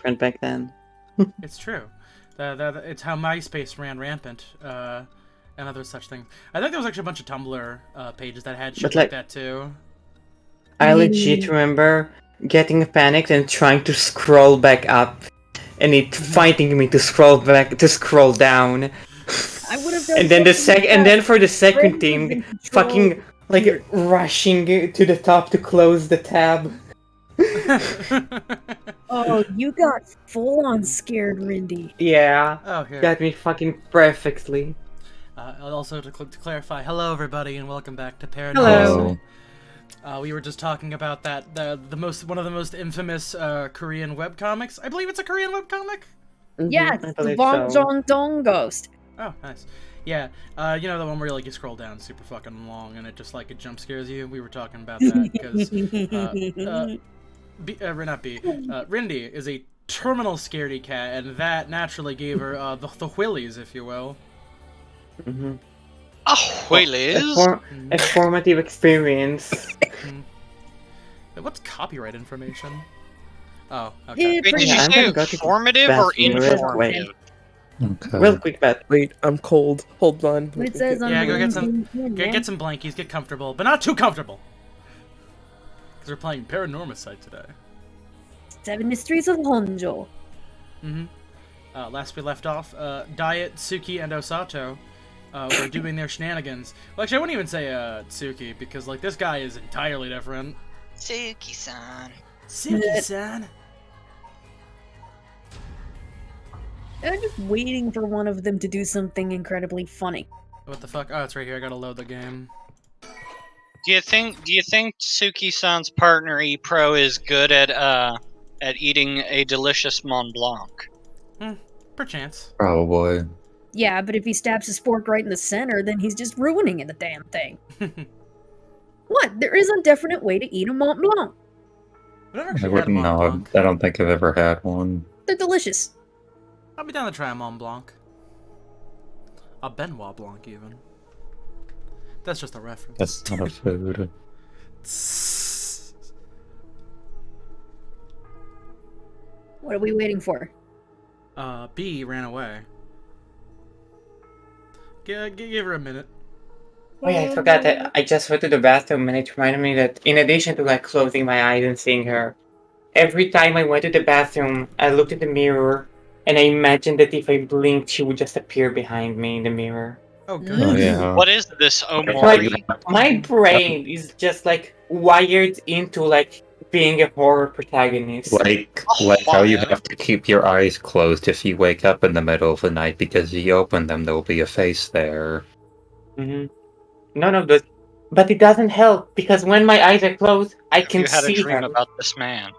different back then. It's true. It's how MySpace ran rampant, and other such things. I think there was actually a bunch of Tumblr pages that had shit But like like, that too. I legit remember getting panicked and trying to scroll back up, and it fighting me to scroll down. I would have done And then something like that. for the second Friend was thing, in control. fucking like rushing to the top to close the tab. Oh, you got full on scared, Rindy. Yeah, Oh, here. got me fucking perfectly. Also, to clarify, hello everybody, and welcome back to Paranormasight. Hello. We were just talking about that one of the most infamous Korean webcomics. I believe it's a Korean webcomic. Yeah, I it's the believe Von so. Jong Dong Ghost. Oh, nice. Yeah, you know the one where like you scroll down super fucking long and it just like it jump scares you. We were talking about that because Rindy is a terminal scaredy cat, and that naturally gave her the willies, if you will. Mm-hmm. Wheelies? A formative experience. What's copyright information? Oh, okay. Wait, did you I'm gonna go say to formative or bathroom real quick. informative? Okay. Real quick, bet. Wait, I'm cold. Hold on. What it says on Yeah, go the get some. LinkedIn, Get some blankies, get comfortable, but not too comfortable. Because we're playing Paranormasight today. 7 Mysteries of Honjo. Last we left off, Diet, Tsuki, and Osato were doing their shenanigans. Well, actually, I wouldn't even say Tsuki, because like this guy is entirely different. Suki-san. Tsuki-san. I'm just waiting for one of them to do something incredibly funny. What the fuck? Oh, it's right here. I gotta load the game. Do you think Suki-san's partner E-Pro is good at eating a delicious Mont Blanc? Perchance. Probably. Yeah, but if he stabs his fork right in the center, then he's just ruining the damn thing. What? There is a definite way to eat a Mont Blanc. I've never I actually had a wouldn't Mont know. Blanc. I don't think I've ever had one. They're delicious. I'll be down to try a Mont Blanc. A Benoit Blanc, even. That's just a reference. That's not a food. What are we waiting for? B ran away. Give her a minute. Oh yeah, I forgot that I just went to the bathroom and it reminded me that in addition to like closing my eyes and seeing her, every time I went to the bathroom, I looked at the mirror and I imagined that if I blinked, she would just appear behind me in the mirror. Oh, good. Oh yeah. What is this, Like, Omori? my brain is just like wired into like being a horror protagonist. Like how you have to keep your eyes closed if you wake up in the middle of the night because if you open them, there'll be a face there. None of those. But it doesn't help because when my eyes are closed, I Have can you had a see dream her. about this man?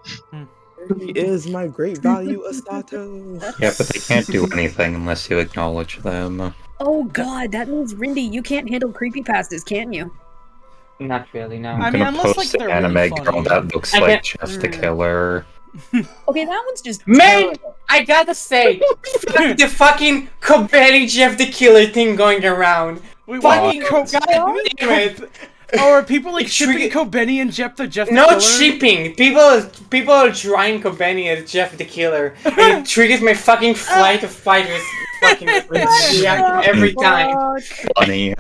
He is my great value, Osato. Yeah, but they can't do anything unless you acknowledge them. Oh god, that means Rindy, you can't handle creepypastas, can you? Not really, no. I I'm mean, gonna unless, post like, an they're really anime girl funny. that looks I like get- Jeff the Killer. Okay, that one's just Man, terrible. I gotta say, fuck the fucking Kobeni Jeff the Killer thing going around. Wait, Fucking what? god damn it. Oh, are people like It's shipping really- Kobeni and Jeff the No Killer? shipping. People are trying Kobeni as Jeff the Killer, and it triggers my fucking flight of fighters fucking react every time. Funny.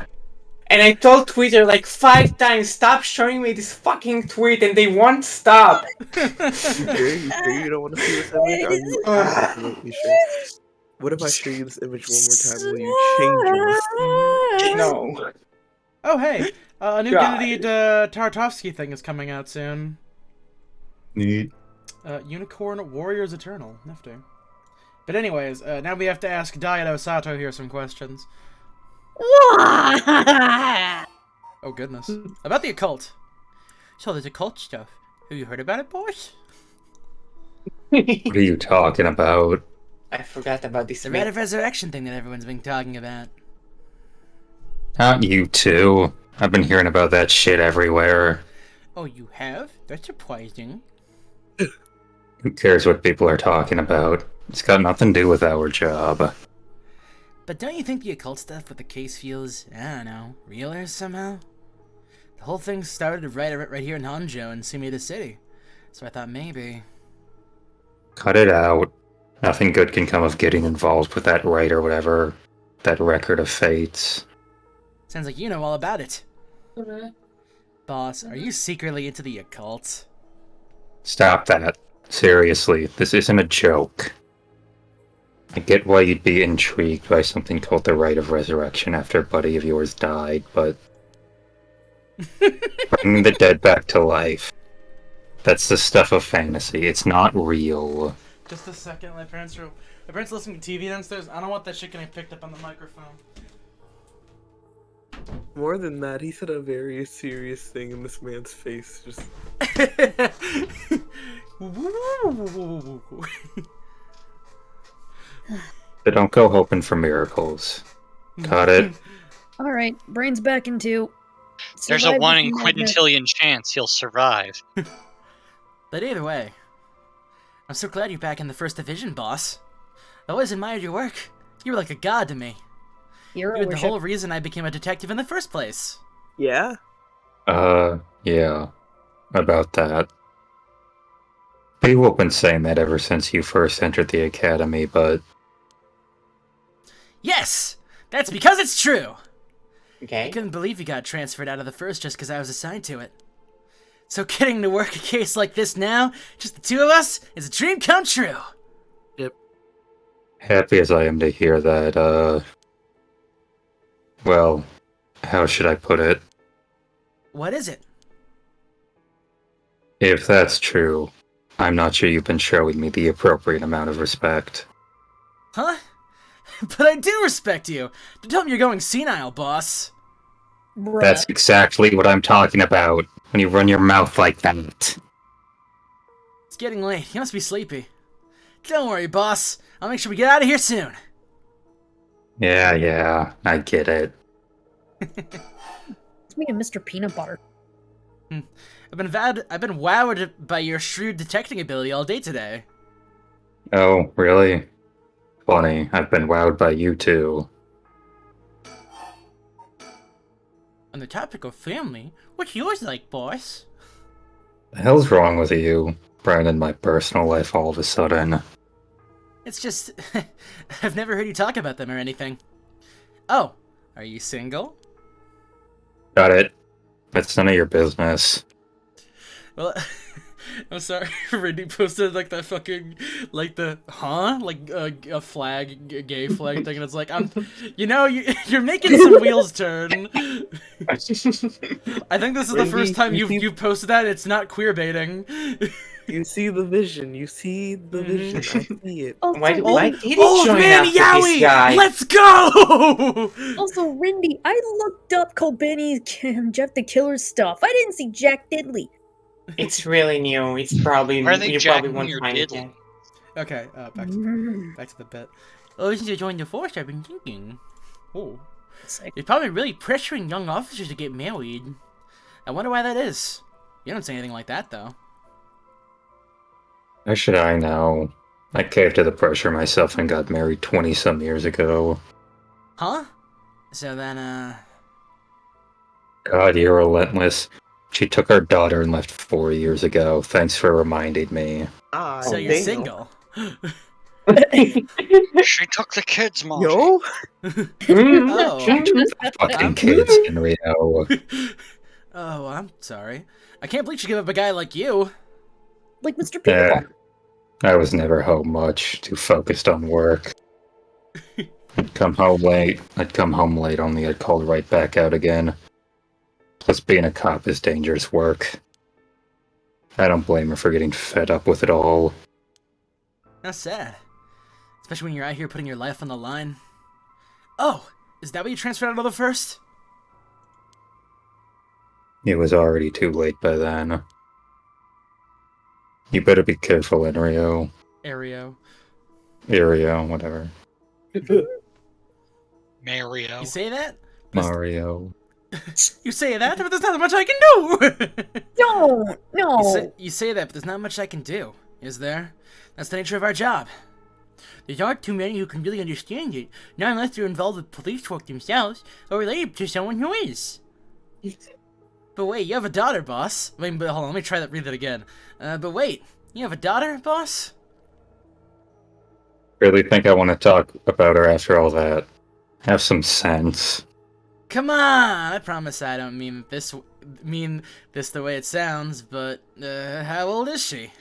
And I told Twitter like 5 times, stop showing me this fucking tweet, and they won't stop. You sure you don't want to see this image? Are you absolutely sure? What if I show you this image one more time? Will you change your mind? No. Oh, hey, a new God. Gennady Tartovsky thing is coming out soon. Neat. Unicorn Warriors Eternal. Nifty. But anyways, now we have to ask Diet Osato here some questions. Oh, goodness. About the occult. So there's occult stuff. Have you heard about it, boys? What are you talking about? I forgot about this. The Red of Resurrection thing that everyone's been talking about. Not you two. I've been hearing about that shit everywhere. Oh, you have? That's surprising. Who cares what people are talking about? It's got nothing to do with our job. But don't you think the occult stuff with the case feels, I don't know, realer somehow? The whole thing started right here in Honjo in Sumi the City. So I thought maybe... Cut it out. Nothing good can come of getting involved with that right or whatever. That record of fates. Sounds like you know all about it. Boss, are you secretly into the occult? Stop that. Seriously, this isn't a joke. I get why you'd be intrigued by something called the Rite of Resurrection after a buddy of yours died, but bringing the dead back to life. That's the stuff of fantasy. It's not real. Just a second, my parents listening to TV downstairs. I don't want that shit getting picked up on the microphone. More than that, he said a very serious thing in this man's face. Just So don't go hoping for miracles. Got it? Alright, brains back into. There's a survive 1 in the madness. quintillion chance he'll survive. But either way, I'm so glad you're back in the First Division, boss. I always admired your work. You were like a god to me. Hero You're the worship. whole reason I became a detective in the first place. yeah. Yeah. About that. People have been saying that ever since you first entered the academy, but Yes! That's because it's true! I Okay. couldn't believe you got transferred out of the first just because I was assigned to it. So getting to work a case like this now, just the two of us, is a dream come true! happy as I am to hear that, well, how should I put it? What is it? If that's true, I'm not sure you've been showing me the appropriate amount of respect. Huh? But I do respect you! Don't tell me you're going senile, boss! Bruh. That's exactly what I'm talking about, when you run your mouth like that. It's getting late. You must be sleepy. Don't worry, boss. I'll make sure we get out of here soon. Yeah, I get it. It's me and Mr. Peanut Butter. I've been wowed by your shrewd detecting ability all day today. Oh, really? Funny, I've been wowed by you too. On the topic of family, what's yours like, boss? The hell's wrong with you? Ruining my personal life all of a sudden. It's just, I've never heard you talk about them or anything. Oh, are you single? Got it. It's none of your business. Well, I'm sorry, Randy posted like that fucking, like the, like a flag, a gay flag thing, and it's like, you're making some wheels turn. I think this is the Randy, first time you you've posted that. It's not queer baiting. You see the vision. You see the vision. I see it. Also, Why did he Old join man up with this Yowie! guy? Let's go! Also, Rindy, I looked up Colbenny's Jeff the Killer stuff. I didn't see Jack Diddley. It's really new. It's probably Are they you probably jacking won't your find it diddly? again. Okay, back to the bit. Oh, since you joined the force, I've been thinking. Oh, Sick. you're probably really pressuring young officers to get married. I wonder why that is. You don't say anything like that, though. How should I know? I caved to the pressure myself and got married 20-some years ago. Huh? So then, God, you're relentless. She took our daughter and left 4 years ago. Thanks for reminding me. Ah, so you're damn. single. She took the kids, Mom. Yo, Oh. Fucking kids, Henrio. Oh, I'm sorry. I can't believe you give up a guy like you. Like Mr. Peanut Eh, Butter. I was never home much, too focused on work. I'd come home late, only I'd called right back out again. Plus, being a cop is dangerous work. I don't blame her for getting fed up with it all. That's sad. Especially when you're out here putting your life on the line. Oh, is that why you transferred out of the first? It was already too late by then. You better be careful, Enrio. Aereo. Aereo, whatever. Mario. You say that? Mario. You say that, but there's not much I can do! No, no. You say that, but there's not much I can do, is there? That's the nature of our job. There aren't too many who can really understand it, not unless they're involved with police work themselves, or related to someone who is. But wait, you have a daughter, boss. But hold on, let me read that again. But wait, you have a daughter, boss? Really think I want to talk about her after all that? Have some sense. Come on! I promise I don't mean this the way it sounds, but how old is she?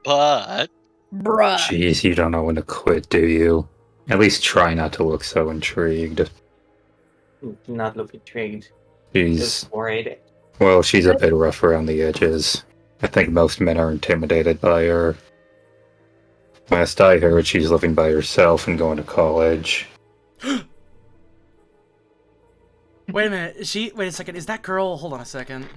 But Bruh. Jeez, you don't know when to quit, do you? At least try not to look so intrigued. Do not look intrigued. She's, Just worried. well, she's a bit rough around the edges. I think most men are intimidated by her. Last I heard, she's living by herself and going to college. Wait a minute. Wait a second. Is that girl? Hold on a second.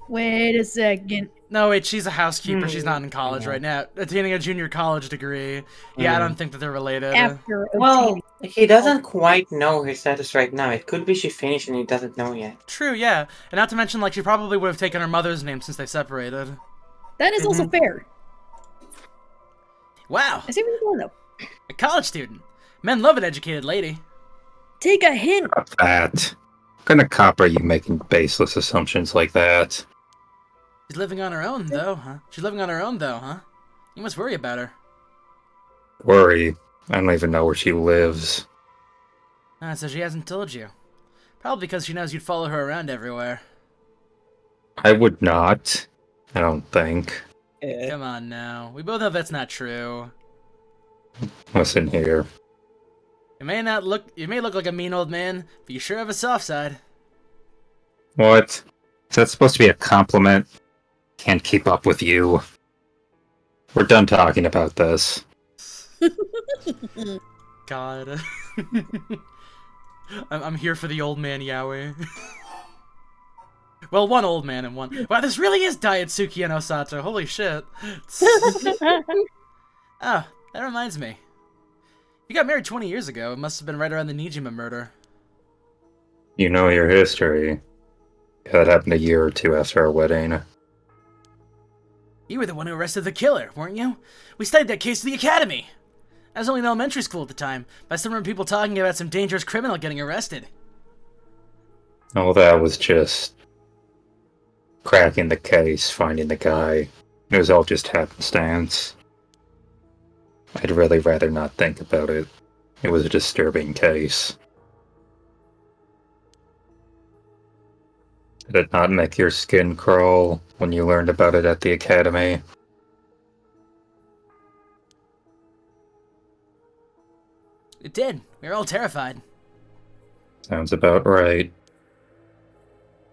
Wait a second. No, wait. She's a housekeeper. She's not in college right now. Attaining a junior college degree. Yeah, I don't think that they're related. After Well, obtaining- he doesn't quite know her status right now. It could be she finished and he doesn't know yet. True. Yeah, and not to mention, like, she probably would have taken her mother's name since they separated. That is also fair. Wow. I see where you're going though. A college student. Men love an educated lady. Take a hint. Stop that. What kind of cop are you making baseless assumptions like that? She's living on her own, though, huh? You must worry about her. Worry. I don't even know where she lives. Ah, so she hasn't told you. Probably because she knows you'd follow her around everywhere. I would not. I don't think. Come on now. We both know that's not true. Listen here. You may look like a mean old man, but you sure have a soft side. What? Is that supposed to be a compliment? Can't keep up with you. We're done talking about this. God. I'm here for the old man yaoi. Well, one old man and one. Wow, this really is Dietsuki and Osato. Holy shit. Oh, that reminds me. You got married 20 years ago. It must have been right around the Nijima murder. You know your history. That happened a year or two after our wedding. You were the one who arrested the killer, weren't you? We studied that case at the academy. I was only in elementary school at the time, but I still remember people talking about some dangerous criminal getting arrested. Oh, that was just cracking the case, finding the guy. It was all just happenstance. I'd really rather not think about it. It was a disturbing case. Did it not make your skin crawl when you learned about it at the academy? It did. We were all terrified. Sounds about right.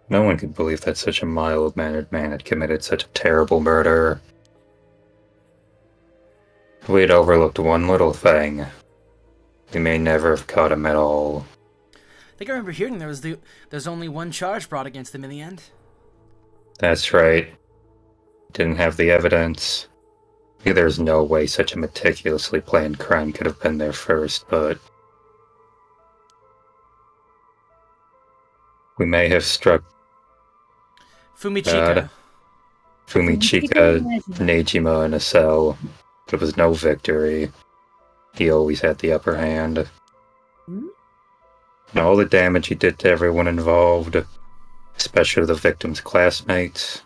No one could believe that such a mild-mannered man had committed such a terrible murder. If we had overlooked one little thing, we may never have caught him at all. I think I remember hearing there's only one charge brought against him in the end. That's right. Didn't have the evidence. There's no way such a meticulously planned crime could have been there first, but we may have struck Fumichika. Fumichika Nejima in a cell. There was no victory. He always had the upper hand. Hmm? And all the damage he did to everyone involved, especially the victim's classmates.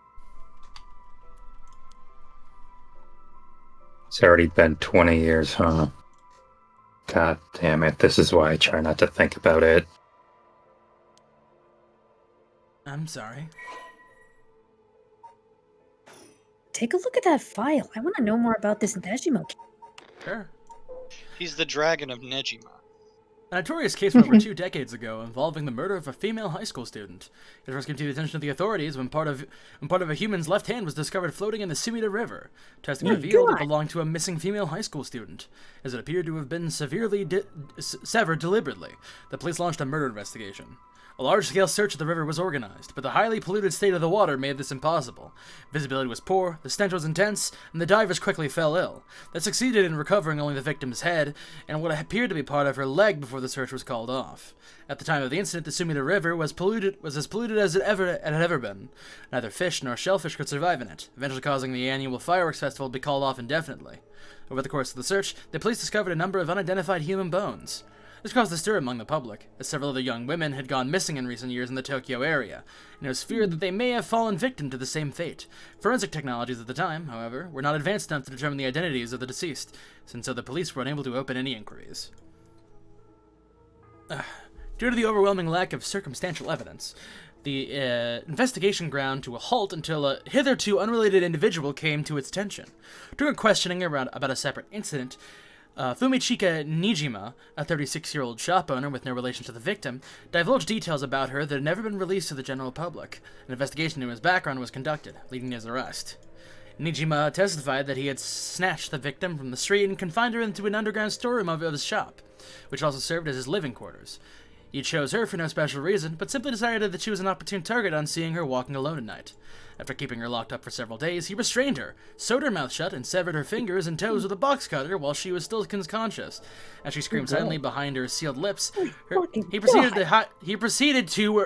It's already been 20 years, huh? God damn it, this is why I try not to think about it. I'm sorry. Take a look at that file. I want to know more about this Nejimo. Sure. He's the dragon of Nejima. A notorious case from over 2 decades ago involving the murder of a female high school student. It first came to the attention of the authorities when part of a human's left hand was discovered floating in the Sumida River. Testing revealed it belonged to a missing female high school student, as it appeared to have been severely severed deliberately. The police launched a murder investigation. A large-scale search of the river was organized, but the highly polluted state of the water made this impossible. Visibility was poor, the stench was intense, and the divers quickly fell ill. They succeeded in recovering only the victim's head, and what appeared to be part of her leg before the search was called off. At the time of the incident, the Sumida River was as polluted as it had ever been. Neither fish nor shellfish could survive in it, eventually causing the annual fireworks festival to be called off indefinitely. Over the course of the search, the police discovered a number of unidentified human bones. This caused a stir among the public, as several other young women had gone missing in recent years in the Tokyo area, and it was feared that they may have fallen victim to the same fate. Forensic technologies at the time, however, were not advanced enough to determine the identities of the deceased, since so the police were unable to open any inquiries. Due to the overwhelming lack of circumstantial evidence, the investigation ground to a halt until a hitherto unrelated individual came to its attention. During questioning about a separate incident, Fumichika Nijima, a 36-year-old shop owner with no relation to the victim, divulged details about her that had never been released to the general public. An investigation into his background was conducted, leading to his arrest. Nijima testified that he had snatched the victim from the street and confined her into an underground storeroom of his shop, which also served as his living quarters. He chose her for no special reason, but simply decided that she was an opportune target on seeing her walking alone at night. After keeping her locked up for several days, he restrained her, sewed her mouth shut, and severed her fingers and toes with a box cutter while she was still conscious. As she screamed silently behind her sealed lips, he proceeded to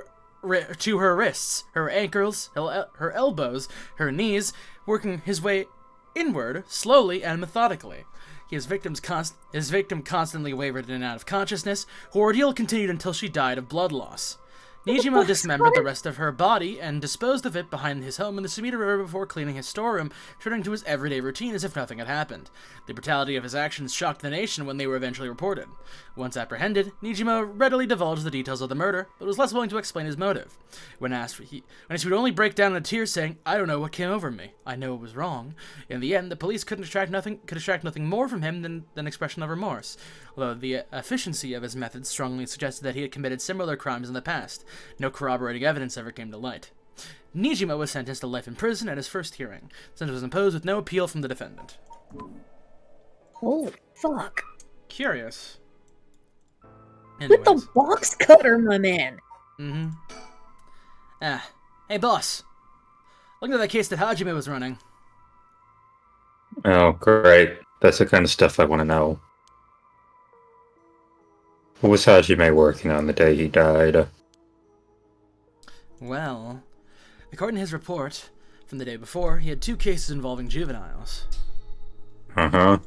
her wrists, her ankles, her elbows, her knees, working his way inward, slowly and methodically. His victim constantly wavered in and out of consciousness. Her ordeal continued until she died of blood loss. Nijima dismembered the rest of her body and disposed of it behind his home in the Sumida River before cleaning his storeroom, returning to his everyday routine as if nothing had happened. The brutality of his actions shocked the nation when they were eventually reported. Once apprehended, Nijima readily divulged the details of the murder, but was less willing to explain his motive. When asked, he would only break down in tears, saying, "I don't know what came over me. I know it was wrong." In the end, the police could extract nothing more from him than expression of remorse, although the efficiency of his methods strongly suggested that he had committed similar crimes in the past. No corroborating evidence ever came to light. Nijima was sentenced to life in prison at his first hearing. The sentence was imposed with no appeal from the defendant. Holy fuck. Curious. With the box cutter, my man. Hey boss. Look at that case that Hajime was running. Oh, great. That's the kind of stuff I want to know. What was Hajime working on the day he died? Well, according to his report from the day before, he had 2 cases involving juveniles. Uh-huh.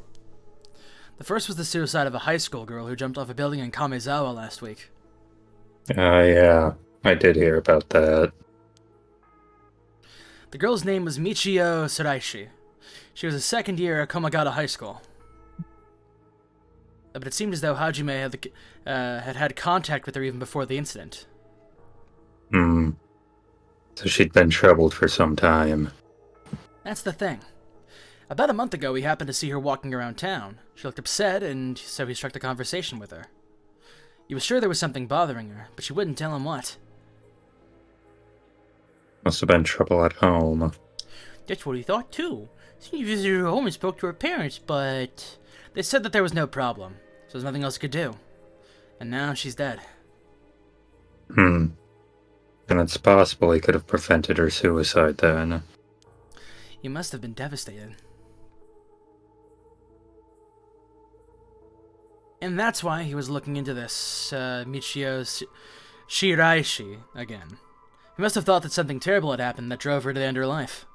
The first was the suicide of a high school girl who jumped off a building in Kamezawa last week. Yeah. I did hear about that. The girl's name was Michio Saraishi. She was a second year at Komagata High School. But it seemed as though Hajime had contact with her even before the incident. So she'd been troubled for some time. That's the thing. About a month ago, he happened to see her walking around town. She looked upset, and so he struck a conversation with her. He was sure there was something bothering her, but she wouldn't tell him what. Must have been trouble at home. That's what he thought, too. He visited her home and spoke to her parents, but they said that there was no problem, so there's nothing else he could do. And now she's dead. And it's possible he could have prevented her suicide then. He must have been devastated. And that's why he was looking into this, Michio Shiraishi again. He must have thought that something terrible had happened that drove her to the end of her life.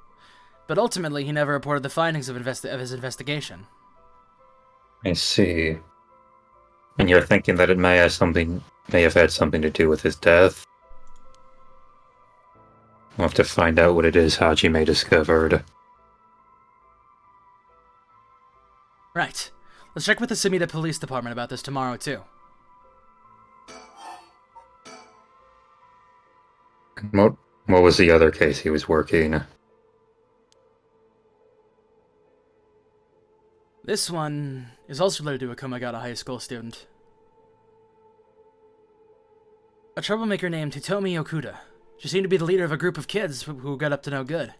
But ultimately, he never reported the findings of his investigation. I see. And you're thinking that it may have had something to do with his death? We'll have to find out what it is Hajime discovered. Right. Let's check with the Sumida Police Department about this tomorrow, too. What was the other case he was working? This one is also related to a Komagata High School student. A troublemaker named Hitomi Okuda. She seemed to be the leader of a group of kids who got up to no good.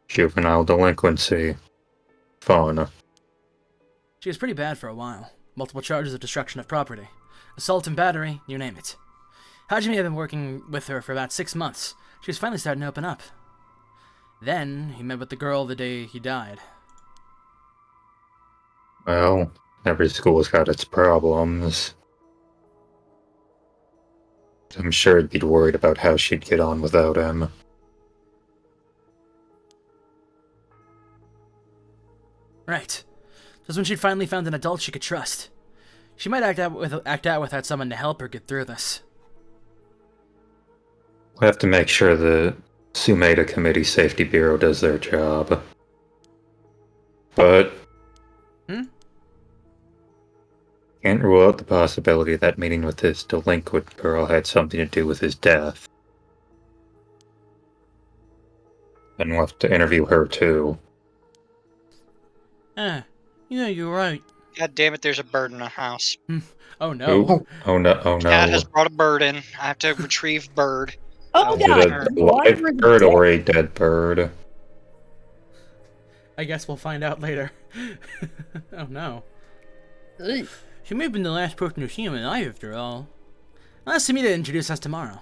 Juvenile delinquency. Fun. She was pretty bad for a while. Multiple charges of destruction of property. Assault and battery, you name it. Hajime had been working with her for about 6 months. She was finally starting to open up. Then, he met with the girl the day he died. Well, every school's got its problems. I'm sure he'd be worried about how she'd get on without him. Right. Just when she'd finally found an adult she could trust. She might act out without someone to help her get through this. We have to make sure the Sumeda Committee Safety Bureau does their job. But can't rule out the possibility that meeting with this delinquent girl had something to do with his death. And we'll have to interview her too. You're right. God damn it! There's a bird in the house. Oh no. Oh no, oh Cat has no. brought a bird in. I have to retrieve bird. Oh Is god! it a live bird or a dead bird? I guess we'll find out later. Oh no. Ugh. She may have been the last person to see him alive after all. Unless Sumida introduce us tomorrow.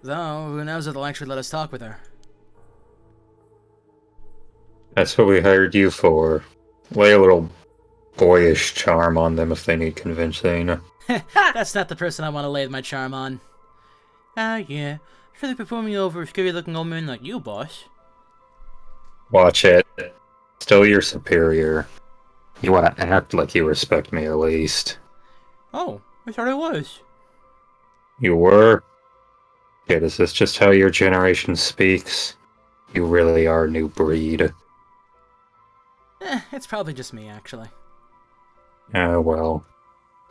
Though, who knows if they'll actually let us talk with her. That's what we hired you for. Lay a little boyish charm on them if they need convincing. That's not the person I want to lay my charm on. Yeah. Should they perform me over a scary-looking old man like you, boss? Watch it. Still your superior. You want to act like you respect me at least. Oh, I thought I was. You were? Kid, is this just how your generation speaks? You really are a new breed. It's probably just me, actually. Oh, well.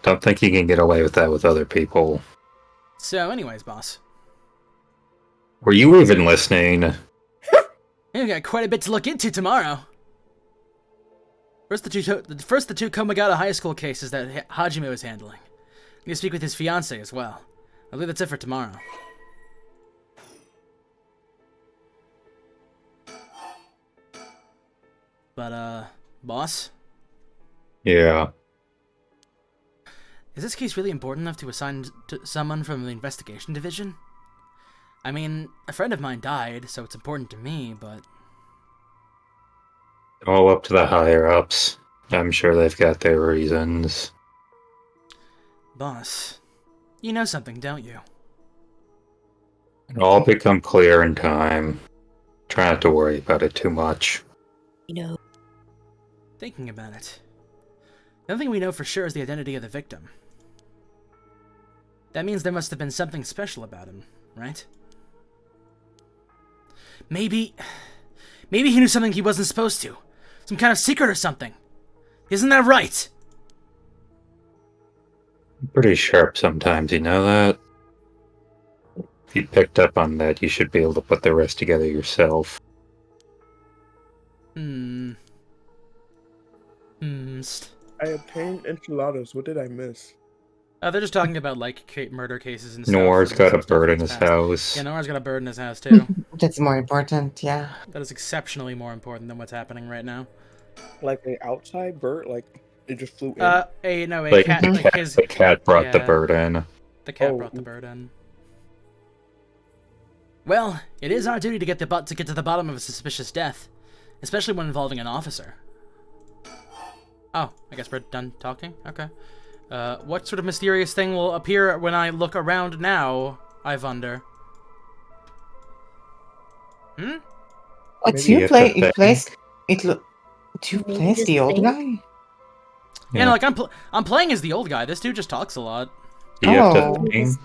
Don't think you can get away with that with other people. So, anyways, boss. Were you even listening? We've got quite a bit to look into tomorrow. First, the two Komagata High School cases that Hajime was handling. I need to speak with his fiancée as well. I believe that's it for tomorrow. But, boss? Yeah. Is this case really important enough to assign to someone from the investigation division? I mean, a friend of mine died, so it's important to me, but... All up to the higher-ups. I'm sure they've got their reasons. Boss, you know something, don't you? It'll all become clear in time. Try not to worry about it too much. Thinking about it. The only thing we know for sure is the identity of the victim. That means there must have been something special about him, right? Maybe he knew something he wasn't supposed to. Some kind of secret or something. Isn't that right? Pretty sharp sometimes, you know that? If you picked up on that, you should be able to put the rest together yourself. I obtained enchiladas. What did I miss? They're just talking about, like, murder cases and stuff. Noir's got a and stuff bird in that's his passed. house. Yeah, Noir's got a bird in his house, too. That's more important, yeah. That is exceptionally more important than what's happening right now. Like an outside bird? Like it just flew in? A Like, cat, the, like his... the cat brought the yeah. bird in. The cat Oh. brought the bird in. Well, it is our duty to get to the bottom of a suspicious death, especially when involving an officer. Oh, I guess we're done talking? Okay. What sort of mysterious thing will appear when I look around now, I wonder? What Maybe do you it's play? a You thing. place it. Do you play as the old guy? Yeah, no, like I'm playing as the old guy. This dude just talks a lot. You have Oh. to think.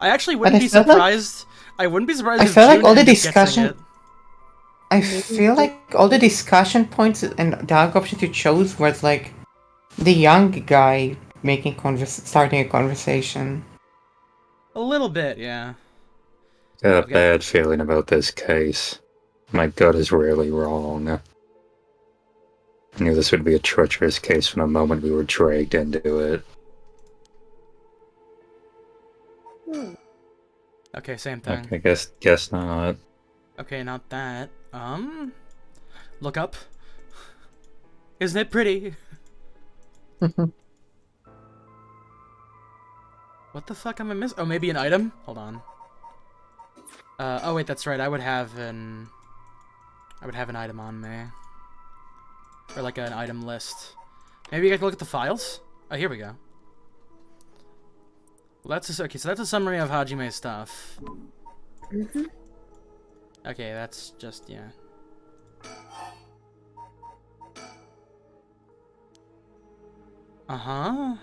I actually wouldn't I be felt like- surprised. I wouldn't be surprised I if felt like June all the ended up getting discussion- it. I feel like all the discussion points and the options you chose was like the young guy making starting a conversation. A little bit, yeah. Got a Okay. bad feeling about this case. My gut is rarely wrong. I knew this would be a treacherous case from the moment we were dragged into it. Okay, same thing. I guess not. Okay, not that. Look up. Isn't it pretty? What the fuck am I missing? Oh, maybe an item? Hold on. Oh wait, that's right. I would have an item on me. Or like an item list. Maybe I can look at the files? Oh, here we go. Well, okay, so that's a summary of Hajime's stuff. Okay, that's just, yeah. Uh-huh.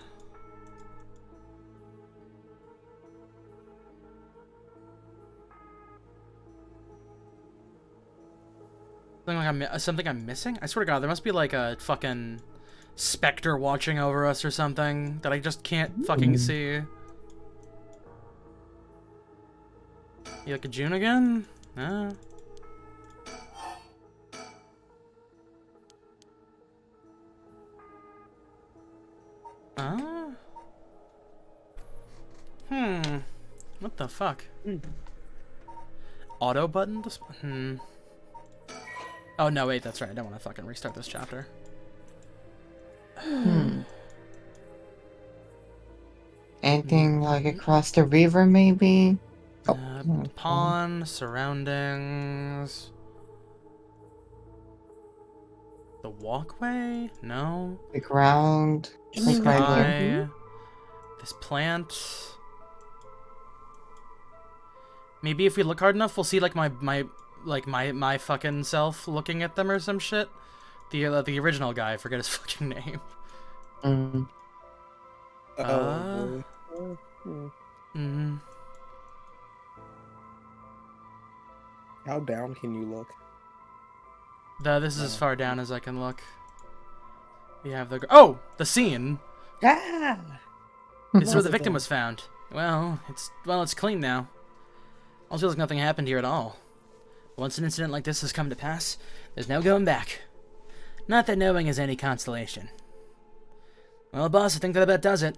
Something I'm missing? I swear to God, there must be like a fucking specter watching over us or something that I just can't fucking see. You like a June again? No. Oh. What the fuck? Auto button? Oh no, wait, that's right. I don't want to fucking restart this chapter. Anything like across the river, maybe? Oh, Pond, surroundings. The walkway? No. the ground. Like right here. Sky. This plant. Maybe if we look hard enough, we'll see like my fucking self looking at them or some shit. The original guy, I forget his fucking name. Mm. Oh. How down can you look? This is as far down as I can look. We have the scene. Ah! This is where the victim was found. Well, it's clean now. Almost feels like nothing happened here at all. Once an incident like this has come to pass, there's no going back. Not that knowing is any consolation. Well, boss, I think that about does it.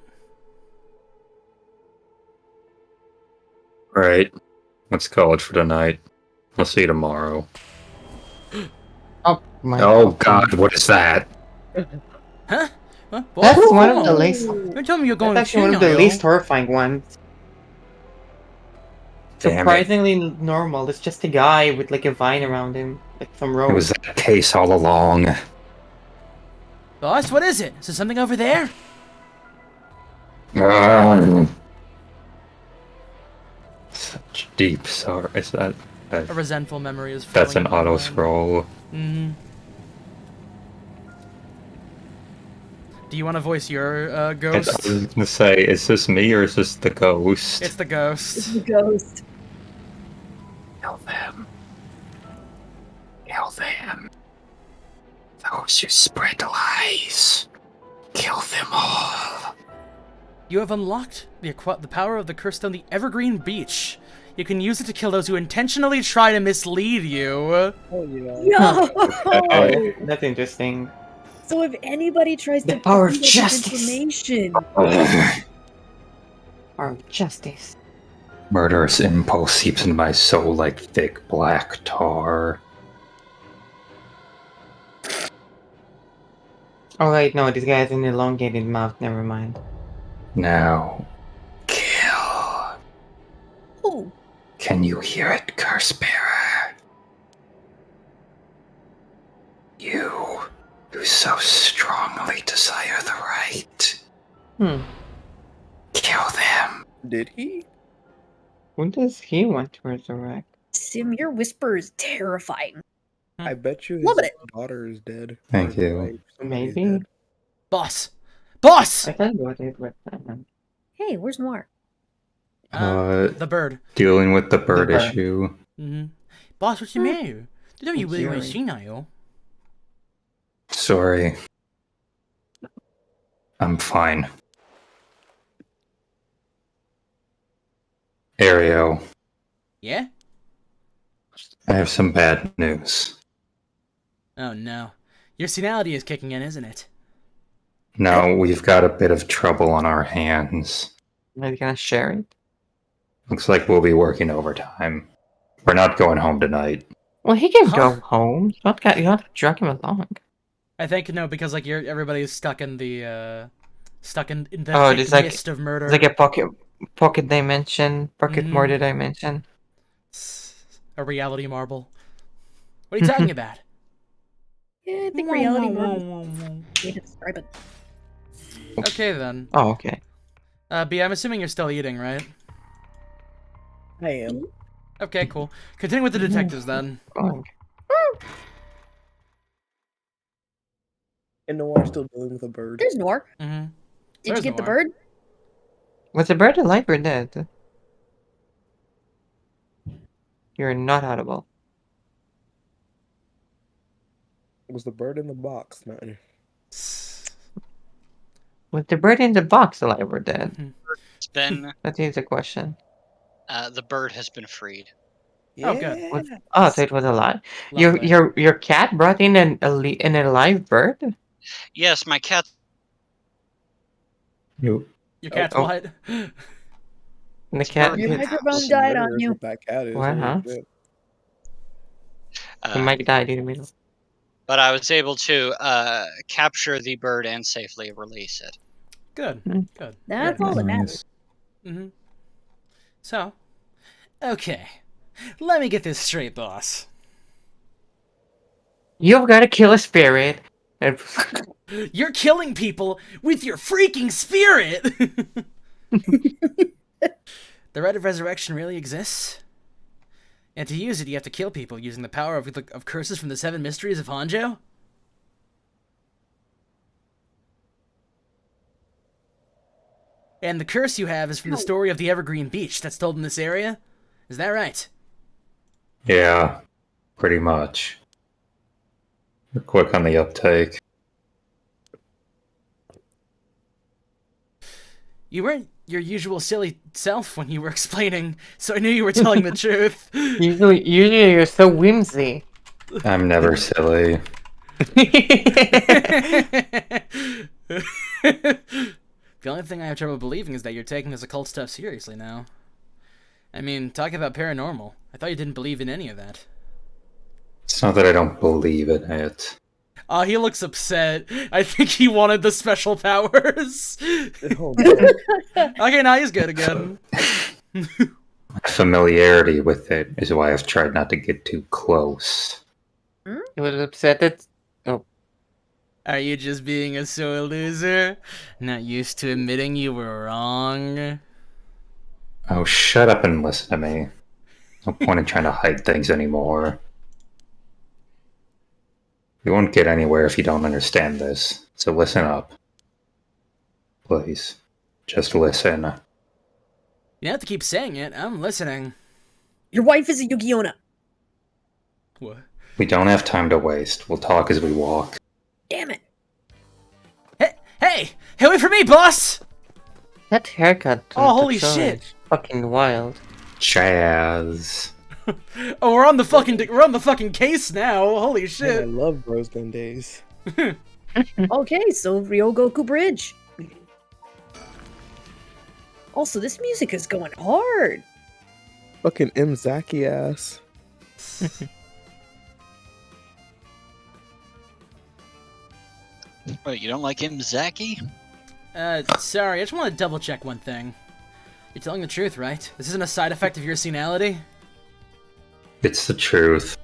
Right. Let's call it for tonight. I'll see you tomorrow. Oh my Oh God, what is that? Huh? What? That's one of the least. You're telling me you're going That's actually one of the senile. least horrifying ones. Damn it. Surprisingly normal. It's just a guy with like a vine around him, like some rope. It was that case all along. Boss, what is it? Is there something over there? Such deep sorrow. Is that A resentful memory is that's filling an my auto mind. scroll? Do you want to voice your I ghost? was gonna say, is this me or is this the ghost? It's the ghost. The ghost. Kill them. Kill them. Those who spread lies. Kill them all. You have unlocked the power of the curse on the Evergreen Beach. You can use it to kill those who intentionally try to mislead you. Oh, yeah. No! Oh, that's interesting. So if anybody tries The to power of find out this justice. information, Or justice. Murderous impulse seeps into my soul like thick black tar. Oh wait, no, this guy has an elongated mouth. Never mind. Now, kill. oh, Can you hear it, curse bearer? You, who so strongly desire the right. Kill them. Did he? Who does he want to resurrect? Sim, your whisper is terrifying. I bet you his Loving it. daughter is dead. Thank Or you. wife. Somebody's Maybe. dead. Boss! Boss! I thought about it, but Hey, where's Noir? The bird. Dealing with the bird bird. issue. Boss, what's the matter? Did you really Jerry. want to see now? Sorry. I'm fine. Ario, Yeah? I have some bad news. Oh no. Your senility is kicking in, isn't it? No, we've got a bit of trouble on our hands. are you gonna share it? Looks like we'll be working overtime. We're not going home tonight. Well, he can Huh? go home. You don't have to drag him along. I think no, because like everybody's stuck in the the Oh, thick there's like- mist of murder. It's like a pocket dimension, pocket Mhm. murder dimension. A reality marble. What are you talking about? Yeah, I think reality more way to describe it. Okay then. Oh, okay. B, I'm assuming you're still eating, right? I am. Okay, cool. Continue with the detectives then. Going. And Noir's still dealing with a bird. There's Nor. Mm-hmm. Did There's you get the Noir. bird? Was the bird alive or dead? You're not audible. Was the bird in the box, man? Was the bird in the box alive or dead? It's been That is the question. the bird has been freed. Oh, good. Was, oh, so it was alive. Lovely. Your cat brought in an alive bird? Yes, my cat. You Your cat's Oh. what? And the cat. Your bird. microphone died on Murderers, you. what that cat is. Wow. Holy shit. The mic died in the middle. But I was able to capture the bird and safely release it. Good. Mm. Good. That's all that matters. Mm-hmm. So, okay. Let me get this straight, boss. You've got to kill a spirit. And You're killing people with your freaking spirit! The right of resurrection really exists? And to use it, you have to kill people using the power of curses from the 7 mysteries of Hanjo? And the curse you have is from the story of the Evergreen Beach that's told in this area? Is that right? Yeah, pretty much. You're quick on the uptake. You weren't your usual silly self when you were explaining, so I knew you were telling the truth. usually you're so whimsy. I'm never silly. The only thing I have trouble believing is that you're taking this occult stuff seriously now. I mean, talking about paranormal. I thought you didn't believe in any of that. It's not that I don't believe in it. Oh, he looks upset. I think he wanted the special powers. Oh, man. Okay, now he's good again. My familiarity with it is why I've tried not to get too close. He was upset that. Oh, Are you just being a sore loser? Not used to admitting you were wrong? Oh, shut up and listen to me. No point in trying to hide things anymore. You won't get anywhere if you don't understand this, so listen up. Please, just listen. You have to keep saying it. I'm listening. Your wife is a Yukiona. What? We don't have time to waste. We'll talk as we walk. Damn it. Hey, wait for me, boss! that haircut. Oh, holy Tuxedo shit. is fucking wild. Jazz. Oh, we're on the fucking case now. Holy Man, I shit. love Rose Gun Days. Okay, so Ryogoku Bridge. Also, this music is going hard. Fucking Zaki ass. Wait, you don't like him, Zaki? Sorry, I just want to double check one thing. You're telling the truth, right? This isn't a side effect of your senility? It's the truth.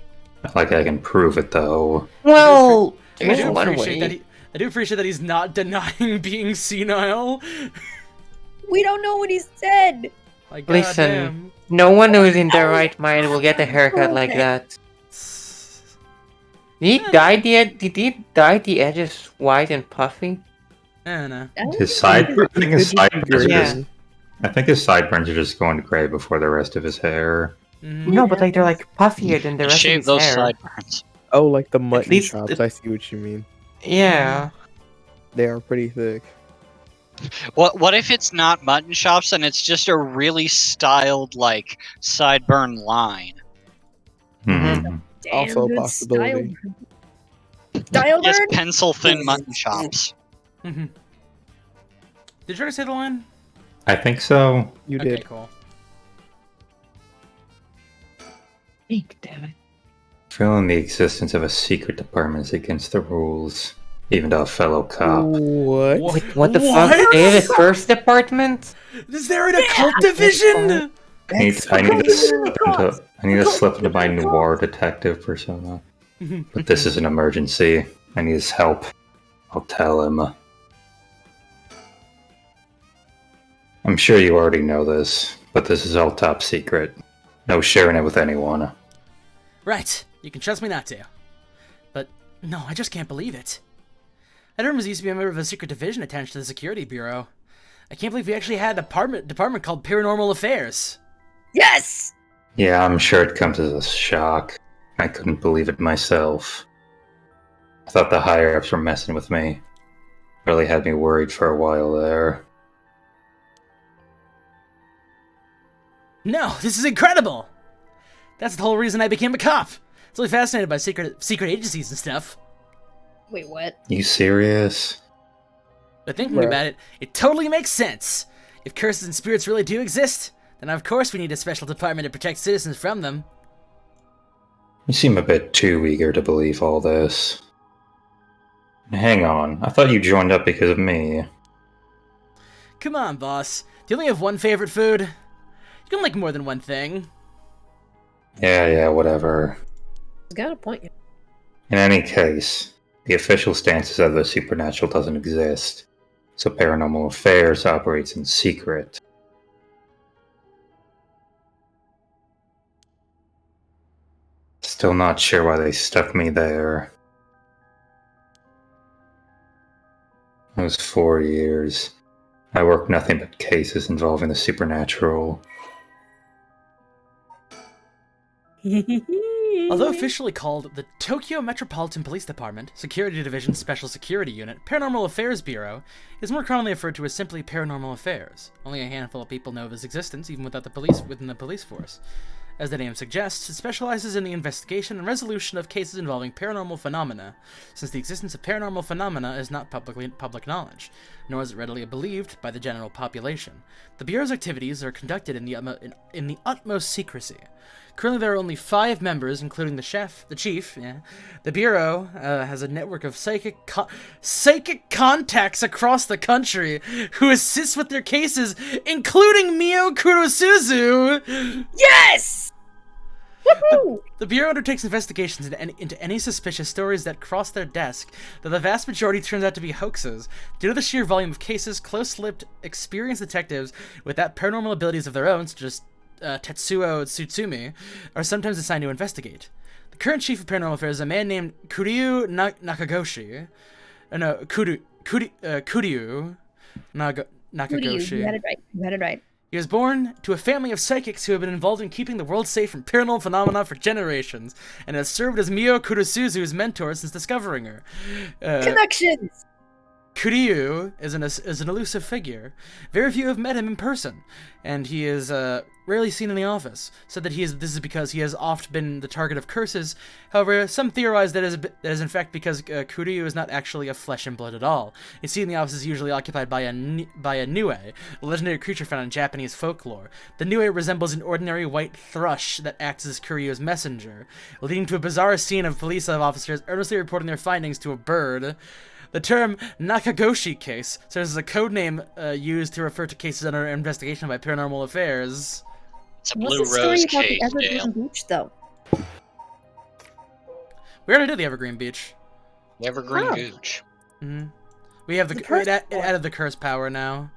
Not like I can prove it, though. Well, I there's do one appreciate that way. I do appreciate that he's not denying being senile. We don't know what he said. Like, Listen, goddamn. no one who is in their right mind will get a haircut like Okay. that. Did he dye the edges white and puffy? I don't know. His side, I think his sideburns are Yeah. just, I think his sideburns are just going gray before the rest of his hair. Mhm. No, but like they're like puffier than the rest of Shave his those hair. sideburns. Oh, like the mutton least chops. it- I see what you mean. Yeah. They are pretty thick. What if it's not mutton chops and it's just a really styled like sideburn line? Hmm. Damn Also a good possibility. Style Yes, bird? pencil thin mutton chops. Mhm. Did you already say the line? I think so. You Okay, did. cool. Eek, damn it. Feeling the existence of a secret department is against the rules, even to a fellow cop. What? Wait, what the What? fuck? They have a curse department? Is there an occult division? I need to slip into my noir detective persona. But this is an emergency. I need his help. I'll tell him. I'm sure you already know this, but this is all top secret. No sharing it with anyone. Right. You can trust me not to. But no, I just can't believe it. Edwards used to be a member of a secret division attached to the Security Bureau. I can't believe we actually had a department called Paranormal Affairs. Yes! Yeah, I'm sure it comes as a shock. I couldn't believe it myself. I thought the higher-ups were messing with me. Really had me worried for a while there. No, this is incredible! That's the whole reason I became a cop. I was really fascinated by secret agencies and stuff. Wait, what? You serious? But thinking Bruh. about it, it totally makes sense. If curses and spirits really do exist, then of course we need a special department to protect citizens from them. You seem a bit too eager to believe all this. Hang on, I thought you joined up because of me. Come on, boss. Do you only have one favorite food? You can like more than one thing. Yeah, whatever. He's got a point. In any case, the official stance is that the supernatural doesn't exist, so Paranormal Affairs operates in secret. Still not sure why they stuck me there. Those 4 years, I worked nothing but cases involving the supernatural. Although officially called the Tokyo Metropolitan Police Department, Security Division Special Security Unit, Paranormal Affairs Bureau, is more commonly referred to as simply Paranormal Affairs. Only a handful of people know of its existence, even within the police force. As the name suggests, it specializes in the investigation and resolution of cases involving paranormal phenomena, since the existence of paranormal phenomena is not public knowledge, nor is it readily believed by the general population. The Bureau's activities are conducted in the utmost secrecy. Currently, there are only 5 members, including the chief. The Bureau has a network of psychic contacts across the country who assists with their cases, including Mio Kurosuzu. Yes! Woohoo! The Bureau undertakes investigations into any suspicious stories that cross their desk, though the vast majority turns out to be hoaxes. Due to the sheer volume of cases, close-lipped, experienced detectives without paranormal abilities of their own, such as Tetsuo Tsutsumi, are sometimes assigned to investigate. The current chief of Paranormal Affairs is a man named Kuryu Nakagoshi. Kuryu Nakagoshi. You had it right. He was born to a family of psychics who have been involved in keeping the world safe from paranormal phenomena for generations, and has served as Mio Kurosuzu's mentor since discovering her. Connections! Kuryu is an elusive figure. Very few have met him in person, and he is rarely seen in the office. Said that this is because he has oft been the target of curses. However, some theorize that is in fact because Kuryu is not actually of flesh and blood at all. His seat in the office is usually occupied by a Nue, a legendary creature found in Japanese folklore. The Nue resembles an ordinary white thrush that acts as Kuryu's messenger, leading to a bizarre scene of police officers earnestly reporting their findings to a bird. The term Nakagoshi case serves as a code name used to refer to cases under investigation by Paranormal Affairs. It's a What's Blue the story Rose about case, the Evergreen Dale. Beach, though? We already did the Evergreen Beach. Evergreen Oh. Gooch. We have The curse it power. added the curse power now.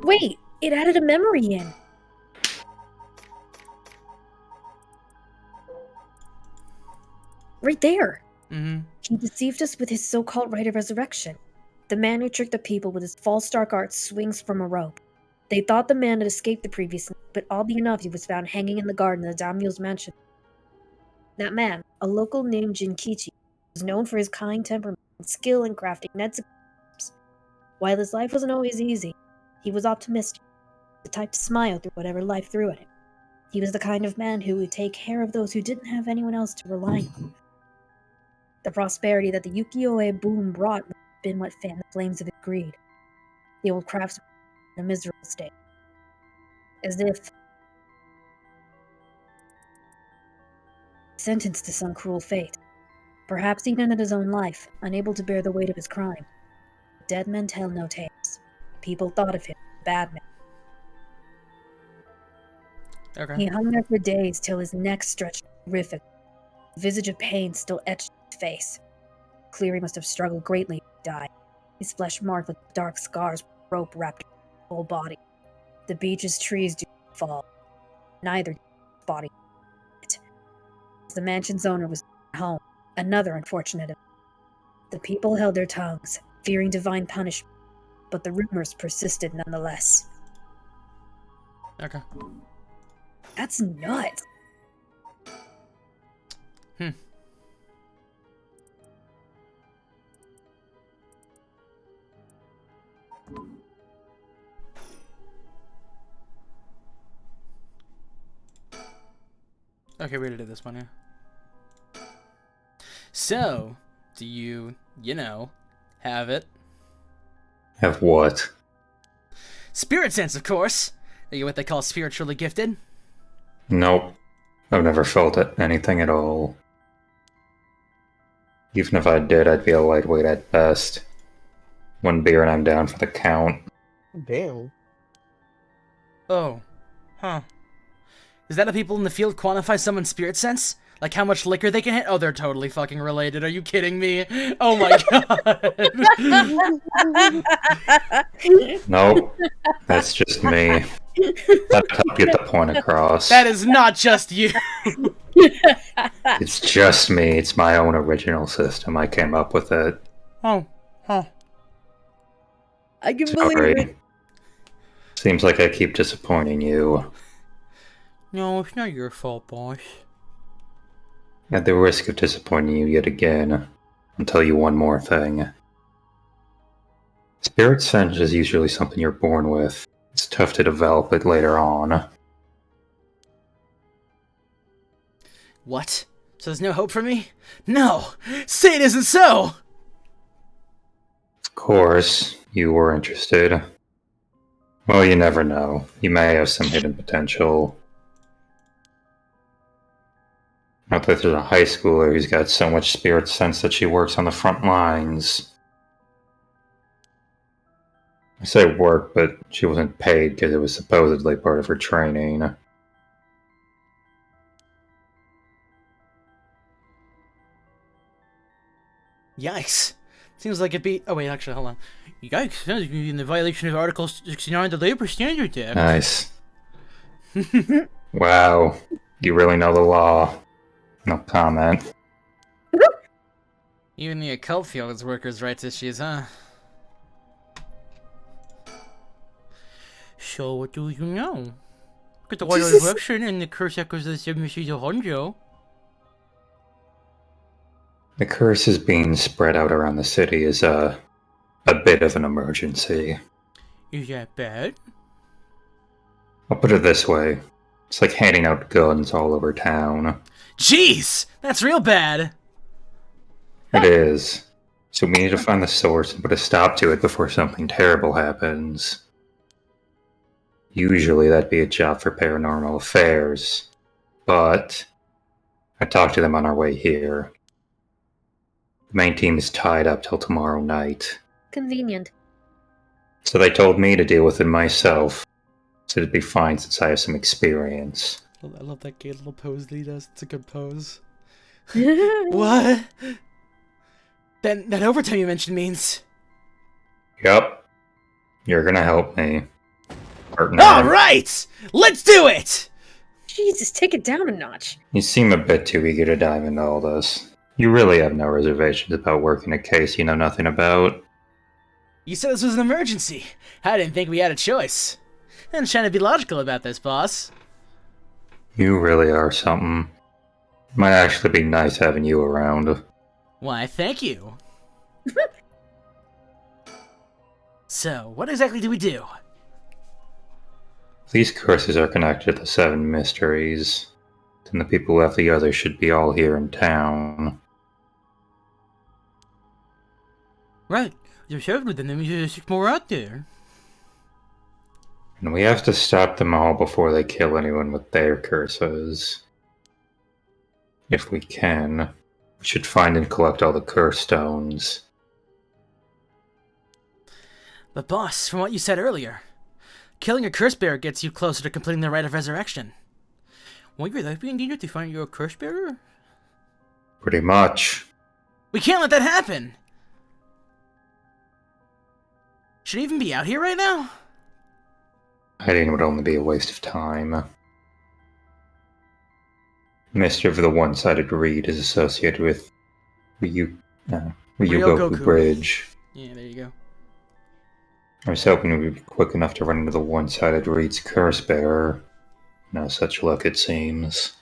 Wait, it added a memory in. Right there. He deceived us with his so-called right of resurrection. The man who tricked the people with his false dark arts swings from a rope. They thought the man had escaped the previous night, but oddly enough, he was found hanging in the garden of the daimyo's mansion. That man, a local named Jinkichi, was known for his kind temperament and skill in crafting nets and traps. While his life wasn't always easy, he was optimistic, the type to smile through whatever life threw at him. He was the kind of man who would take care of those who didn't have anyone else to rely on. The prosperity that the ukiyo-e boom brought would have been what fanned the flames of his greed. The old craftsman in a miserable state. As if sentenced to some cruel fate. Perhaps even at his own life, unable to bear the weight of his crime. Dead men tell no tales. People thought of him as a bad man. Okay. He hung there for days till his neck stretched horrific. A visage of pain still etched in his face. Cleary must have struggled greatly to die. His flesh marked with dark scars with rope wrapped around his whole body. The beech's trees do not fall. Neither did his body. As the mansion's owner was home, another unfortunate event. The people held their tongues, fearing divine punishment, but the rumors persisted nonetheless. Okay. That's nuts. Okay, we already did this one, yeah. So, do you have it? Have what? Spirit sense, of course. Are you what they call spiritually gifted? Nope. I've never felt anything at all. Even if I did, I'd be a lightweight at best. One beer and I'm down for the count. Damn. Oh. Huh. Is that how people in the field quantify someone's spirit sense? Like how much liquor they can hit? Oh, they're totally fucking related. Are you kidding me? Oh my god. Nope. That's just me. That'll help get the point across. That is not just you. It's just me. It's my own original system. I came up with it. Oh. Huh. I can believe it. Sorry. Seems like I keep disappointing you. No, it's not your fault, boss. At the risk of disappointing you yet again, I'll tell you one more thing. Spirit sense is usually something you're born with. It's tough to develop it later on. What? So there's no hope for me? No! Say it isn't so! Of course, you were interested. Well, you never know. You may have some hidden potential. Not that there's a high schooler who's got so much spirit sense that she works on the front lines. I say work, but she wasn't paid because it was supposedly part of her training. Yikes. Seems like it beat. Oh, wait, actually, hold on. Yikes. Sounds like you're in the violation of Article 69 of the Labor Standards Act. Nice. Wow. You really know the law. No comment. Even the occult field has workers' rights issues, huh? So, what do you know? Look at the White Resurrection and the curse echoes of the Seven Mysteries of Honjo. The curse is being spread out around the city is a bit of an emergency. Is that bad? I'll put it this way. It's like handing out guns all over town. Jeez! That's real bad! It is. So we need to find the source and put a stop to it before something terrible happens. Usually that'd be a job for paranormal affairs. But I talked to them on our way here. The main team is tied up till tomorrow night. Convenient. So they told me to deal with it myself. So it'd be fine since I have some experience. I love that gay little pose that he does. It's a good pose. What? That overtime you mentioned means... Yup. You're gonna help me. Partner. Alright! Let's do it! Jesus, take it down a notch. You seem a bit too eager to dive into all this. You really have no reservations about working a case you know nothing about. You said this was an emergency. I didn't think we had a choice. I'm trying to be logical about this, boss. You really are something. Might actually be nice having you around. Why, thank you. So, what exactly do we do? These curses are connected to the Seven Mysteries. Then the people who have the others should be all here in town. Right. There's 7 of them, that means there's 6 more out there. And we have to stop them all before they kill anyone with their curses. If we can, we should find and collect all the curse stones. But boss, from what you said earlier, killing a curse bearer gets you closer to completing the rite of resurrection. Won't your life be in danger to find you're a curse bearer? Pretty much. We can't let that happen! Should he even be out here right now? Hiding would only be a waste of time. Mischief of the one-sided reed is associated with Ryogoku Bridge. Yeah, there you go. I was hoping we'd be quick enough to run into the one-sided Reed's curse bearer. No such luck, it seems.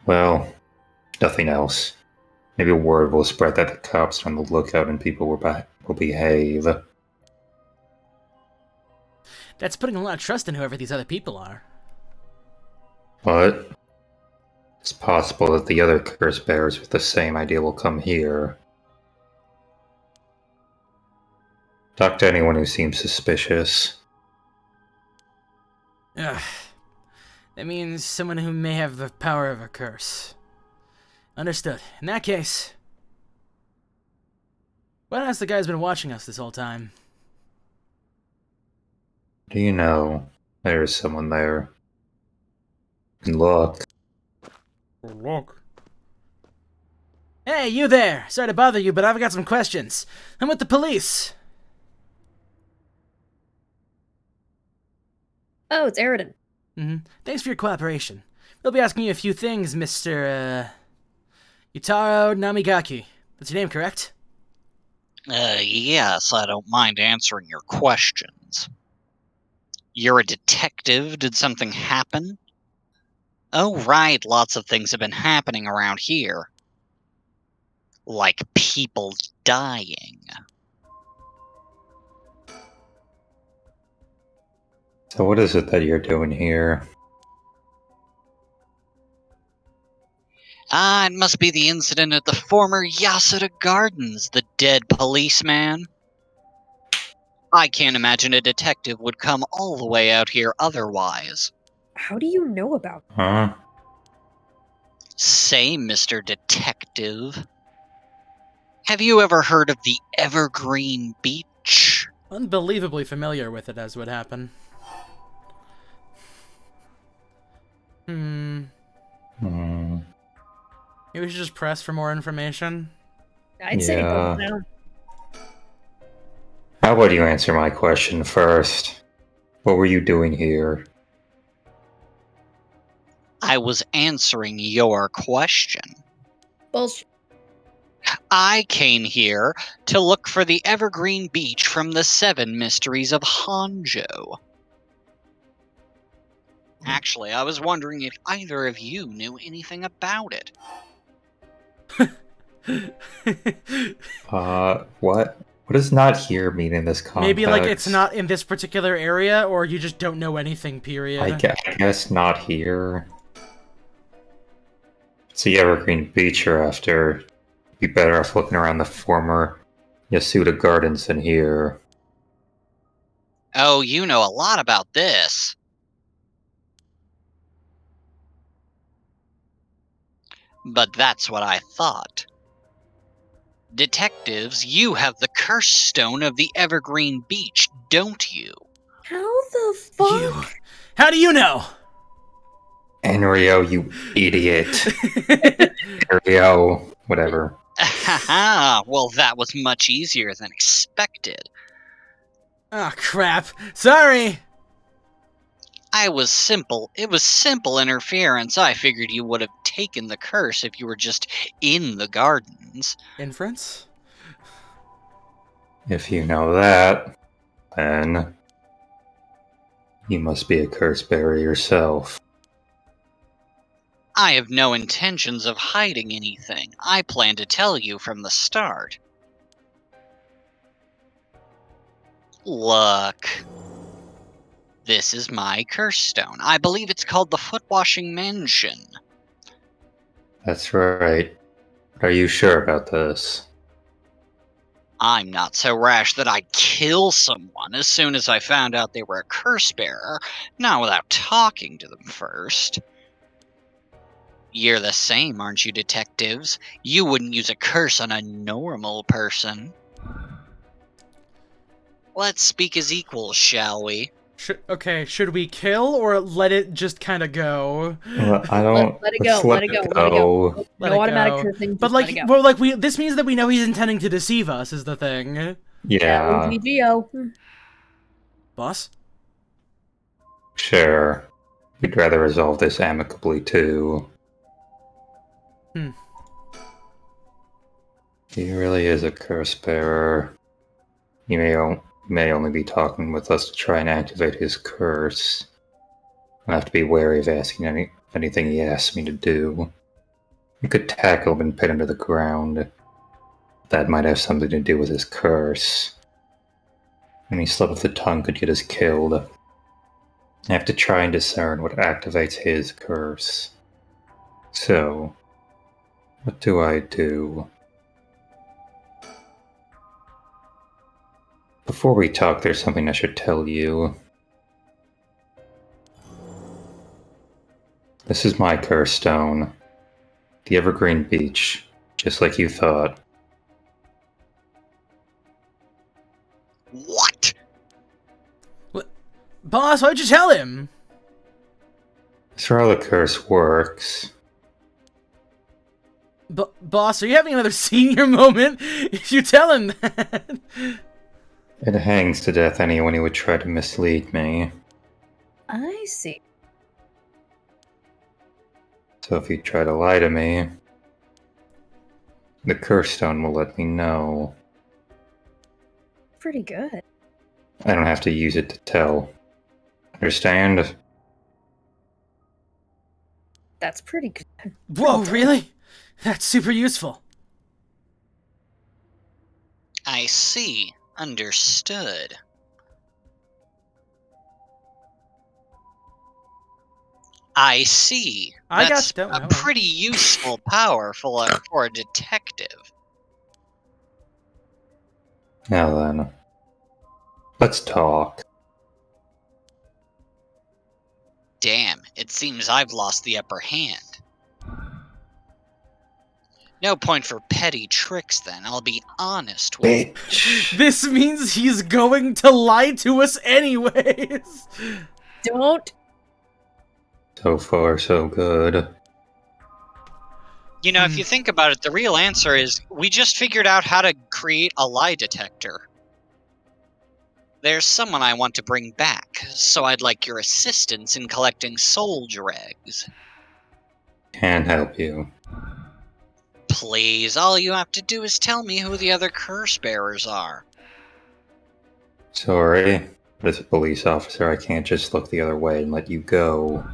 Well, nothing else. Maybe word will spread that the cops are on the lookout and people will behave. That's putting a lot of trust in whoever these other people are. But it's possible that the other curse bearers with the same idea will come here. Talk to anyone who seems suspicious. Ugh. That means someone who may have the power of a curse. Understood. In that case, what has the guy's been watching us this whole time? Do you know there's someone there? And look. Look. Hey, you there! Sorry to bother you, but I've got some questions. I'm with the police. Oh, it's Aridin. Thanks for your cooperation. We'll be asking you a few things, Mr. Yutaro Namigaki. That's your name, correct? Yes, I don't mind answering your questions. You're a detective? Did something happen? Oh, right, lots of things have been happening around here. Like people dying. So what is it that you're doing here? Ah, it must be the incident at the former Yasuda Gardens, the dead policeman. I can't imagine a detective would come all the way out here otherwise. How do you know about it? Huh? Say, Mr. Detective, have you ever heard of the Evergreen Beach? Unbelievably familiar with it, as would happen. Maybe we should just press for more information. I'd say double down. How about you answer my question first? What were you doing here? I was answering your question. Bullshit. I came here to look for the Evergreen Beach from the 7 Mysteries of Honjo. Actually, I was wondering if either of you knew anything about it. What? What does not here mean in this context? Maybe, like, it's not in this particular area, or you just don't know anything, period. I guess not here. It's the Evergreen Beach you're after. You'd be better off looking around the former Yasuda Gardens than here. Oh, you know a lot about this. But that's what I thought. Detectives, you have the curse stone of the Evergreen Beach, don't you? How the fuck? How do you know? Enrio, you idiot. Enrio, whatever. Haha, well that was much easier than expected. Ah, crap. Sorry! It was simple interference. I figured you would have taken the curse if you were just in the gardens. Inference? If you know that, then you must be a curse bearer yourself. I have no intentions of hiding anything. I plan to tell you from the start. Look. This is my curse stone. I believe it's called the Footwashing Mansion. That's right. But are you sure about this? I'm not so rash that I'd kill someone as soon as I found out they were a curse bearer, not without talking to them first. You're the same, aren't you, detectives? You wouldn't use a curse on a normal person. Let's speak as equals, shall we? Okay, should we kill or let it just kind of go? Well, I don't. Let it go. Let it go. Let No it automatic go. cursing. But Let it go. well, this means that we know he's intending to deceive us. Is the thing? Yeah. OGGO. Boss? Sure. We'd rather resolve this amicably too. He really is a curse bearer. He may only be talking with us to try and activate his curse. I'll have to be wary of asking anything he asks me to do. You could tackle him and pin him to the ground. That might have something to do with his curse. Any slip of the tongue could get us killed. I have to try and discern what activates his curse. So, what do I do? Before we talk, there's something I should tell you. This is my curse stone. The Evergreen Beach, just like you thought. What? Boss, why'd you tell him? That's how the curse works. Boss, are you having another senior moment? If you tell him that. It hangs to death anyone who would try to mislead me. I see. So if you try to lie to me, the curse stone will let me know. Pretty good. I don't have to use it to tell. Understand? That's pretty good. Whoa, really? That's super useful. I see. Understood. I see. I That's got you. a pretty useful power for a detective. Now then, let's talk. Damn, it seems I've lost the upper hand. No point for petty tricks then, I'll be honest with you. Bitch! This means he's going to lie to us anyways. Don't. So far, so good. You know, if you think about it, the real answer is we just figured out how to create a lie detector. There's someone I want to bring back, so I'd like your assistance in collecting soldier eggs. Can't help you. Please, all you have to do is tell me who the other curse bearers are. Sorry, but as a police officer, I can't just look the other way and let you go.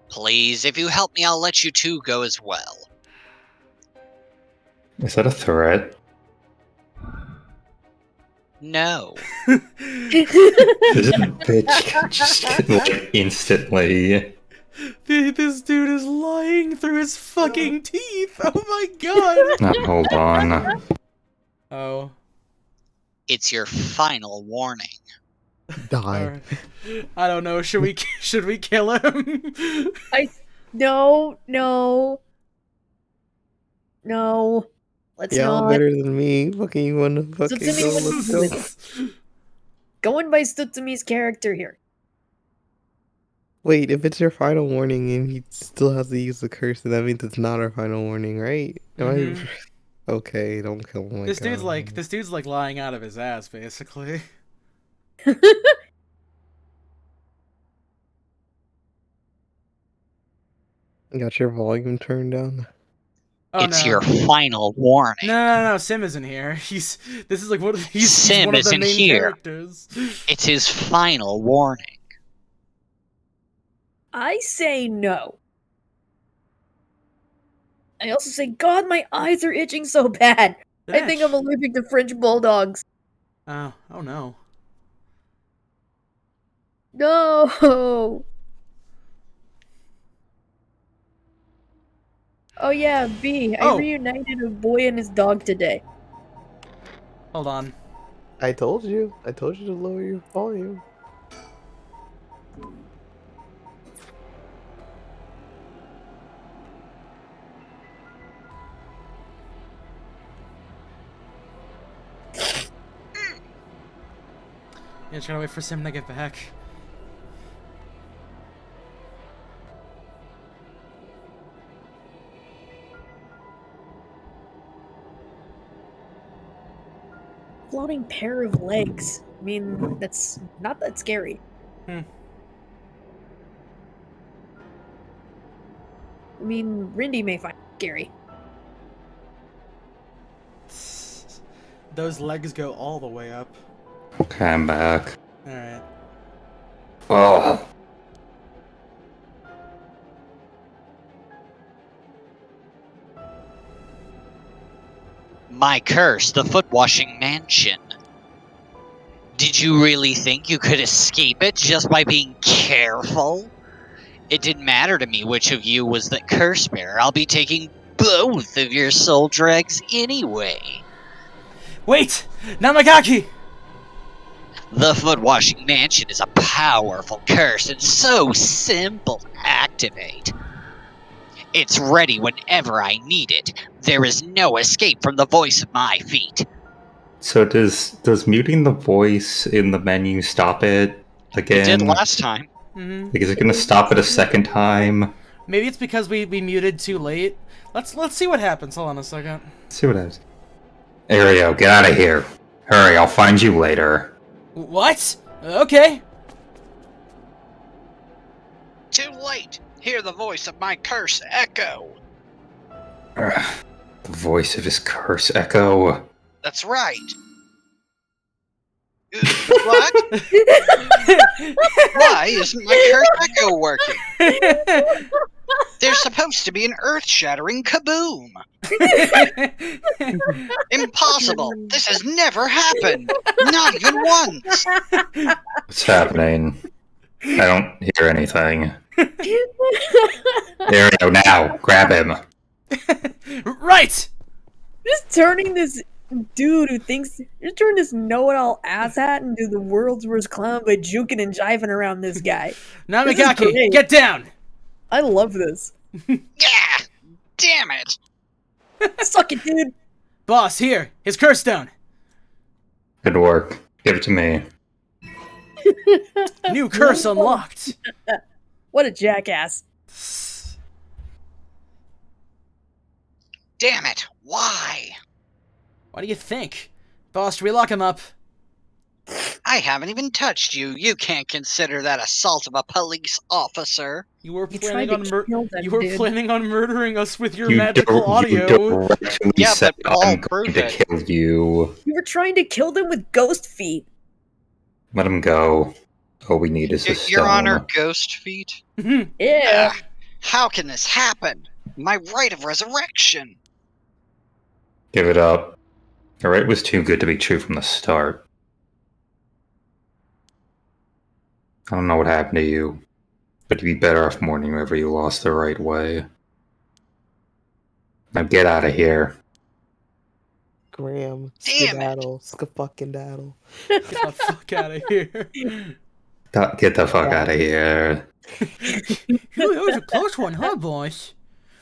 Please, if you help me, I'll let you two go as well. Is that a threat? No. This bitch just like instantly. This dude is lying through his fucking teeth. Oh my god. Now, hold on. Oh. It's your final warning. Die. Alright. I don't know. Should we kill him? No. Let's Y'all not. better than me. Fucking you wanna fucking to me, go? what- Let's go. Going by Stutsumi's character here. Wait, if it's your final warning and he still has to use the curse, then that means it's not our final warning, right? Mhm. Okay, don't kill him. This dude's like lying out of his ass, basically. Got your volume turned down. Oh It's no. your final warning. No. Sim isn't here. This is like what he's Sim one of the isn't main here. characters. It's his final warning. I say no. I also say, God, my eyes are itching so bad. I think I'm allergic to French bulldogs. Oh no. No. Oh yeah, B. I Oh. reunited a boy and his dog today. Hold on. I told you. I told you to lower your volume. Yeah, trying to wait for Sim to get back. Floating pair of legs. I mean, that's not that scary. I mean, Rindy may find it scary. Those legs go all the way up. Okay, I'm back. Alright. Oh. My curse, the foot-washing mansion. Did you really think you could escape it just by being careful? It didn't matter to me which of you was the curse bearer. I'll be taking both of your soul dregs anyway. Wait! Namagaki! The foot-washing mansion is a powerful curse and so simple to activate. It's ready whenever I need it. There is no escape from the voice of my feet. So does muting the voice in the menu stop it It did again? last time. Mm-hmm. Like, is it gonna stop it a second time? Maybe it's because we muted too late. Let's see what happens. Hold on a second. Let's see what happens. Aereo, get out of here. Hurry, I'll find you later. What? Okay. Too late. Hear the voice of my curse echo. The voice of his curse echo. That's right. What? Why isn't my curse echo working? There's supposed to be an earth-shattering kaboom. Impossible. This has never happened. Not even once. What's happening? I don't hear anything. Aereo, now! Grab him! Right! Just turning this dude who thinks you're turning this know-it-all asshat into the world's worst clown by juking and jiving around this guy. This is Namagaki, great. get down! I love this. Yeah. Damn it. Suck it, dude. Boss, here, his curse stone. Good work. Give it to me. New curse unlocked. What a jackass. Damn it. Why? What do you think? Boss, do we lock him up? I haven't even touched you. You can't consider that assault of a police officer. You were You planning tried on to kill them, you were dude. planning on murdering us with your You magical You audio. directly Yeah, said but Paul I'm going proved to it. kill you. You were trying to kill them with ghost feet. Let him go. All we need is a stone. Your Honor, ghost feet? Yeah. How can this happen? My right of resurrection. Give it up. Alright, was too good to be true from the start. I don't know what happened to you, but you'd be better off mourning whenever you lost the right way. Now get out of here. Graham, Damn it. skedaddle, fucking daddle. Get the fuck out of here. Get the fuck out of here. Ooh, that was a close one, huh, boss?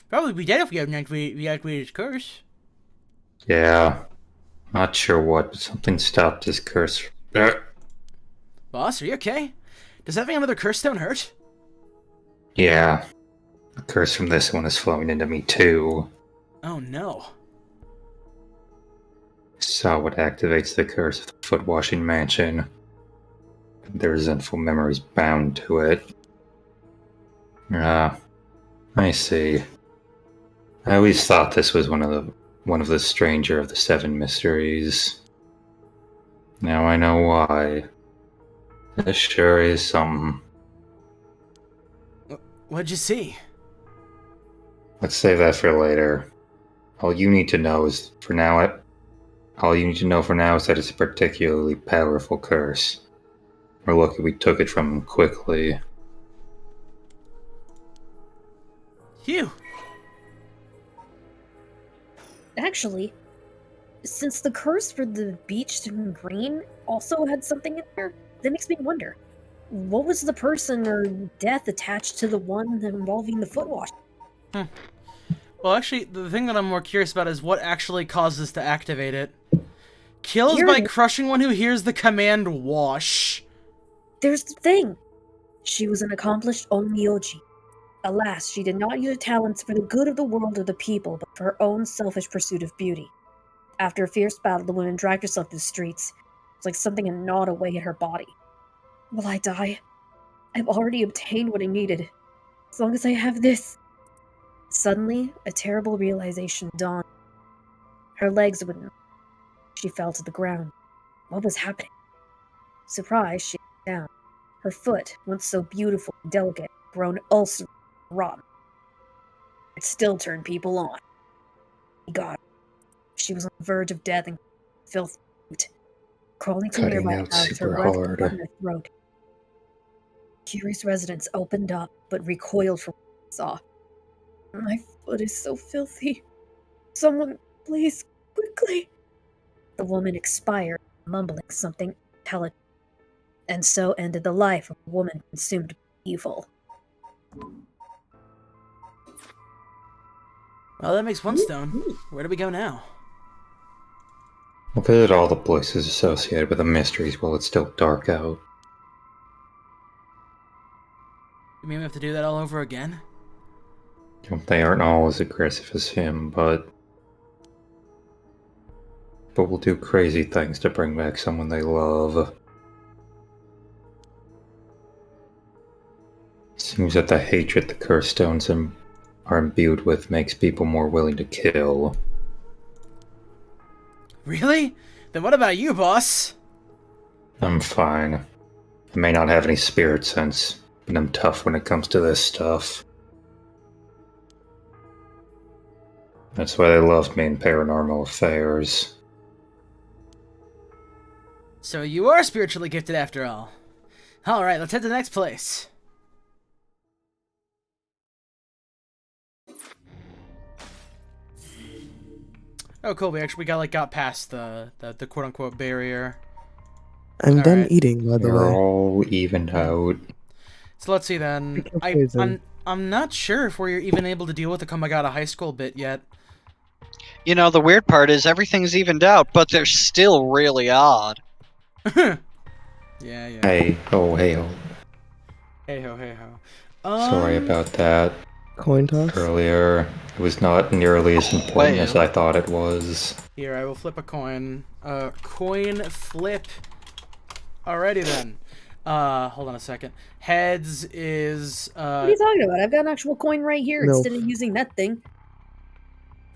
Probably be dead if we hadn't reactivated his curse. Yeah. Not sure what, but something stopped his curse. Boss, are you okay? Does having another curse stone hurt? Yeah. The curse from this one is flowing into me too. Oh no. Saw what activates the curse of the foot-washing mansion. The resentful memories bound to it. Ah, I see. I always thought this was one of the stranger of the seven mysteries. Now I know why. This sure is something. What'd you see? Let's save that for later. All you need to know is, all you need to know for now is that it's a particularly powerful curse. We're lucky we took it from him quickly. Phew. Actually, since the curse for the beach in green also had something in there, that makes me wonder. What was the person or death attached to the one involving the foot wash? Well, actually, the thing that I'm more curious about is what actually causes to activate it. Kills Here- by crushing one who hears the command wash. There's the thing. She was an accomplished onmyoji. Alas, she did not use her talents for the good of the world or the people, but for her own selfish pursuit of beauty. After a fierce battle, the woman dragged herself to the streets. It's like something had gnawed away at her body. Will I die? I've already obtained what I needed. As long as I have this. Suddenly, a terrible realization dawned. Her legs wouldn't. She fell to the ground. What was happening? Surprised, she lay down. Her foot, once so beautiful and delicate, grown ulcer rotten. It still turned people on. He got her. She was on the verge of death and filth. Crawling to a Cutting nearby out house, her super breath hard. caught in her throat. Curious residents opened up, but recoiled from what they saw. My foot is so filthy. Someone, please, quickly. The woman expired, mumbling something intelligent. And so ended the life of a woman consumed by evil. Well, that makes one stone. Where do we go now? We'll visit all the places associated with the mysteries while it's still dark out. You mean we have to do that all over again? They aren't all as aggressive as him, but we'll do crazy things to bring back someone they love. Seems that the hatred the curse stones are imbued with makes people more willing to kill. Really? Then what about you, boss? I'm fine. I may not have any spirit sense, but I'm tough when it comes to this stuff. That's why they loved me in Paranormal Affairs. So you are spiritually gifted after all. Alright, let's head to the next place. Oh, cool. We got past the quote unquote barrier. I'm done Alright. eating, by the They're way. all evened out. So let's see then. Pick your poison. I'm not sure if we're even able to deal with the Kamagata High School bit yet. You know, the weird part is everything's evened out, but they're still really odd. Yeah. Hey ho. Hey ho. Sorry about that Coin toss? earlier. It was not nearly as important as I thought it was. Here, I will flip a coin. Coin flip. Alrighty then. Hold on a second. Heads is What are you talking about? I've got an actual coin right here Milf. instead of using that thing.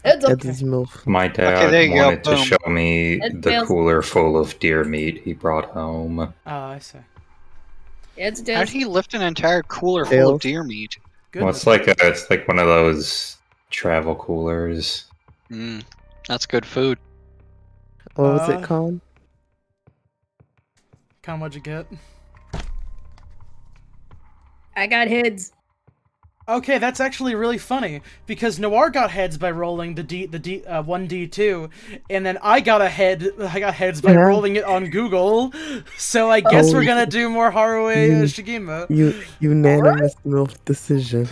Heads up. Ed's MILF. My dad there you go, wanted to boom. show me It the fails. cooler full of deer meat he brought home. Oh, I see. Heads How'd down. he lift an entire cooler full Tails. of deer meat? Well, Goodness. it's like one of those travel coolers. That's good food. What was it called? Con, what'd you get? I got heads. Okay, that's actually really funny because Noir got heads by rolling the 1d2, and then I got heads by Yeah. rolling it on Google. So I guess Oh, we're gonna do more Haruhi Shigima. Unanimous MILF decision.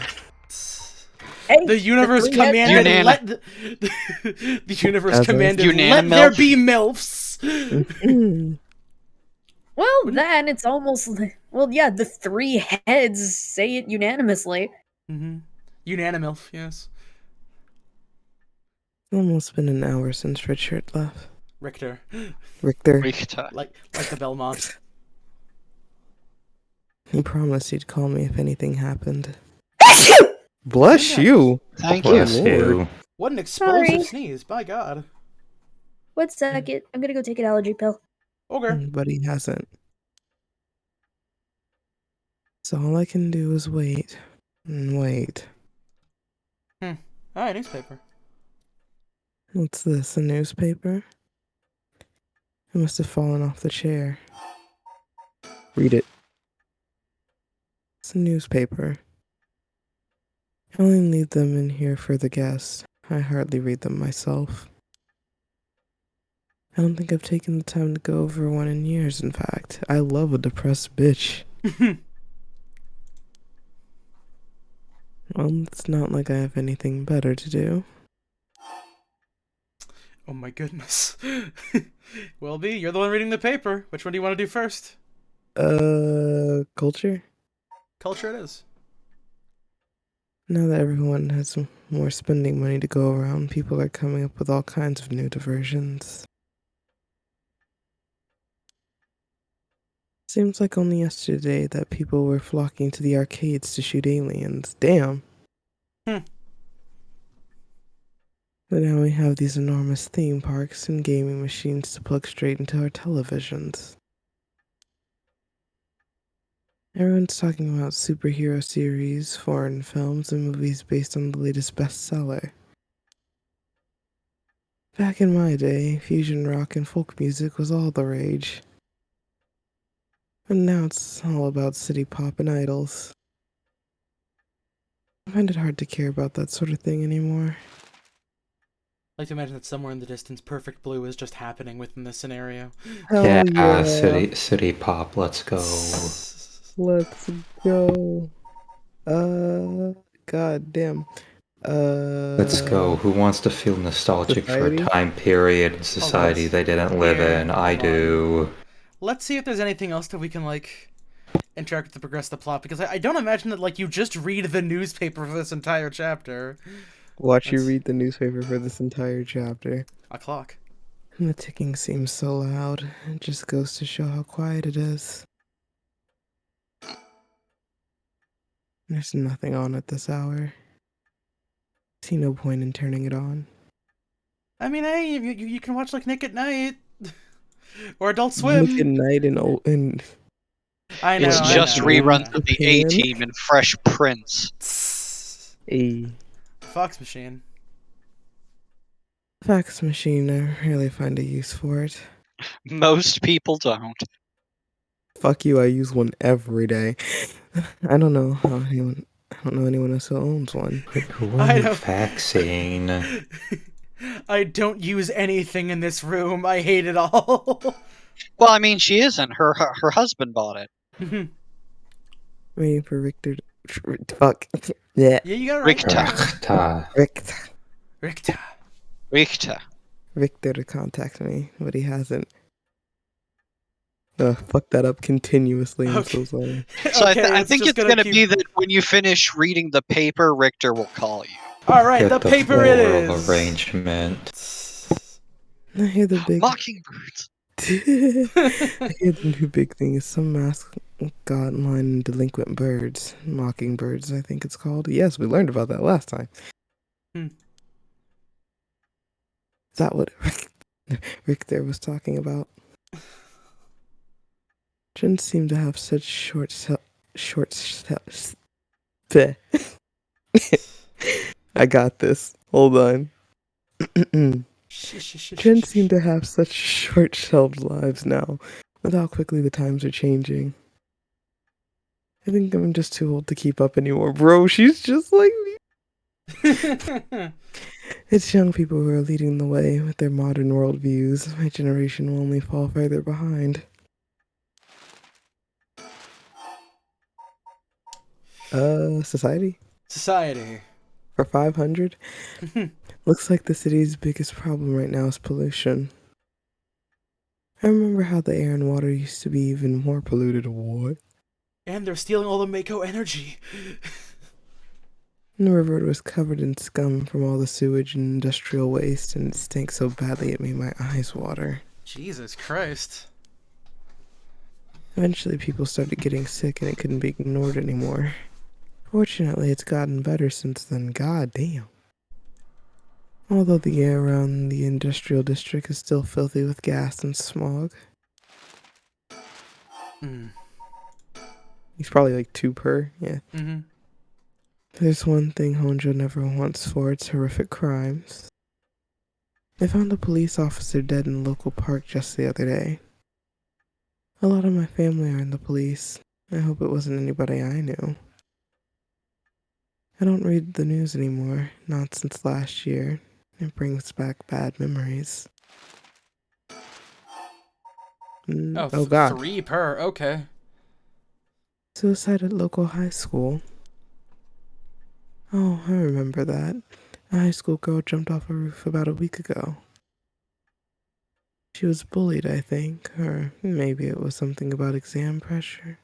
Hey, The universe three heads- commanded Unanim- let the universe As I commanded said. let there Unanimous. be milfs. Mm. Well, then it's almost like, well, yeah, the three heads say it unanimously. Unanimous, yes. It's almost been an hour since Richard left. Richter, Richter, like the Belmont. he promised he'd call me if anything happened. Bless you! Thank Bless you. you. What an explosive Sorry. sneeze! By God. 1 second. I'm gonna go take an allergy pill. Okay. But he hasn't. So all I can do is wait. And wait. Alright, newspaper. What's this, a newspaper? It must have fallen off the chair. Read it. It's a newspaper. I only leave them in here for the guests. I hardly read them myself. I don't think I've taken the time to go over one in years, in fact. I love a depressed bitch. Well, it's not like I have anything better to do. Oh my goodness. Well, B, you're the one reading the paper. Which one do you want to do first? Culture? Culture it is. Now that everyone has more spending money to go around, people are coming up with all kinds of new diversions. Seems like only yesterday that people were flocking to the arcades to shoot aliens. Damn. But now we have these enormous theme parks and gaming machines to plug straight into our televisions. Everyone's talking about superhero series, foreign films, and movies based on the latest bestseller. Back in my day, fusion rock and folk music was all the rage. But now it's all about city pop and idols. I find it hard to care about that sort of thing anymore. I like to imagine that somewhere in the distance, Perfect Blue is just happening within this scenario. Hell yeah. city pop, let's go. Let's go. God damn. Let's go. Who wants to feel nostalgic Society? for a time period in society they didn't live in? I do. Let's see if there's anything else that we can, like, interact with to progress the plot, because I don't imagine that, like, you just read the newspaper for this entire chapter. Watch you read the newspaper for this entire chapter. A clock. And the ticking seems so loud. It just goes to show how quiet it is. There's nothing on at this hour. See no point in turning it on. I mean, hey, you can watch, like, Nick at Night. Or Adult Swim. Nick at Night and I know. It's just reruns of the Japan. A-Team and Fresh Prince. a Fox Machine. fax machine. I really find a use for it. Most people don't. Fuck you, I use one every day. I don't know anyone else who owns one. Who I are you don't- faxing? I don't use anything in this room. I hate it all. Well, I mean, she isn't. Her husband bought it. Waiting for Richter. Fuck. Yeah. Yeah, you got it right. Richter. Richter. Richter. Richter to contact me, but he hasn't. Fuck that up continuously. I'm so sorry. So Okay, I think just it's gonna keep- be that when you finish reading the paper, Richter will call you. All right, Get the paper it floral is. arrangement. I hear the big. Mockingbirds. I hear the new big thing is some mascot line in delinquent birds. Mockingbirds, I think it's called. Yes, we learned about that last time. Hmm. Is that what Richter was talking about? Shouldn't seem to have such bleh. I got this. Hold on. Trends seem to have such short-shelved lives now, with how quickly the times are changing. I think I'm just too old to keep up anymore, bro. She's just like me. It's young people who are leading the way with their modern worldviews. My generation will only fall further behind. Society? Society. For 500? Looks like the city's biggest problem right now is pollution. I remember how the air and water used to be even more polluted. What? And they're stealing all the Mako energy. The river was covered in scum from all the sewage and industrial waste, and it stank so badly it made my eyes water. Jesus Christ. Eventually people started getting sick and it couldn't be ignored anymore. Fortunately, it's gotten better since then. God damn. Although the air around the industrial district is still filthy with gas and smog. He's probably like 2 per, yeah. There's one thing Honjo never wants for its horrific crimes. They found a police officer dead in a local park just the other day. A lot of my family are in the police. I hope it wasn't anybody I knew. I don't read the news anymore, not since last year. It brings back bad memories. Oh God. 3 per, okay. Suicide at local high school. Oh, I remember that. A high school girl jumped off a roof about a week ago. She was bullied, I think, or maybe it was something about exam pressure.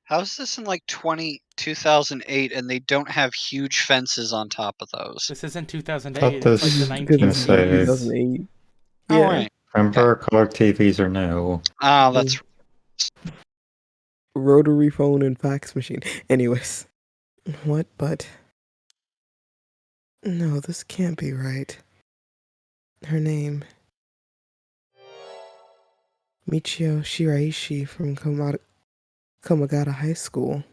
How's this in like 2008 and they don't have huge fences on top of those? This isn't 2008, Thought it's this- like the Because it's 1980s. 2008. Oh, Yeah. right. Remember, color TVs are new. Oh, that's Rotary phone and fax machine. Anyways. What, but... No, this can't be right. Her name. Michio Shiraishi from Komagata High School.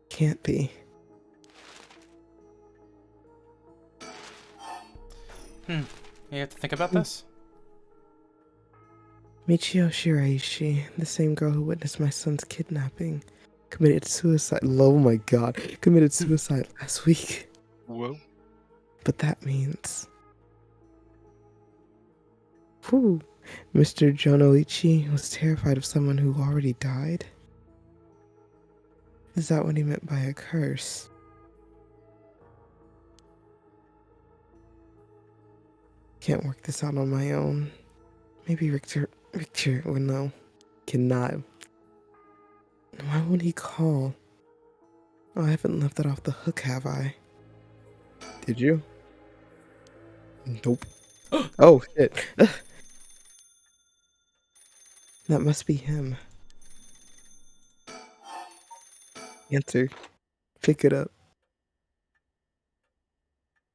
Can't be. You have to think about this? Michio Shiraishi, the same girl who witnessed my son's kidnapping, committed suicide. Oh my god. Committed suicide last week. Whoa. But that means. Whew. Mr. Jonoichi was terrified of someone who already died? Is that what he meant by a curse? Can't work this out on my own. Maybe Victor would know. Cannot. Why won't he call? Oh, I haven't left that off the hook, have I? Did you? Nope. Oh, shit. That must be him. Answer. Pick it up.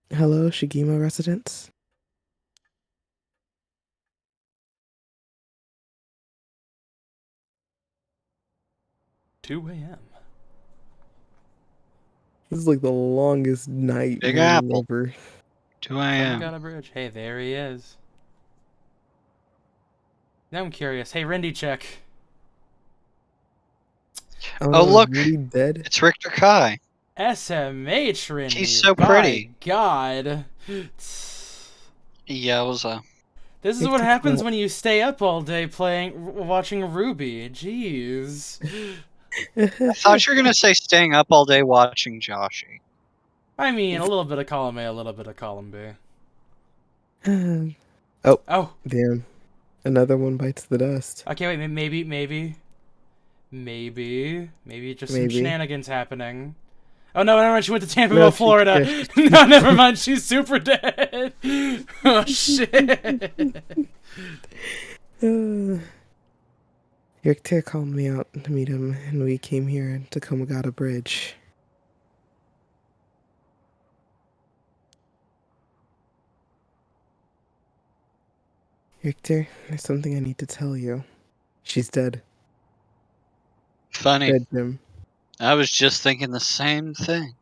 Hello, Shigima residence? 2 a.m. This is like the longest night Big morning Apple. ever. 2 a.m. Got a bridge. Hey, there he is. Now I'm curious. Hey, Rindy check. Oh, Oh, no, look. is Rudy dead? It's Richter Kai. SMH, Rindy. She's so By pretty. God. Yowza. This is what happens when you stay up all day watching Ruby. Jeez. I thought you were gonna say staying up all day watching Joshy. I mean, a little bit of column A, a little bit of column B. Oh, Oh, damn. Another one bites the dust. okay, wait, maybe just some Maybe. shenanigans happening. Oh, no, never mind, she went to Tampa, No, Florida. No, never mind, she's super dead. Oh, shit. Richter called me out to meet him, and we came here to Komagata Bridge. Richter, there's something I need to tell you. She's dead. Funny. Dead, Jim. I was just thinking the same thing.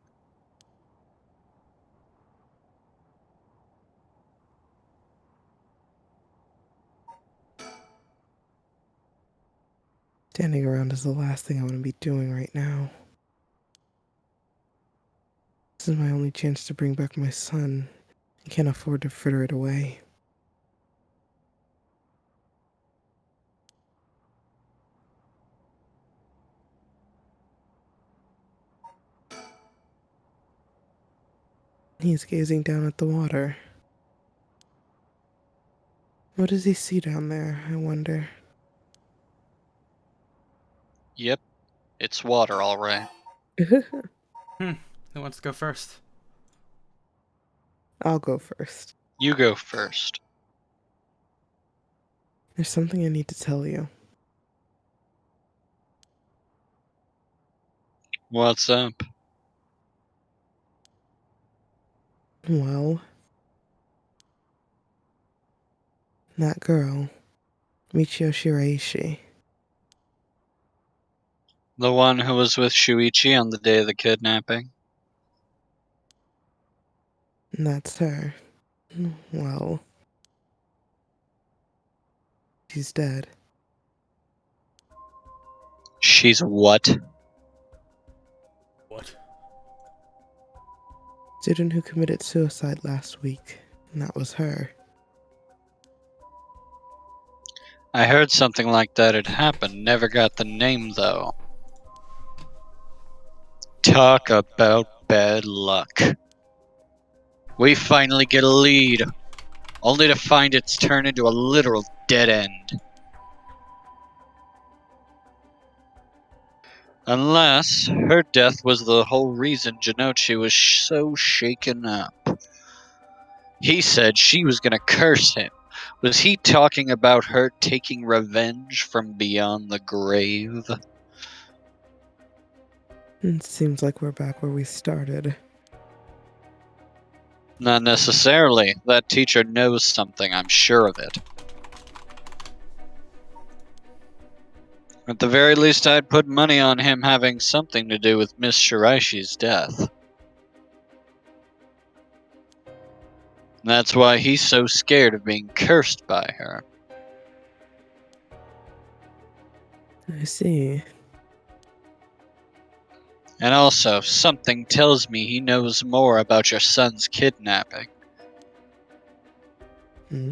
Standing around is the last thing I want to be doing right now. This is my only chance to bring back my son. I can't afford to fritter it away. He's gazing down at the water. What does he see down there, I wonder? Yep. It's water, alright. Who wants to go first? I'll go first. You go first. There's something I need to tell you. What's up? Well, that girl, Michio Shiraishi, The one who was with Shuichi on the day of the kidnapping? that's her. Well, she's dead. She's what? What? Student who committed suicide last week, and that was her. I heard something like that had happened. Never got the name, though. Talk about bad luck. We finally get a lead, only to find it's turned into a literal dead end. Unless her death was the whole reason Jinochi was so shaken up. He said she was gonna curse him. Was he talking about her taking revenge from beyond the grave? It seems like we're back where we started. Not necessarily. That teacher knows something, I'm sure of it. At the very least, I'd put money on him having something to do with Miss Shiraishi's death. That's why he's so scared of being cursed by her. I see. And also, something tells me he knows more about your son's kidnapping. Hmm.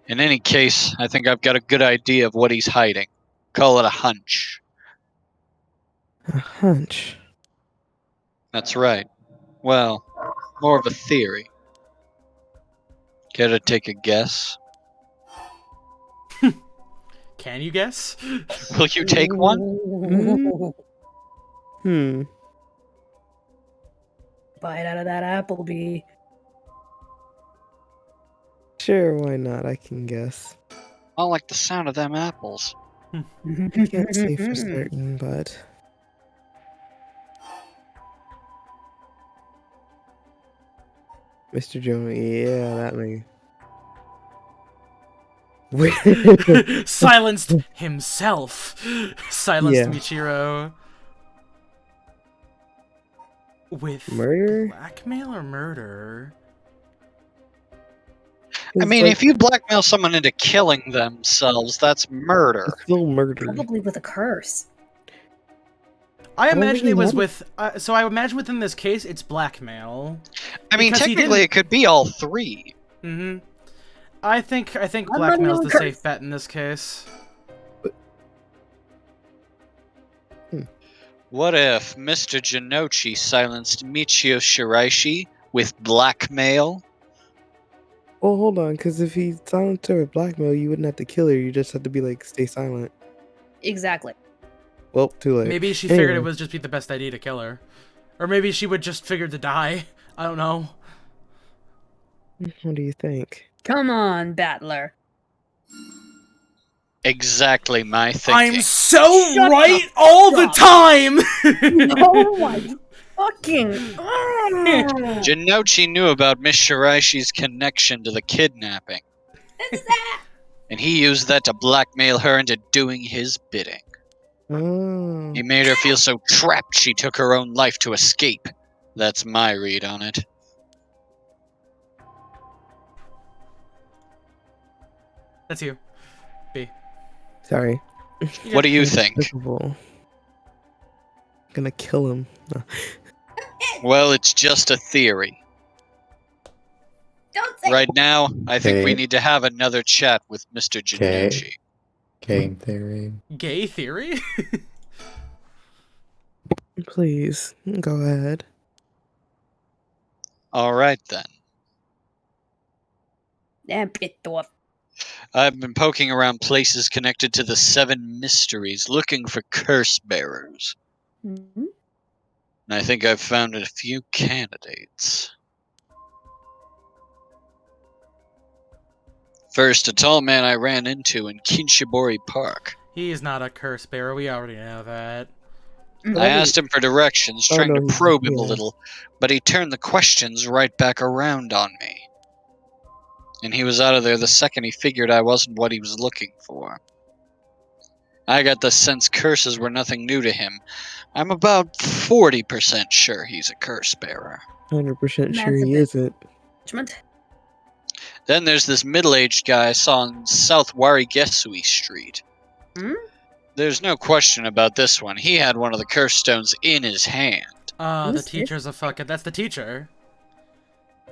In any case, I think I've got a good idea of what he's hiding. Call it a hunch. A hunch. That's right. Well, more of a theory. Care to take a guess? Can you guess? Will you take one? Hmm. Bite out of that Applebee. Sure, why not? I can guess. I like the sound of them apples. I can't say for certain, but Mr. Jones, yeah, that may. Silenced himself. Silenced Yeah. Michiro. With Murder? blackmail or murder? I It's mean, like- if you blackmail someone into killing themselves, that's murder. It's still murder. Probably with a curse. I don't imagine think it he was had- with. So I imagine within this case, it's blackmail. I mean, Because he technically, didn't- it could be all three. Mm-hmm. I think running blackmail's on the curse. safe bet in this case. What if Mr. Jinochi silenced Michio Shiraishi with blackmail? Well, hold on, because if he silenced her with blackmail, you wouldn't have to kill her. You just have to be like, stay silent. Exactly. Well, too late. Maybe she figured it Anyway. would just be the best idea to kill her, or maybe she would just figure to die. I don't know. What do you think? Come on, Battler. Exactly my thinking. I'm so Shut right the all the up. time. Oh my fucking. Jinochi knew about Miss Shiraishi's connection to the kidnapping, and he used that to blackmail her into doing his bidding. Oh. He made her feel so trapped she took her own life to escape. That's my read on it. That's you. B. Sorry. What do you think? Despicable. Gonna kill him. Well, it's just a theory. Don't say Right now, I think we Okay. need to have another chat with Mr. Okay. Jinochi. Game theory. Gay theory? Please, go ahead. Alright then. Damn it off. I've been poking around places connected to the 7 mysteries looking for curse bearers. Mhm. And I think I've found a few candidates. First, a tall man I ran into in Kinshibori Park. He's not a curse bearer. We already know that. I asked him for directions, Oh, trying no, to he's- probe him a yeah. little, but he turned the questions right back around on me. And he was out of there the second he figured I wasn't what he was looking for. I got the sense curses were nothing new to him. I'm about 40% sure he's a curse bearer. 100% sure Man's a he bit- isn't. Judgment. Then there's this middle-aged guy I saw on South Warigesui Street. Hmm? There's no question about this one. He had one of the curse stones in his hand. The Who's this? teacher's a fucking. That's the teacher.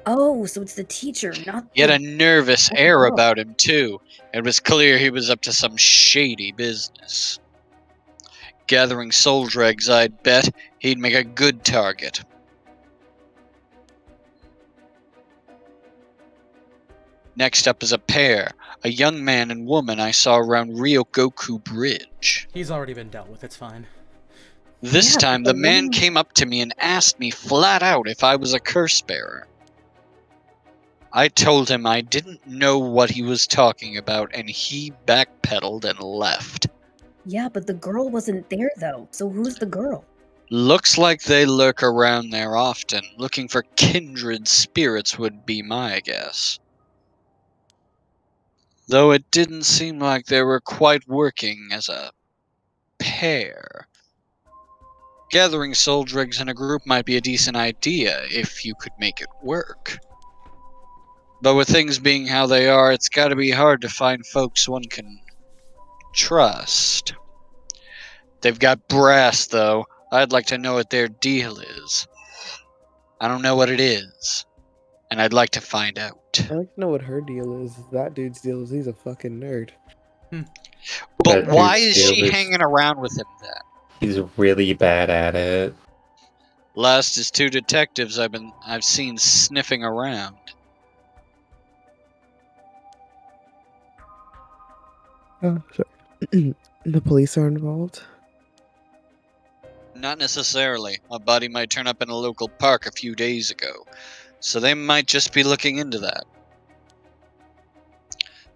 Oh, so it's the teacher, not He had the... a nervous Oh, air wow. about him, too. It was clear he was up to some shady business. Gathering soul dregs, I'd bet he'd make a good target. Next up is a pair, a young man and woman I saw around Ryogoku Bridge. He's already been dealt with. It's fine. This Yeah, time, but the the man woman- came up to me and asked me flat out if I was a curse bearer. I told him I didn't know what he was talking about, and he backpedaled and left. Yeah, but the girl wasn't there though. So who's the girl? Looks like they lurk around there often. Looking for kindred spirits would be my guess. Though it didn't seem like they were quite working as a pair. Gathering soul dregs in a group might be a decent idea if you could make it work. But with things being how they are, it's gotta be hard to find folks one can trust. They've got brass, though. I'd like to know what their deal is. I don't know what it is, and I'd like to find out. I like to know what her deal is. That dude's deal is he's a fucking nerd. But That why dude's is deal she is- hanging around with him then? He's really bad at it. Last is 2 detectives I've seen sniffing around. Oh, sorry. The police are involved. Not necessarily. A body might turn up in a local park a few days ago, so they might just be looking into that.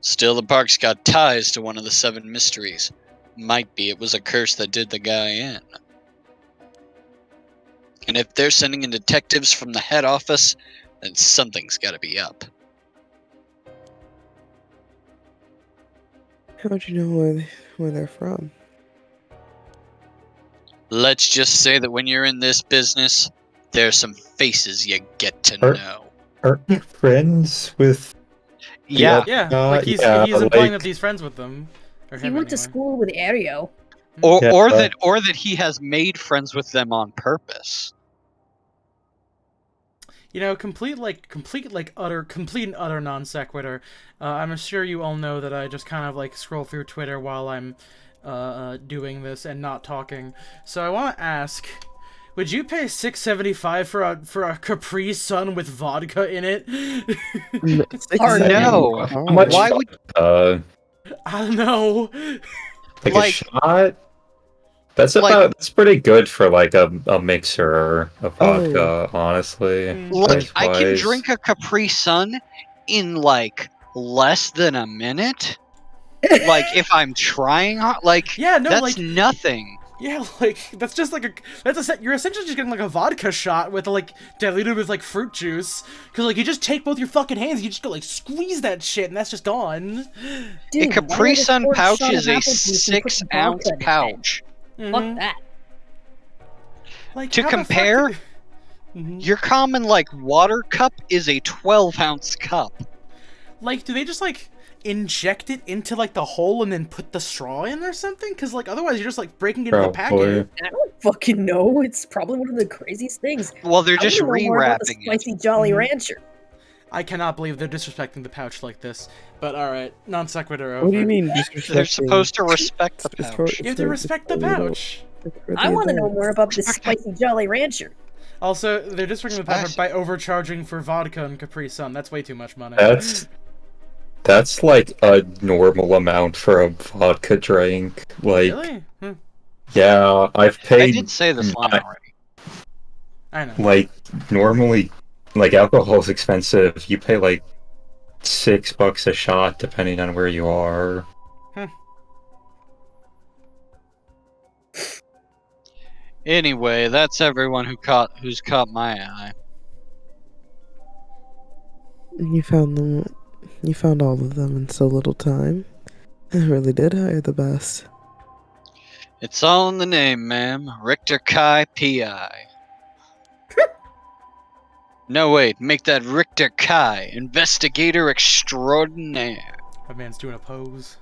Still, the park's got ties to one of the 7 mysteries. Might be it was a curse that did the guy in. And if they're sending in detectives from the head office, then something's gotta be up. How'd you know where they're from? Let's just say that when you're in this business, there's some faces you get to Are- know. Aren't you friends with Yeah, other Yeah, guy? like he's implying that he's friends with them. Or He him went to anyway. school with Ario. or Yeah, or that he has made friends with them on purpose. You know, complete and utter non sequitur. I'm sure you all know that I just kind of like scroll through Twitter while I'm doing this and not talking. So I want to ask, would you pay $6.75 for a Capri Sun with vodka in it? No. How much? Why would Uh, I don't know. like a Like- shot? That's Like- that's pretty good for like a mixer of vodka, honestly. Look, I can price-wise. drink a Capri Sun in like less than a minute. Like if I'm trying hard, like Yeah, no, that's like nothing. yeah, like that's just like you're essentially just getting like a vodka shot with like diluted with like fruit juice. Cause like you just take both your fucking hands, you just go like squeeze that shit, and that's just gone. Dude, A why Capri not just Sun pour a pouch shot of is a apple juice and put 6 some ounce vodka in it? pouch. Mhm. Fuck that. Like To how the fuck compare, do- Mhm. Your common like water cup is a 12-ounce cup. Like, do they just like inject it into like the hole and then put the straw in or something? Because like otherwise you're just like breaking into the Probably. packet. I don't fucking know. It's probably one of the craziest things. Well, they're I just wanna know more about the rewrapping it. spicy Jolly Mhm. Rancher. I cannot believe they're disrespecting the pouch like this. But all right, non sequitur over. What do you mean They're disrespecting? supposed to respect the It's for- pouch. You have to respect the pouch. I want to know more about this spicy Jolly Rancher. Also, they're disrespecting the pouch Spicy. by overcharging for vodka and Capri Sun. That's way too much money. That's like a normal amount for a vodka drink. Like, Really? yeah, I've I paid did say this line I- already. I know. like normally, like alcohol's expensive. You pay like $6 a shot depending on where you are. Anyway, that's everyone who's caught my eye. You found them. You found all of them in so little time. I really did hire the best. It's all in the name, ma'am. Richter Kai P.I. No, wait, make that Richter Kai, investigator extraordinaire. My man's doing a pose.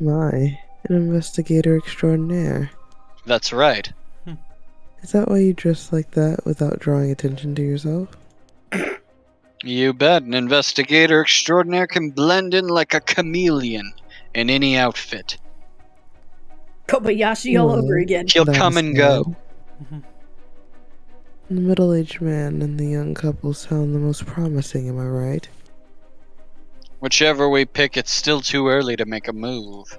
My, an investigator extraordinaire. That's right. Is that why you dress like that without drawing attention to yourself? You bet, an investigator extraordinaire can blend in like a chameleon in any outfit. Kobayashi all over again. He'll That come and go. aside, The middle-aged man and the young couple sound the most promising, am I right? Whichever we pick, it's still too early to make a move.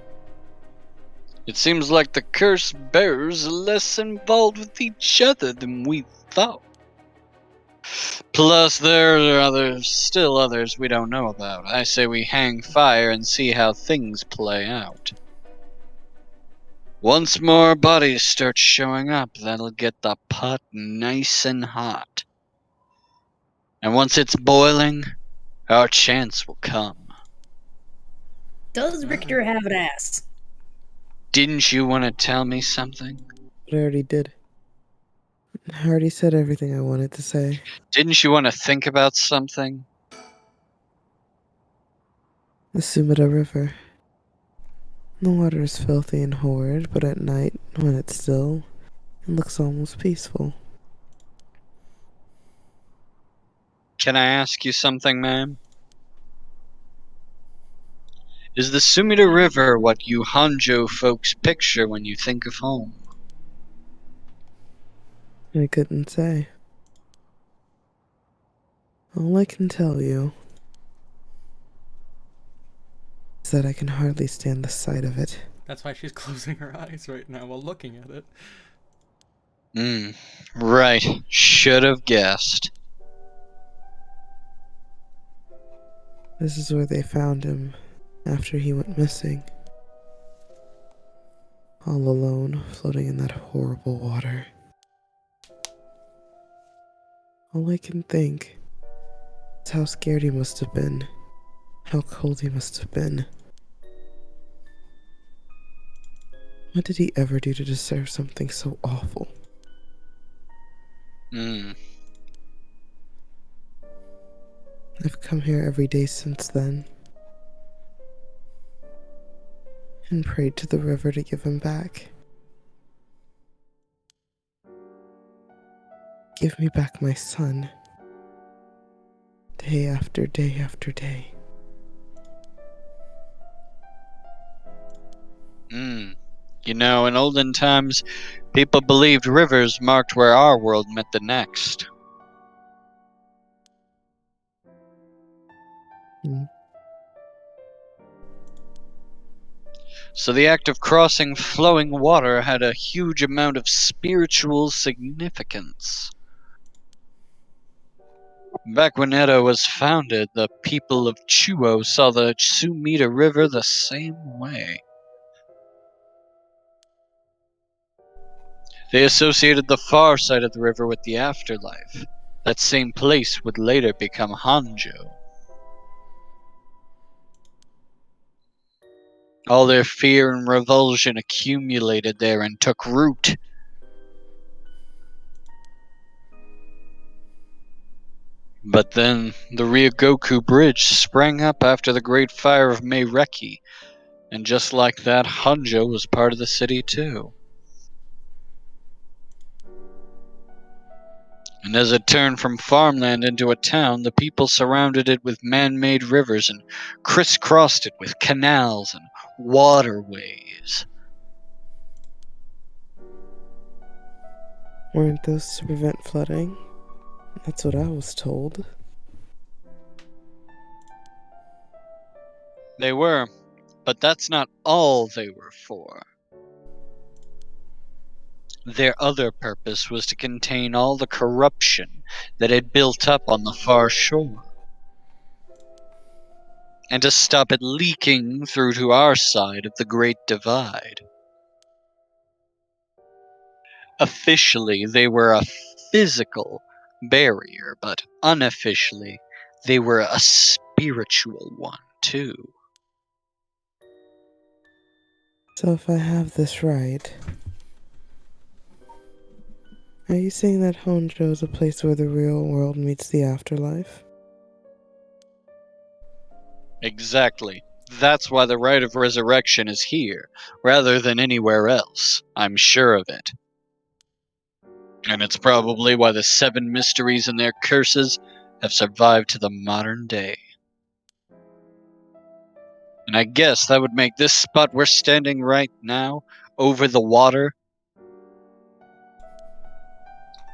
It seems like the curse bearers are less involved with each other than we thought. Plus, there are still others we don't know about. I say we hang fire and see how things play out. Once more bodies start showing up, that'll get the pot nice and hot. And once it's boiling, our chance will come. Does Richter have an ass? Didn't you want to tell me something? But I already did. I already said everything I wanted to say. Didn't you want to think about something? The Sumida River. The water is filthy and horrid, but at night, when it's still, it looks almost peaceful. Can I ask you something, ma'am? Is the Sumida River what you Hanjo folks picture when you think of home? I couldn't say. All I can tell you is that I can hardly stand the sight of it. That's why she's closing her eyes right now while looking at it. Right. Should have guessed. This is where they found him after he went missing. All alone, floating in that horrible water. All I can think is how scared he must have been, how cold he must have been. What did he ever do to deserve something so awful? I've come here every day since then, and prayed to the river to give him back. Give me back my son. Day after day after day. You know, in olden times, people believed rivers marked where our world met the next. So the act of crossing flowing water had a huge amount of spiritual significance. Back when Edo was founded, the people of Chuo saw the Sumida River the same way. They associated the far side of the river with the afterlife. That same place would later become Hanjo. All their fear and revulsion accumulated there and took root. But then, the Ryogoku Bridge sprang up after the Great Fire of Meireki, and just like that, Hanjo was part of the city too. And as it turned from farmland into a town, the people surrounded it with man-made rivers and crisscrossed it with canals and waterways. Weren't those to prevent flooding? That's what I was told. They were, but that's not all they were for. Their other purpose was to contain all the corruption that had built up on the far shore, and to stop it leaking through to our side of the Great Divide. Officially, they were a physical barrier, but unofficially, they were a spiritual one too. So if I have this right, are you saying that Honjo is a place where the real world meets the afterlife? Exactly. That's why the rite of resurrection is here, rather than anywhere else. I'm sure of it. And it's probably why the 7 mysteries and their curses have survived to the modern day. And I guess that would make this spot we're standing right now, over the water,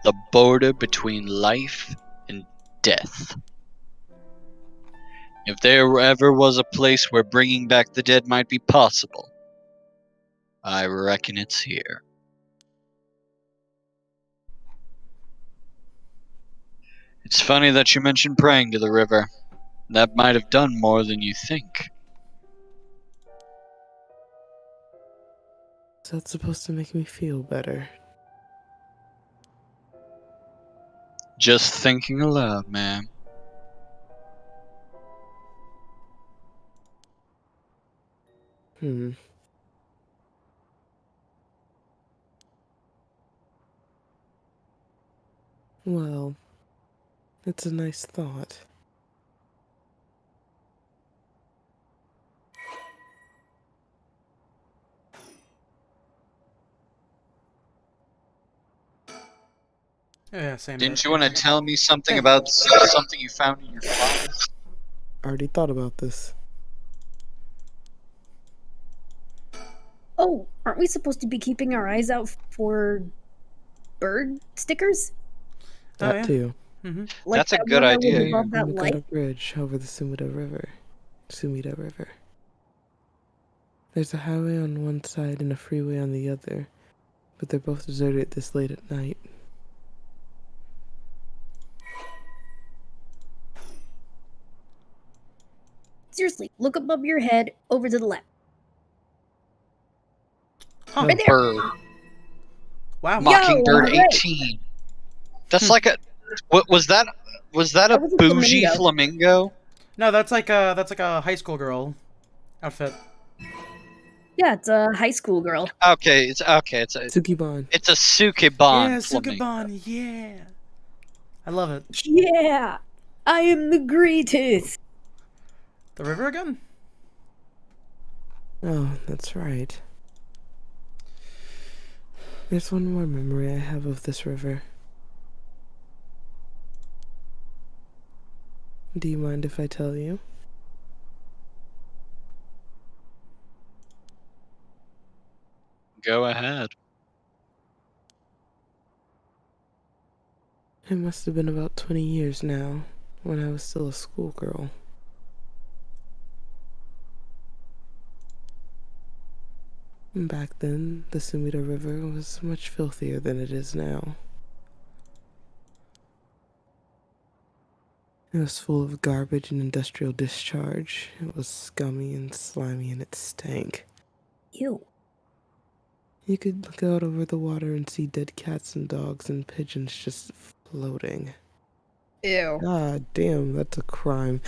the border between life and death. If there ever was a place where bringing back the dead might be possible, I reckon it's here. It's funny that you mentioned praying to the river. That might have done more than you think. that supposed to make me feel better? Just thinking aloud, man. Hmm. Well, it's a nice thought. Yeah, same. Didn't you want to tell me something about something you found in your closet? I already thought about this. Oh, aren't we supposed to be keeping our eyes out for bird stickers? That yeah. too. Mm-hmm. Like That's a that good one that was idea. above And that we got a light? bridge over the Sumida River. There's a highway on one side and a freeway on the other, but they're both deserted this late at night. Seriously, look above your head, over to the left. Huh. Right there. Bird. Wow. Mockingbird I'm right. 18. That's like a. What was that? Was that a That was a bougie flamingo. flamingo? No, that's like a high school girl outfit. Yeah, it's a high school girl. Okay, it's okay. Tsukibon. It's a Sukeban Yeah, flamingo. Sukeban. Yeah. I love it. Yeah, I am the greatest. The river again? Oh, that's right. There's one more memory I have of this river. Do you mind if I tell you? Go ahead. It must have been about 20 years now, when I was still a schoolgirl. Back then, the Sumida River was much filthier than it is now. It was full of garbage and industrial discharge. It was scummy and slimy and it stank. Ew. You could look out over the water and see dead cats and dogs and pigeons just floating. Ew. God damn, that's a crime.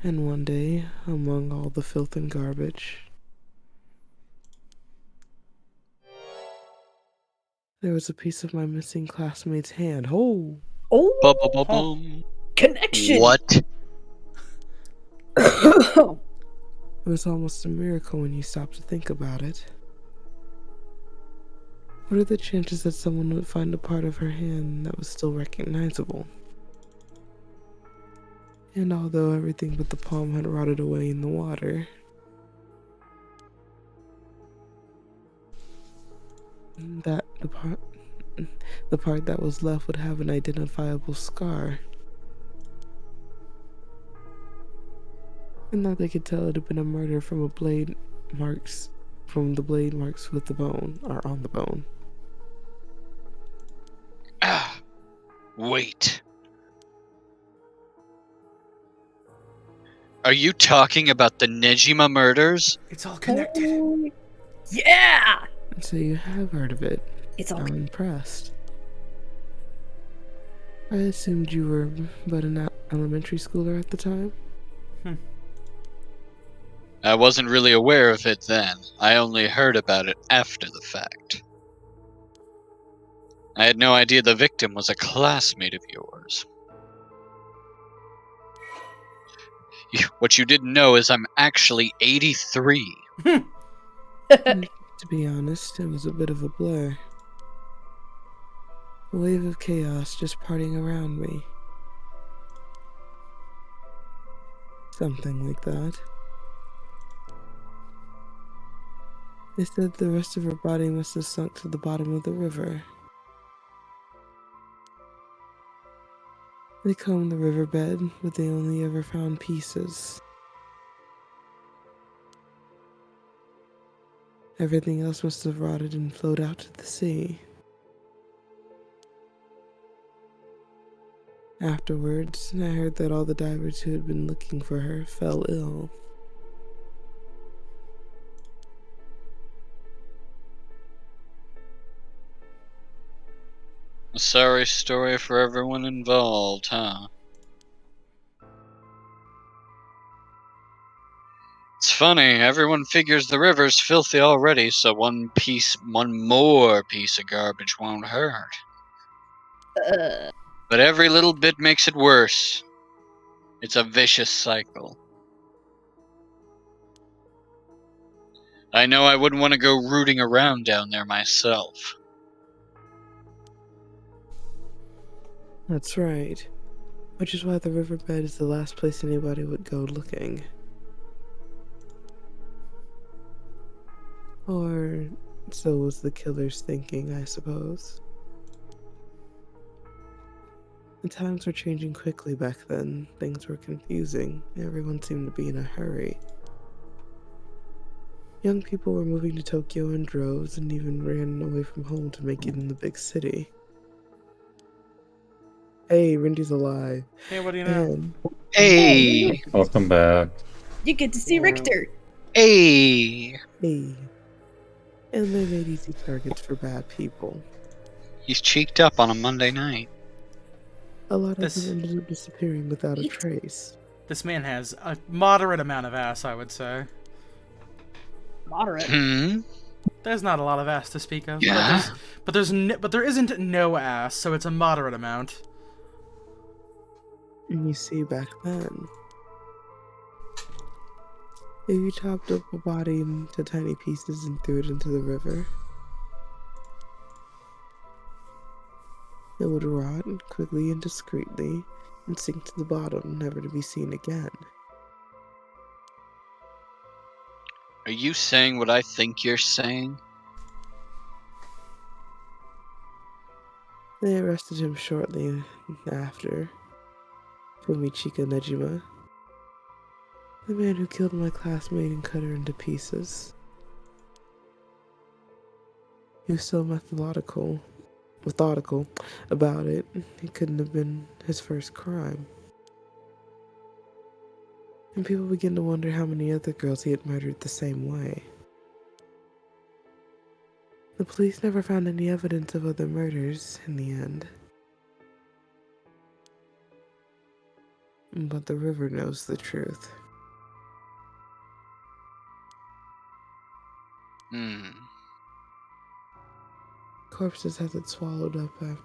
And one day, among all the filth and garbage, there was a piece of my missing classmate's hand. Oh! Oh, Bum. connection. What? It was almost a miracle when you stop to think about it. What are the chances that someone would find a part of her hand that was still recognizable? And although everything but the palm had rotted away in the water, that the part that was left would have an identifiable scar. And that they could tell it had been a murder from the blade marks with the bone, or on the bone. Ah, wait. Are you talking about the Nejima murders? It's all connected. Oh, yeah. And so you have heard of it. It's all. I'm impressed. I assumed you were but an elementary schooler at the time. I wasn't really aware of it then. I only heard about it after the fact. I had no idea the victim was a classmate of yours. What you didn't know is I'm actually 83. To be honest, it was a bit of a blur. A wave of chaos just partying around me. Something like that. They said the rest of her body must have sunk to the bottom of the river. They combed the riverbed, but they only ever found pieces. Everything else must have rotted and flowed out to the sea. Afterwards, I heard that all the divers who had been looking for her fell ill. A sorry story for everyone involved, huh? It's funny, everyone figures the river's filthy already, so one more piece of garbage won't hurt. But every little bit makes it worse. It's a vicious cycle. I know I wouldn't want to go rooting around down there myself. That's right. Which is why the riverbed is the last place anybody would go looking. Or so was the killer's thinking, I suppose. The times were changing quickly back then. Things were confusing. Everyone seemed to be in a hurry. Young people were moving to Tokyo in droves and even ran away from home to make it in the big city. Hey, Rindy's alive. Hey, what do you know? And Hey! Welcome back. You get to see Richter. Hey! hey. And they made easy targets for bad people. He's cheeked up on a Monday night. A lot of This- them ended up disappearing without a trace. This man has a moderate amount of ass, I would say. Moderate. Hmm? There's not a lot of ass to speak of. Yeah? But there isn't no ass, so it's a moderate amount. And you see, back then, if you chopped up a body into tiny pieces and threw it into the river, it would rot quickly and discreetly and sink to the bottom, never to be seen again. Are you saying what I think you're saying? They arrested him shortly after. Fumichika Nejima, the man who killed my classmate and cut her into pieces. He was so methodical about it. It couldn't have been his first crime. And people began to wonder how many other girls he had murdered the same way. The police never found any evidence of other murders in the end. But the river knows the truth. Hmm. Corpses has it swallowed up over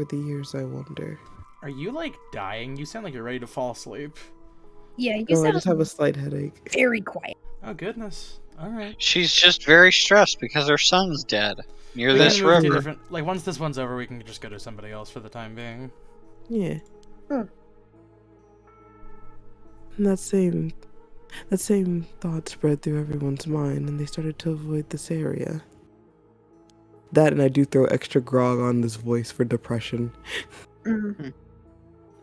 the years, I wonder. Are you, like, dying? You sound like you're ready to fall asleep. Yeah, you No, I sound just have a slight headache. very quiet. Oh, goodness. Alright. She's just very stressed because her son's dead. Near We this can move to a river. different... Like, once this one's over, we can just go to somebody else for the time being. Yeah. Hmm. And that same thought spread through everyone's mind, and they started to avoid this area. That, and I do throw extra grog on this voice for depression. Mm.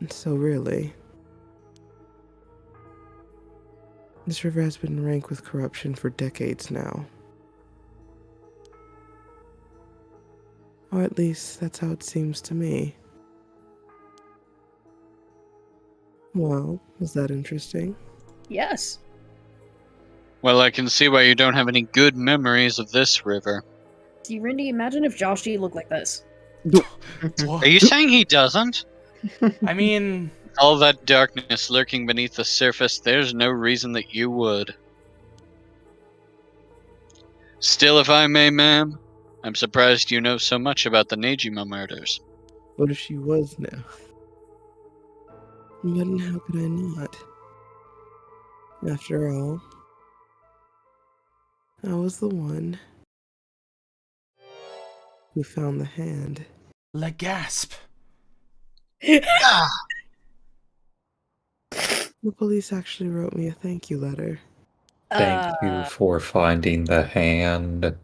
And so really, this river has been rank with corruption for decades now. Or at least, that's how it seems to me. Well, was that interesting? Yes. Well, I can see why you don't have any good memories of this river. See, Rindy, imagine if Josh G looked like this. Are you saying he doesn't? I mean... All that darkness lurking beneath the surface, there's no reason that you would. Still, if I may, ma'am, I'm surprised you know so much about the Nejima murders. What if she was now? But how could I not? After all, I was the one who found the hand. Le gasp. Ah! The police actually wrote me a thank you letter. Thank you for finding the hand.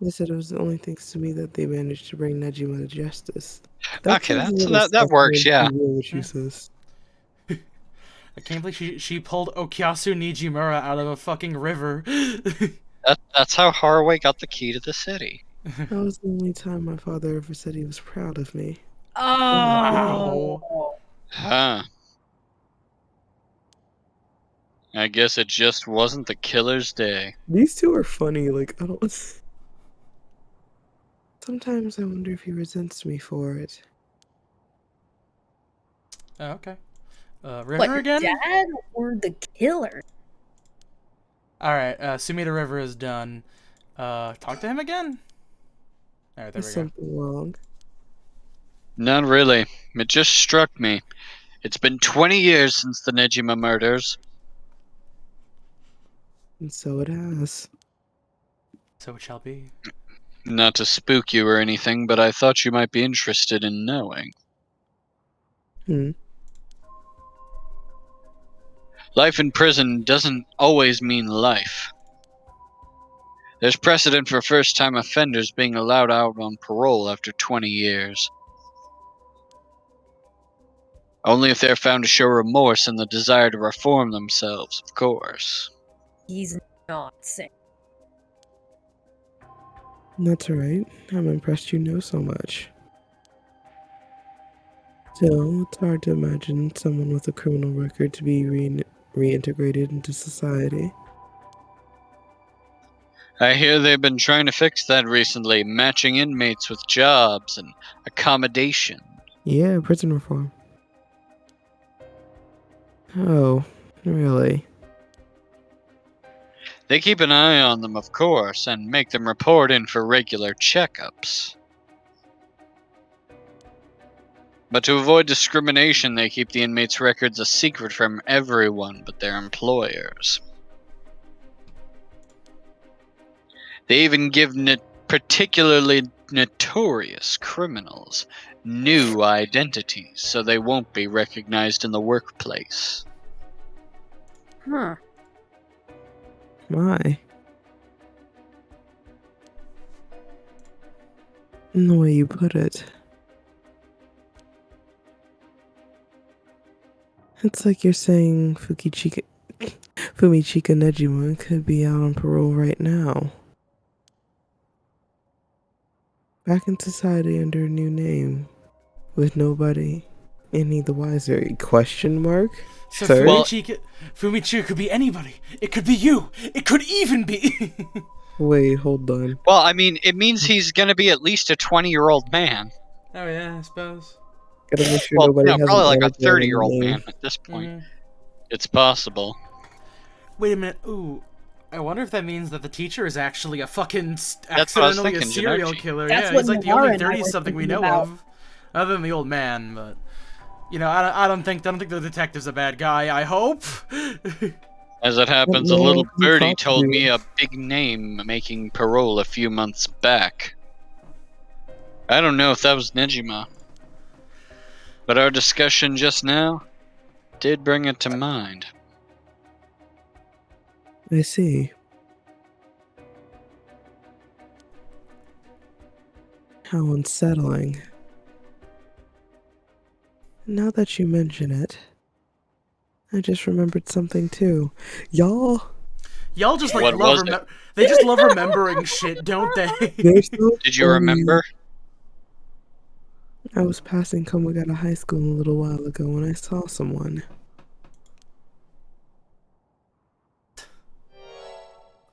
They said it was the only thanks to me that they managed to bring Nejima to justice. Okay, seems a little that works, yeah. What she says. I can't believe she pulled Okyasu Nijimura out of a fucking river. That's how Haraway got the key to the city. That was the only time my father ever said he was proud of me. Oh. Huh. I guess it just wasn't the killer's day. These two are funny. Like I don't. Sometimes I wonder if he resents me for it. Oh, okay. What, River your again? dad or the killer? Alright, Sumida River is done. Talk to him again? Alright, there Is we go. something wrong? Not really. It just struck me. It's been 20 years since the Nejima murders. And so it has. So it shall be. Not to spook you or anything, but I thought you might be interested in knowing. Hmm. Life in prison doesn't always mean life. There's precedent for first-time offenders being allowed out on parole after 20 years. Only if they're found to show remorse and the desire to reform themselves, of course. He's not sick. That's right. I'm impressed you know so much. Still, it's hard to imagine someone with a criminal record to be reintegrated into society. I hear they've been trying to fix that recently, matching inmates with jobs and accommodation. Yeah, prison reform. Oh, really? They keep an eye on them, of course, and make them report in for regular checkups. But to avoid discrimination, they keep the inmates' records a secret from everyone but their employers. They even give particularly notorious criminals new identities so they won't be recognized in the workplace. Huh. My. In the way you put it. It's like you're saying Fumichika Nejima could be out on parole right now. Back in society under a new name. With nobody any the wiser. Question mark? So Third? Fumichika could be anybody. It could be you. It could even be. Wait, hold on. Well, I mean, it means he's gonna be at least a 20-year-old man. Oh yeah, I suppose. Gotta make sure Well, nobody no, has probably an like a anagram in the 30-year-old name. man at this point. Mhm. It's possible. Wait a minute. Ooh. I wonder if that means that the teacher is actually a fucking That's what I was accidentally a thinking, serial Jinochi. killer. That's Yeah, what he's like the Navarra only and I were 30-something we thinking know about. of, other than the old man. But you know, I don't think the detective's a bad guy. I hope. As it happens, a No, little he birdie talked to told me. me a big name making parole a few months back. I don't know if that was Nejima. But our discussion just now did bring it to mind. I see. How unsettling. Now that you mention it, I just remembered something too. Y'all, Y'all just like What love was it? they just love remembering shit, don't they? they're so Did you funny. remember? I was passing Komagata High School a little while ago when I saw someone.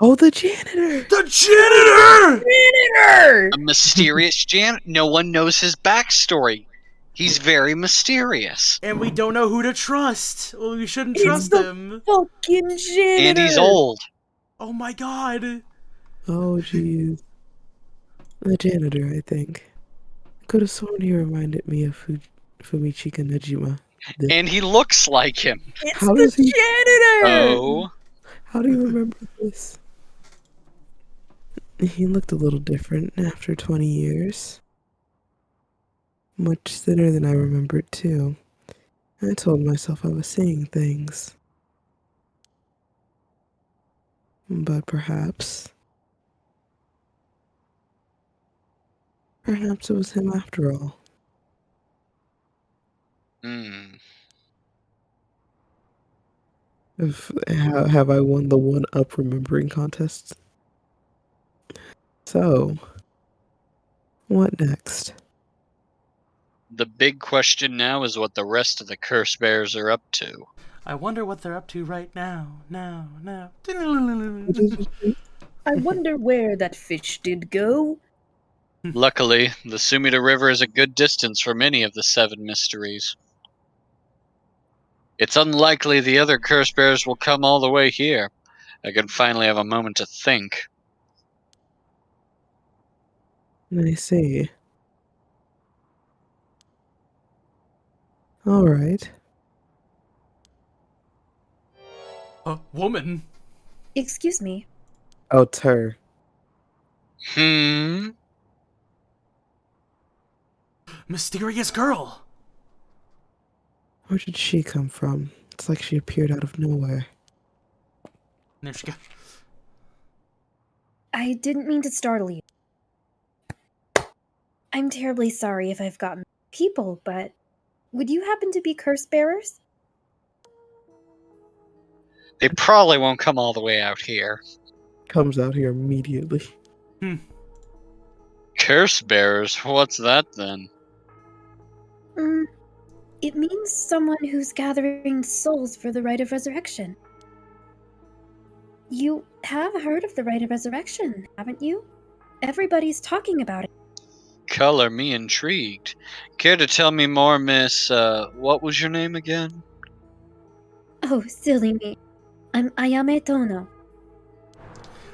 Oh, the janitor! The janitor! Janitor! A mysterious janitor? No one knows his backstory. He's very mysterious. And we don't know who to trust. Well, we shouldn't It's trust the him. fucking janitor! And he's old. Oh my god. Oh, jeez. The janitor, I think. I could have sworn he reminded me of Fumichika Nejima. And he looks like him. It's How does the he- janitor! Oh. How do you remember this? He looked a little different after 20 years. Much thinner than I remembered, too. I told myself I was seeing things. But perhaps it was him after all. Hmm. Have I won the one-up remembering contest? So, what next? The big question now is what the rest of the curse bears are up to. I wonder what they're up to right now. Now. What did you say? I wonder where that fish did go. Luckily, the Sumida River is a good distance from any of the 7 mysteries. It's unlikely the other curse bearers will come all the way here. I can finally have a moment to think. I see. All right. Woman. Excuse me. Oh, it's her. Mysterious girl. Where did she come from? It's like she appeared out of nowhere. There she go. I didn't mean to startle you. I'm terribly sorry if I've gotten people, but would you happen to be curse bearers? They probably won't come all the way out here. Comes out here immediately. Curse bearers? What's that then? It means someone who's gathering souls for the rite of resurrection. You have heard of the rite of resurrection, haven't you? Everybody's talking about it. Color me intrigued. Care to tell me more, Miss, what was your name again? Oh, silly me. I'm Ayame Tono.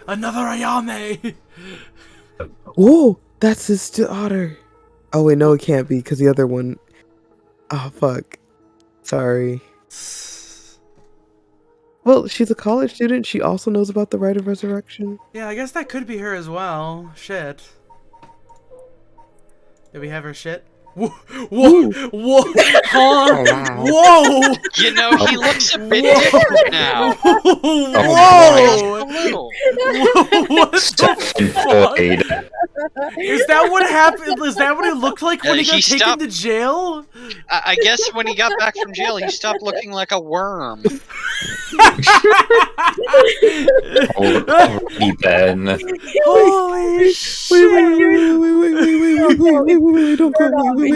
Another Ayame. Whoa! That's his daughter. Oh, wait, no, it can't be, because the other one... Oh, fuck. Sorry. Well, she's a college student. She also knows about the rite of resurrection. Yeah, I guess that could be her as well. Shit. Did we have her shit? Whoa! Whoa! Whoa! Huh? Oh, wow. Whoa! You know, he looks a bit different now. Whoa! A little. What the fuck? Is that what happened? Is that what it looked like when he got He taken stopped- to jail? I guess when he got back from jail, he stopped looking like a worm. Already Ben. Holy shit! Wait, don't go, wait.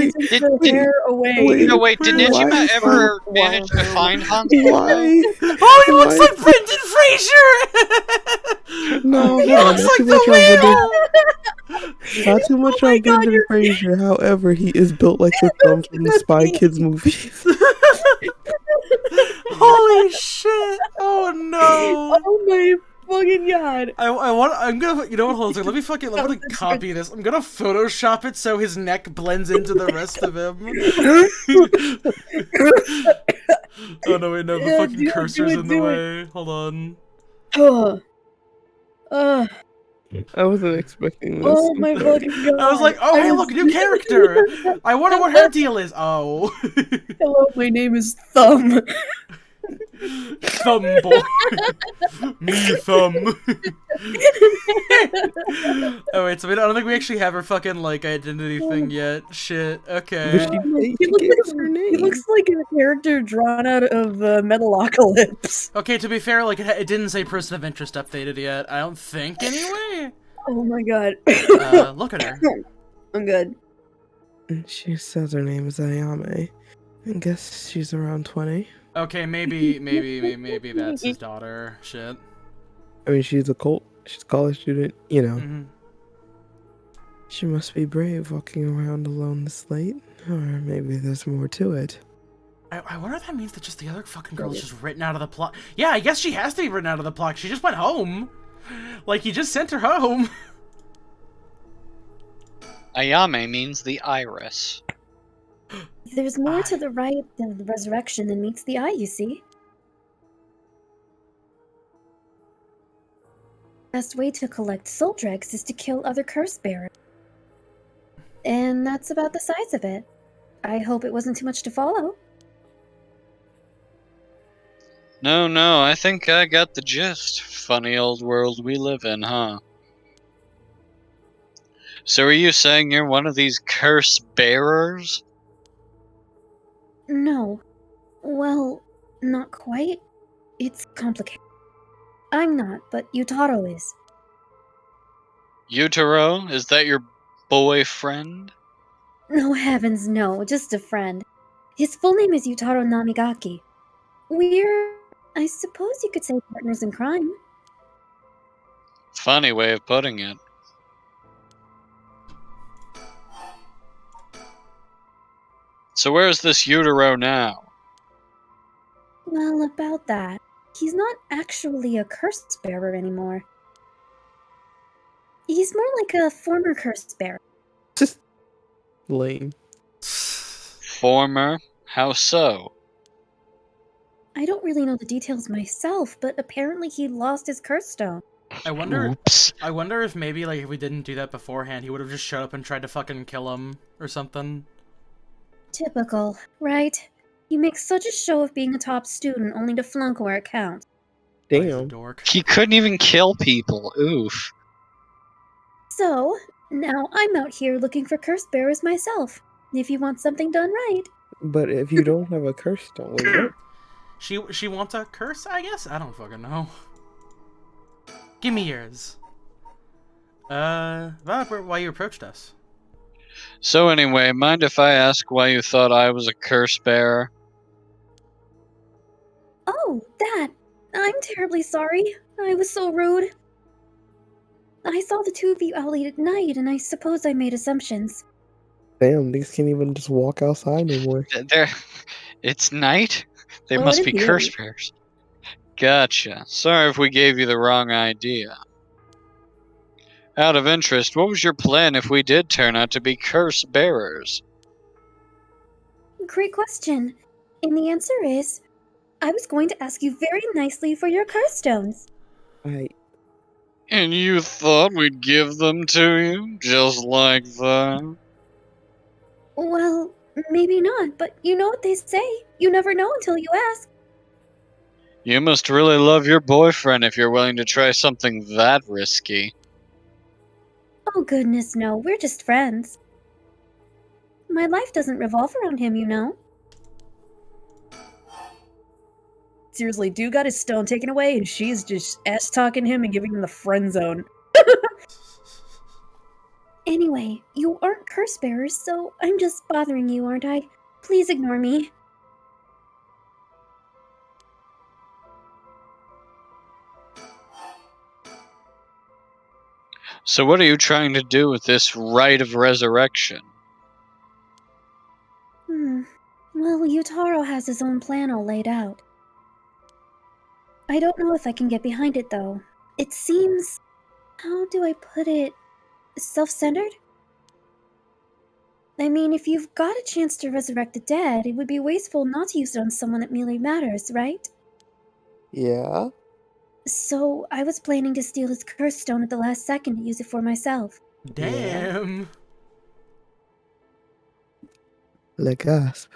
hair away. Wait. No, wait, did Why Nejima is ever he- manage to find Hans? Why? Oh, he looks Why? like Brendan Fraser! No, He no, looks not like too the much on Brendan. whale! Not too much on Brendan Fraser. However, he is built like the thumb from the Spy Kids movies. Holy shit! Oh no! Oh my fucking god. I'm gonna, you know what, hold on a second, let me I'm gonna copy this. I'm gonna Photoshop it so his neck blends into the rest of him. Oh no, wait, no, the fucking cursor's in the way. Hold on. I wasn't expecting this. Oh my fucking god. I was like, oh hey, look, new character! I wonder what her deal is. Oh. Hello, my name is Thumb. Thumb boy. Me thumb. Oh wait, so I don't think we actually have her fucking like identity thing yet. Shit. Okay. But He she gave her he name. looks like a character drawn out of Metalocalypse. Okay, to be fair, like it didn't say person of interest updated yet. I don't think anyway. Oh my god. Look at her. I'm good. She says her name is Ayame. I guess she's around 20. Okay, maybe that's his daughter. Shit. I mean, she's a college student, you know. Mhm. She must be brave walking around alone this late. Or maybe there's more to it. I wonder if that means that just the other fucking girl is just written out of the plot. Yeah, I guess she has to be written out of the plot. She just went home. Like, he just sent her home. Ayame means the iris. There's more to the rite than the resurrection than meets the eye, you see. Best way to collect soul dregs is to kill other curse bearers. And that's about the size of it. I hope it wasn't too much to follow. No, I think I got the gist. Funny old world we live in, huh? So are you saying you're one of these curse bearers? No. Well, not quite. It's complicated. I'm not, but Yutaro is. Yutaro? Is that your boyfriend? No heavens, no, just a friend. His full name is Yutaro Namigaki. We're, I suppose you could say, partners in crime. Funny way of putting it. So where's this Utero now? Well, about that, he's not actually a curse bearer anymore. He's more like a former curse bearer. Just lame. Former? How so? I don't really know the details myself, but apparently he lost his curse stone. I wonder. Oops. I wonder if maybe like if we didn't do that beforehand, he would have just showed up and tried to fucking kill him or something. Typical, right? He makes such a show of being a top student only to flunk where it counts. Oh, he's a Damn. dork. He couldn't even kill people. Oof. So, now I'm out here looking for curse bearers myself. If you want something done right. But if you don't have a curse stone, wait, what? She wants a curse, I guess? I don't fucking know. Give me yours. Why you approached us? So anyway, mind if I ask why you thought I was a curse bearer? Oh, that! I'm terribly sorry. I was so rude. I saw the two of you out late at night, and I suppose I made assumptions. Damn, these can't even just walk outside no more. It's night? They Oh, must in be theory. curse bearers. Gotcha. Sorry if we gave you the wrong idea. Out of interest, what was your plan if we did turn out to be curse bearers? Great question. And the answer is, I was going to ask you very nicely for your curse stones. And you thought we'd give them to you? Just like that? Well, maybe not, but you know what they say. You never know until you ask. You must really love your boyfriend if you're willing to try something that risky. Oh goodness, no, we're just friends. My life doesn't revolve around him, you know. Seriously, dude got his stone taken away and she's just ass-talking him and giving him the friend zone. Anyway, you aren't curse bearers, so I'm just bothering you, aren't I? Please ignore me. So what are you trying to do with this rite of resurrection? Well, Yutaro has his own plan all laid out. I don't know if I can get behind it, though. It seems... how do I put it? Self-centered? I mean, if you've got a chance to resurrect the dead, it would be wasteful not to use it on someone that merely matters, right? Yeah? So, I was planning to steal his curse stone at the last second to use it for myself. Damn. Le gasp.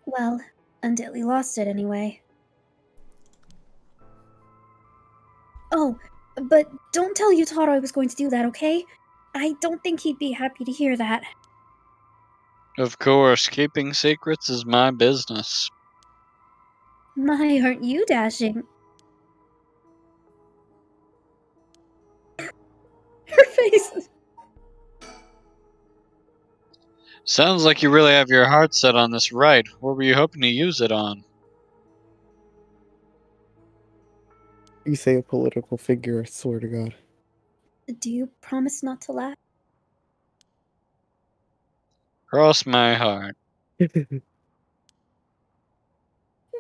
Well, until he lost it anyway. Oh, but don't tell Yutaro I was going to do that, okay? I don't think he'd be happy to hear that. Of course, keeping secrets is my business. My, aren't you dashing? Her face! Sounds like you really have your heart set on this rite. What were you hoping to use it on? You say a political figure, I swear to God. Do you promise not to laugh? Cross my heart.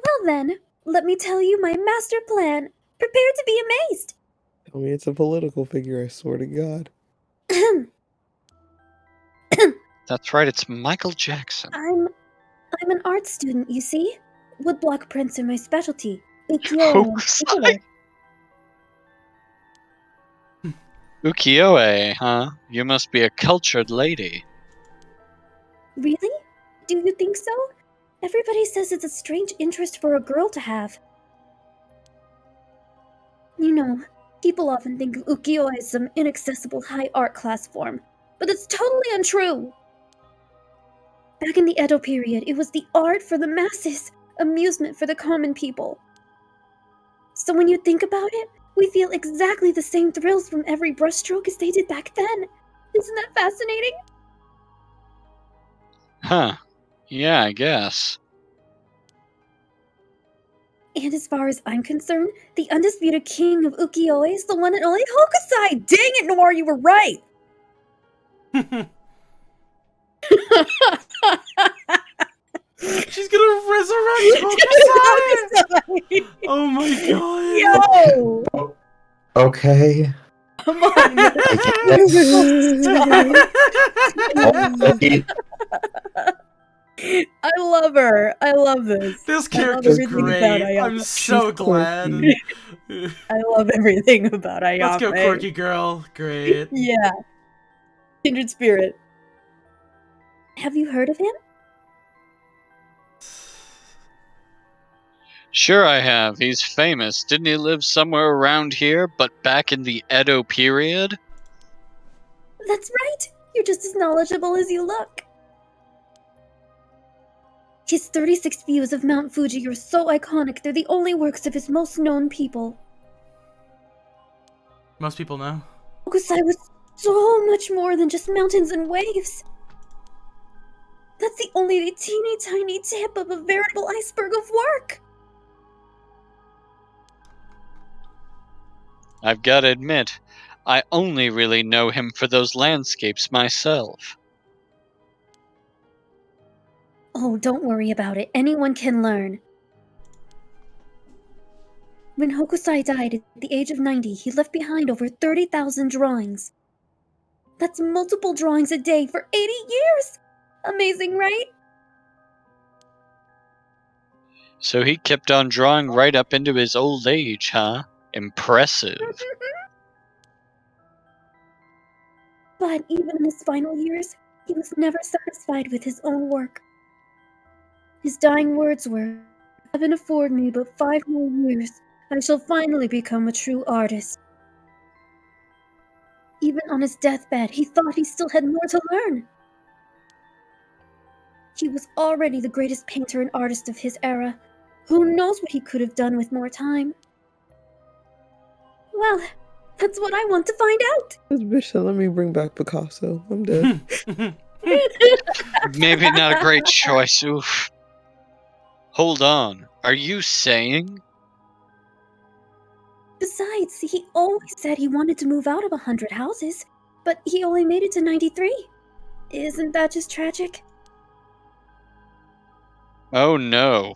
Well then, let me tell you my master plan. Prepare to be amazed! I mean, it's a political figure, I swear to God. That's right, it's Michael Jackson. I'm an art student, you see? Woodblock prints are my specialty. Oh, Ukiyo in particular. Ukiyo-e, huh? You must be a cultured lady. Really? Do you think so? Everybody says it's a strange interest for a girl to have. You know, people often think of ukiyo as some inaccessible high art class form, but it's totally untrue. Back in the Edo period, it was the art for the masses, amusement for the common people. So when you think about it, we feel exactly the same thrills from every brushstroke as they did back then. Isn't that fascinating? Huh. Yeah, I guess. And as far as I'm concerned, the undisputed king of ukiyo-e is the one and only Hokusai! Dang it, Noir, you were right! She's gonna resurrect Hokusai! Oh my god! Yo! Okay. Come on! I guess. I love her. I love this. This I love character's everything about great. I'm Ayame. so She's glad. quirky. I love everything about Ayame. Let's go, quirky girl. Great. Yeah. Kindred spirit. Have you heard of him? Sure I have. He's famous. Didn't he live somewhere around here, but back in the Edo period? That's right. You're just as knowledgeable as you look. His 36 views of Mount Fuji are so iconic, they're the only works of his most known people. Most people know. Hokusai was so much more than just mountains and waves. That's the only teeny tiny tip of a veritable iceberg of work. I've gotta admit, I only really know him for those landscapes myself. Oh, don't worry about it. Anyone can learn. When Hokusai died at the age of 90, he left behind over 30,000 drawings. That's multiple drawings a day for 80 years! Amazing, right? So he kept on drawing right up into his old age, huh? Impressive. But even in his final years, he was never satisfied with his own work. His dying words were, "Heaven afford me but 5 more years, I shall finally become a true artist." Even on his deathbed, he thought he still had more to learn. He was already the greatest painter and artist of his era. Who knows what he could have done with more time? Well, that's what I want to find out. This bitch said, let me bring back Picasso. I'm dead. Maybe not a great choice. Oof. Hold on. Are you saying? Besides, he always said he wanted to move out of 100 houses, but he only made it to 93. Isn't that just tragic? Oh no.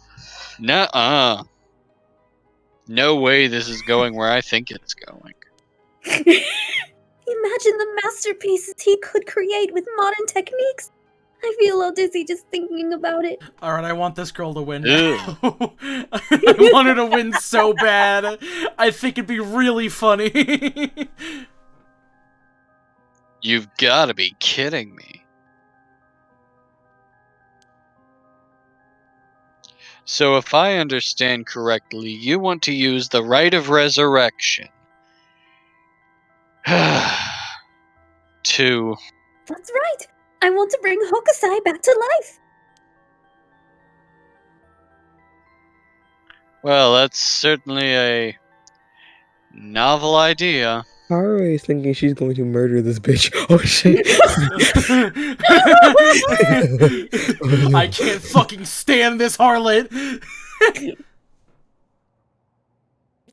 Nuh-uh. No way this is going where I think it's going. Imagine the masterpieces he could create with modern techniques. I feel all dizzy just thinking about it. Alright, I want this girl to win. Ugh. I want her to win so bad. I think it'd be really funny. You've gotta be kidding me. So if I understand correctly, you want to use the right of resurrection to... That's right. I want to bring Hokusai back to life. Well, that's certainly a novel idea. Haru is thinking she's going to murder this bitch. Oh shit. I can't fucking stand this harlot.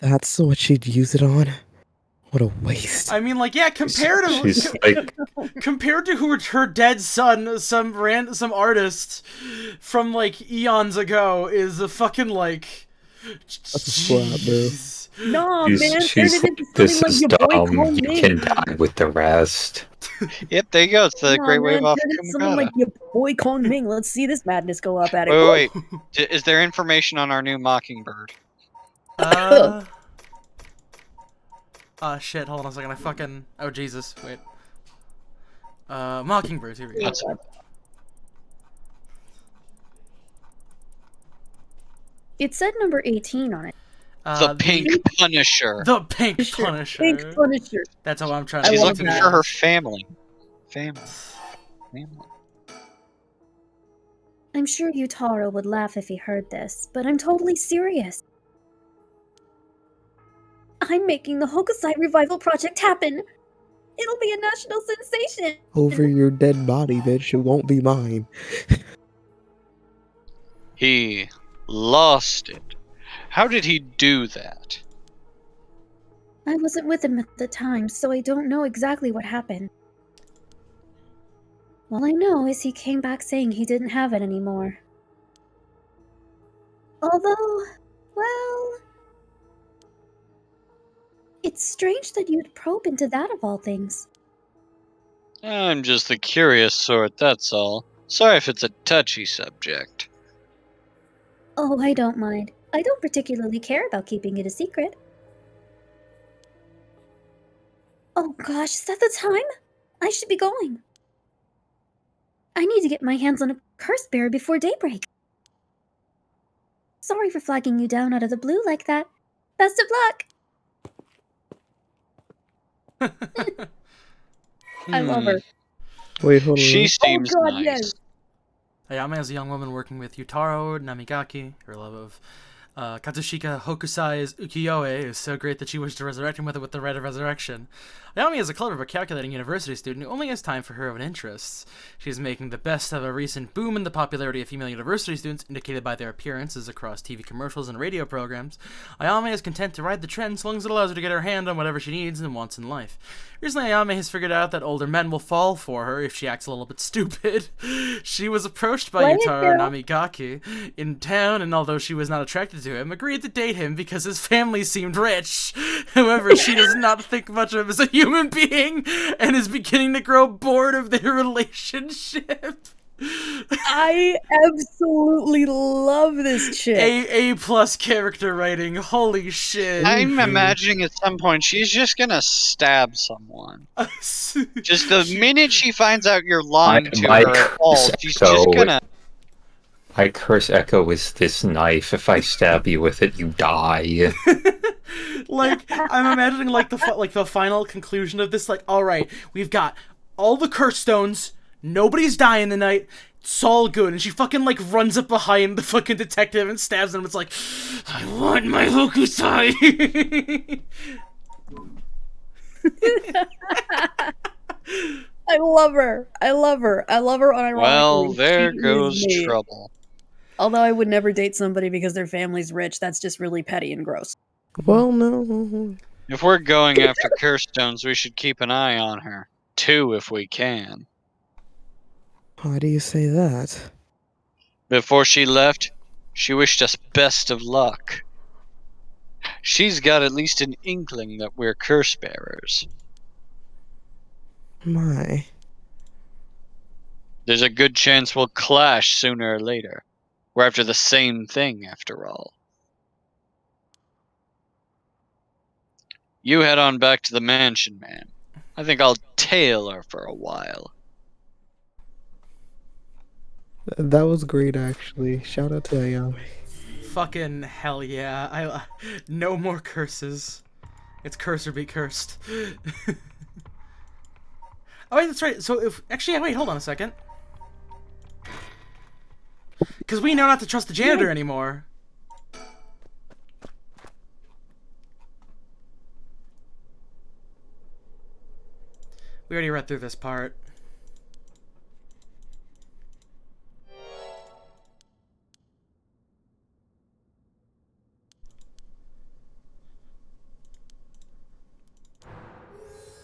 That's what she'd use it on? What a waste. I mean, like, yeah, compared She's like, to her dead son, some artist from like eons ago, is a fucking like. That's a slap, bro. No, man. she's turn it like, into this something is like your boy dumb. called You me. can die with the rest. Yep, there you go. It's the Come Great on, Wave man, off turn it into something Kumagata. like your boy called Ming. Let's see this madness go up at it. Wait. Is there information on our new Mockingbird? Shit, hold on a second, I fucking... Oh, Jesus, wait. Mockingbirds, here we go. That's- It said number 18 on it. The Pink Punisher. The Pink Punisher. Pink Punisher. That's how I'm trying I to She's love looking that. for her family. Family. I'm sure Utaro would laugh if he heard this, but I'm totally serious. I'm making the Hokusai Revival Project happen! It'll be a national sensation! Over your dead body, bitch. It won't be mine. He lost it. How did he do that? I wasn't with him at the time, so I don't know exactly what happened. All I know is he came back saying he didn't have it anymore. Although, well... It's strange that you'd probe into that of all things. I'm just the curious sort, that's all. Sorry if it's a touchy subject. Oh, I don't mind. I don't particularly care about keeping it a secret. Oh gosh, is that the time? I should be going. I need to get my hands on a curse bearer before daybreak. Sorry for flagging you down out of the blue like that. Best of luck! I love her. Wait, hold She on. seems God, nice. yes. Ayame is a young woman working with Yutaro Namigaki. Her love of Katsushika Hokusai's ukiyo-e is so great that she wished to resurrect him with the right of resurrection. Ayame is a clever but calculating university student who only has time for her own interests. She is making the best of a recent boom in the popularity of female university students, indicated by their appearances across TV commercials and radio programs. Ayame is content to ride the trend so long as it allows her to get her hand on whatever she needs and wants in life. Recently, Ayame has figured out that older men will fall for her if she acts a little bit stupid. She was approached by Play it, Yutaro girl. Namigaki in town, and although she was not attracted to him, agreed to date him because his family seemed rich. However, she does not think much of him as a human being and is beginning to grow bored of their relationship. I absolutely love this chick. A plus character writing. Holy shit. I'm imagining at some point she's just gonna stab someone. Just the minute she finds out you're lying to my her at all, curse she's echo just gonna... My curse echo is this knife. If I stab you with it, you die. Like, I'm imagining like the final conclusion of this. Like, all right, we've got all the curse stones. Nobody's dying tonight. It's all good. And she fucking like runs up behind the fucking detective and stabs him. It's like, I want my Hokusai. I love her. I love her. I love her unironically. Well, there She goes is me. trouble. Although I would never date somebody because their family's rich. That's just really petty and gross. Well, no. If we're going after curse stones, we should keep an eye on her. 2 if we can. Why do you say that? Before she left, she wished us best of luck. She's got at least an inkling that we're curse bearers. My. There's a good chance we'll clash sooner or later. We're after the same thing, after all. You head on back to the mansion, man. I think I'll tail her for a while. That was great, actually. Shout out to Ayame. Fucking hell yeah. I no more curses. It's curse or be cursed. Oh wait, that's right. So if actually wait, hold on a second. Because we know not to trust the janitor anymore. We already read through this part.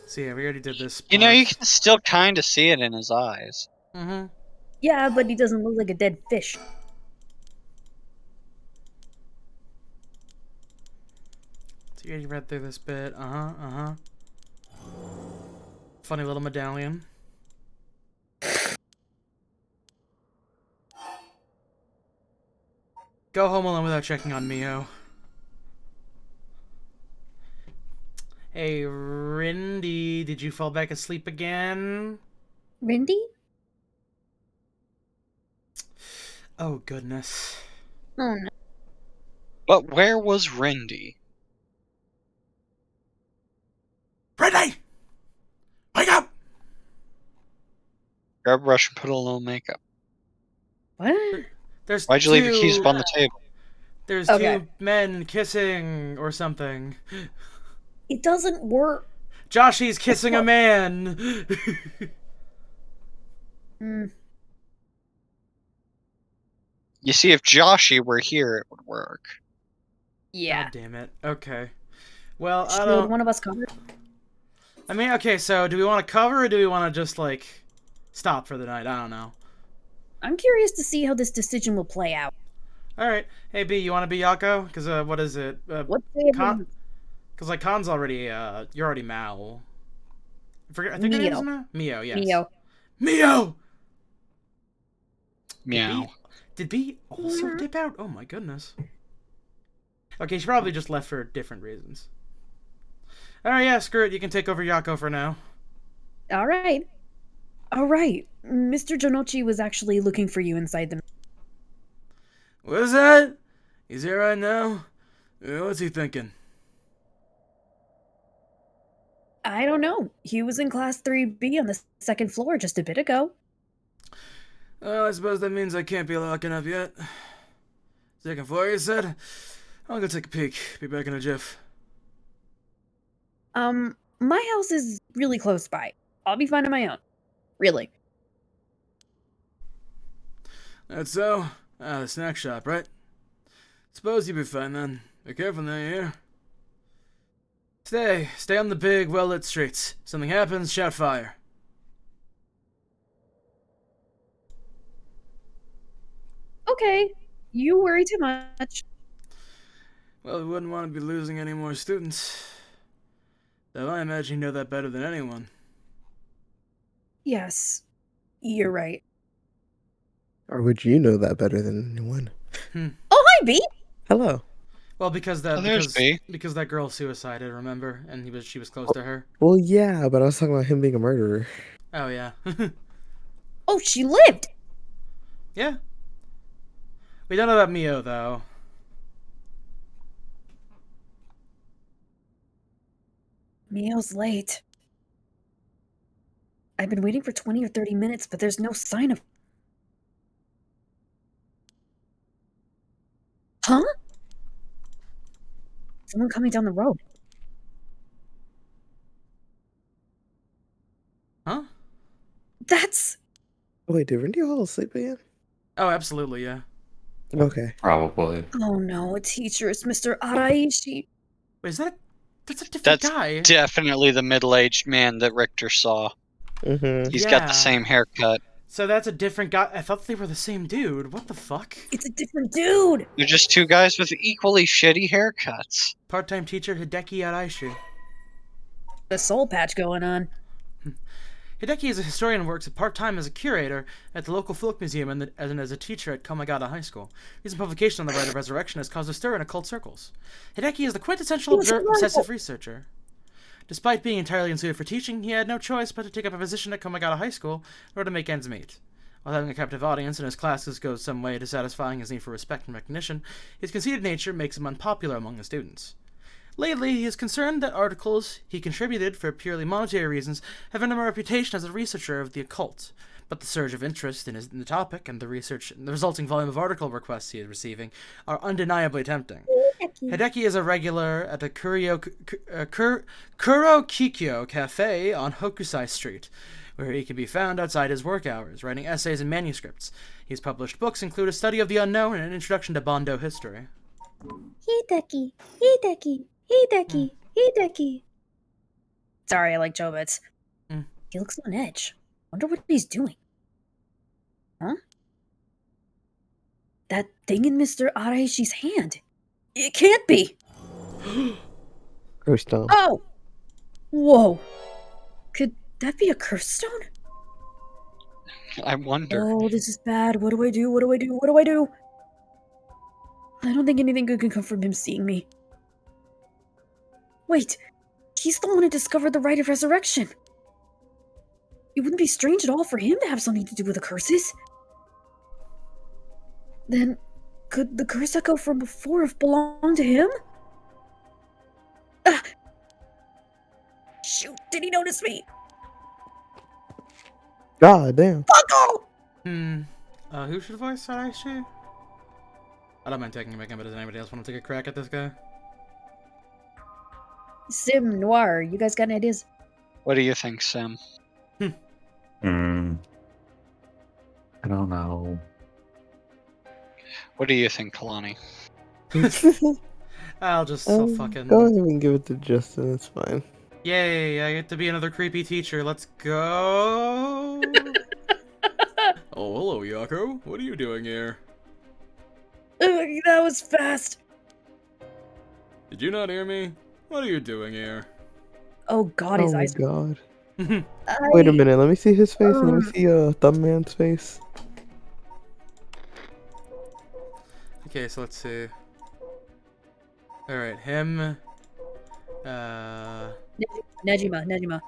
So yeah, we already did this part. You know, you can still kind of see it in his eyes. Mm-hmm. Yeah, but he doesn't look like a dead fish. So you already read through this bit. Funny little medallion. Go home alone without checking on Mio. Hey, Rindy, did you fall back asleep again? Rindy? Oh, goodness. Oh no. But where was Rindy? Rindy! Wake up! Grab a brush and put a little makeup. What? There's Why'd you leave your keys up on the table? There's Okay. 2 men kissing or something. It doesn't work. Joshy's kissing a man. Mm. You see, if Joshy were here, it would work. Yeah. God damn it. Okay. Well, I Should don't... one of us cover? I mean, okay, so do we want to cover or do we want to just, like... stop for the night. I don't know. I'm curious to see how this decision will play out. All right. Hey, B, you want to be Yako? Because, what is it? What day of Con- the Because, like, Khan's already, you're already Mal. I think her name is Mio. Mio? Mio, yes. Mio. Mio! Meow. Did B also dip out? Oh my goodness. Okay, she probably just left for different reasons. Alright, yeah, screw it. You can take over Yako for now. All right. All right. Mr. Jonochi was actually looking for you inside the. What is that? He's here right now? What's he thinking? I don't know. He was in class 3B on the second floor just a bit ago. Well, I suppose that means I can't be locking up yet. Second floor, you said? I'll go take a peek. Be back in a jiff. My house is really close by. I'll be fine on my own. Really. That's so? The snack shop, right? Suppose you'll be fine then. Be careful now, you hear? Stay on the big, well-lit streets. Something happens, shout fire. Okay. You worry too much. Well, we wouldn't want to be losing any more students. Though I imagine you know that better than anyone. Yes. You're right. Or would you know that better than anyone? Oh, hi, B! Hello. Well, because that Oh, there's B. because that girl suicided, remember? And she was close to her. Well, yeah, but I was talking about him being a murderer. Oh yeah. Oh, she lived! Yeah. We don't know about Mio though. Mio's late. I've been waiting for 20 or 30 minutes, but there's no sign of. Huh? Someone coming down the road. Huh? That's. Wait, did Rindy fall asleep again? Oh, absolutely, yeah. Okay. Probably. Oh no, a teacher. It's Mr. Araishi. Wait, that's a different That's guy. definitely the middle-aged man that Richter saw. Mm-hmm. He's got Yeah. the same haircut. So that's a different guy. I thought they were the same dude. What the fuck? It's a different dude! They're just two guys with equally shitty haircuts. Part-time teacher Hideki Araishi. The soul patch going on. Hideki is a historian and works part-time as a curator at the local folk museum and as a teacher at Komagata High School. Recent publication on the Rite of Resurrection has caused a stir in occult circles. Hideki is the quintessential obsessive researcher. Despite being entirely unsuited for teaching, he had no choice but to take up a position at Komagata High School in order to make ends meet. While having a captive audience and his classes go some way to satisfying his need for respect and recognition, his conceited nature makes him unpopular among the students. Lately, he is concerned that articles he contributed for purely monetary reasons have earned him a reputation as a researcher of the occult, but the surge of interest in the topic and the resulting volume of article requests he is receiving are undeniably tempting. Hideki is a regular at the Kurokikyo Cafe on Hokusai Street, where he can be found outside his work hours, writing essays and manuscripts. His published books include A Study of the Unknown and an Introduction to Bondo History. Hideki. Sorry, I like Jobits. Mm. He looks on edge. Wonder what he's doing. Huh? That thing in Mr. Araishi's hand. It can't be! Curse stone. Oh! Whoa. Could that be a curse stone? I wonder. Oh, this is bad. What do I do? What do I do? What do I do? I don't think anything good can come from him seeing me. Wait, he's the one who discovered the Rite of Resurrection. It wouldn't be strange at all for him to have something to do with the curses. Then, could the curse echo from before have belonged to him? Ah! Shoot, did he notice me? God damn. Fuck off! Who should voice Araishi? I don't mind taking a but does anybody else want to take a crack at this guy? Sim Noir, you guys got any ideas? What do you think, Sam? I don't know. What do you think, Kalani? I'll just fucking... Go ahead and give it to Justin, it's fine. Yay, I get to be another creepy teacher. Let's go! Oh, hello, Yako. What are you doing here? That was fast. Did you not hear me? What are you doing here? Oh God, Oh his my eyes. god. Wait a minute, let me see his face and let me see Thumbman's face. Okay, so let's see. Alright, him. Nejima.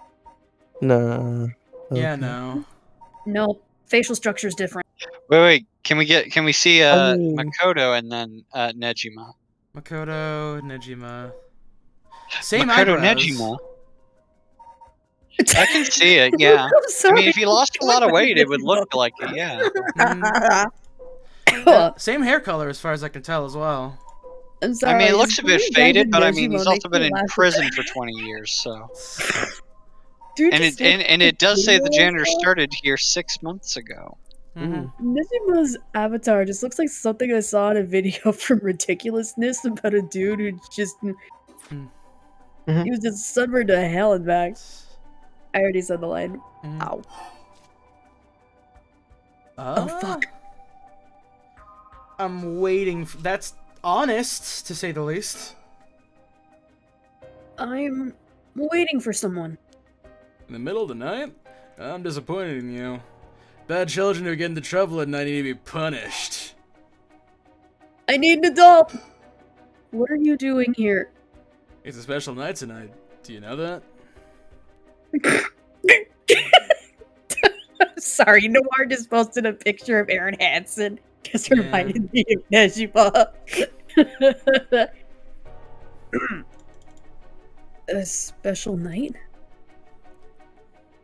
Nah. Yeah, Okay. no. No, facial structure is different. Wait. Can we see Oh. Makoto and then Nejima? Makoto, Nejima. Same Makoto eyebrows. Nejima. I can see it. Yeah. I'm I sorry. mean, if he lost a lot of weight, it would look like it. Yeah. Same hair color as far as I can tell as well. I'm I sorry. mean, it looks a bit Just faded, but I mean, Nejima he's makes also me been in laugh. prison for 20 years, so. Dude, And just it does say the janitor videos, started here 6 months ago. Nejima's avatar just looks like something I saw in a video from Ridiculousness about a dude who just he was just sunburned to hell and back. I already said the line. Ow. Oh fuck. I'm waiting. That's honest, to say the least. I'm waiting for someone. In the middle of the night? I'm disappointed in you. Bad children who get into trouble at night need to be punished. I need an adult. What are you doing here? It's a special night tonight. Do you know that? Sorry, Noir just posted a picture of Aaron Hansen. Just reminded me of Nejima. A special night?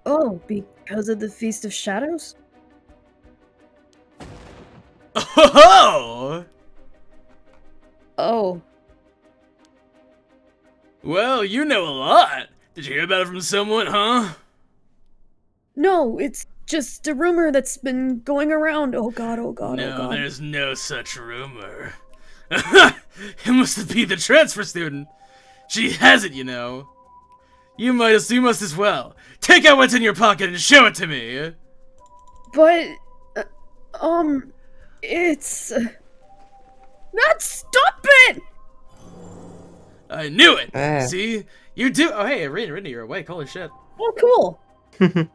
Oh, because of the Feast of Shadows? Oh! Oh. Well, you know a lot. Did you hear about it from someone, huh? No, it's just a rumor that's been going around. Oh god, oh god, No, oh god. there's no such rumor. It must be the transfer student. She has it, you know. You must as well. Take out what's in your pocket and show it to me. But, it's... Not stop it! I knew it! See? You do- Oh, hey, Rindy, you're awake. Holy shit. Oh, cool.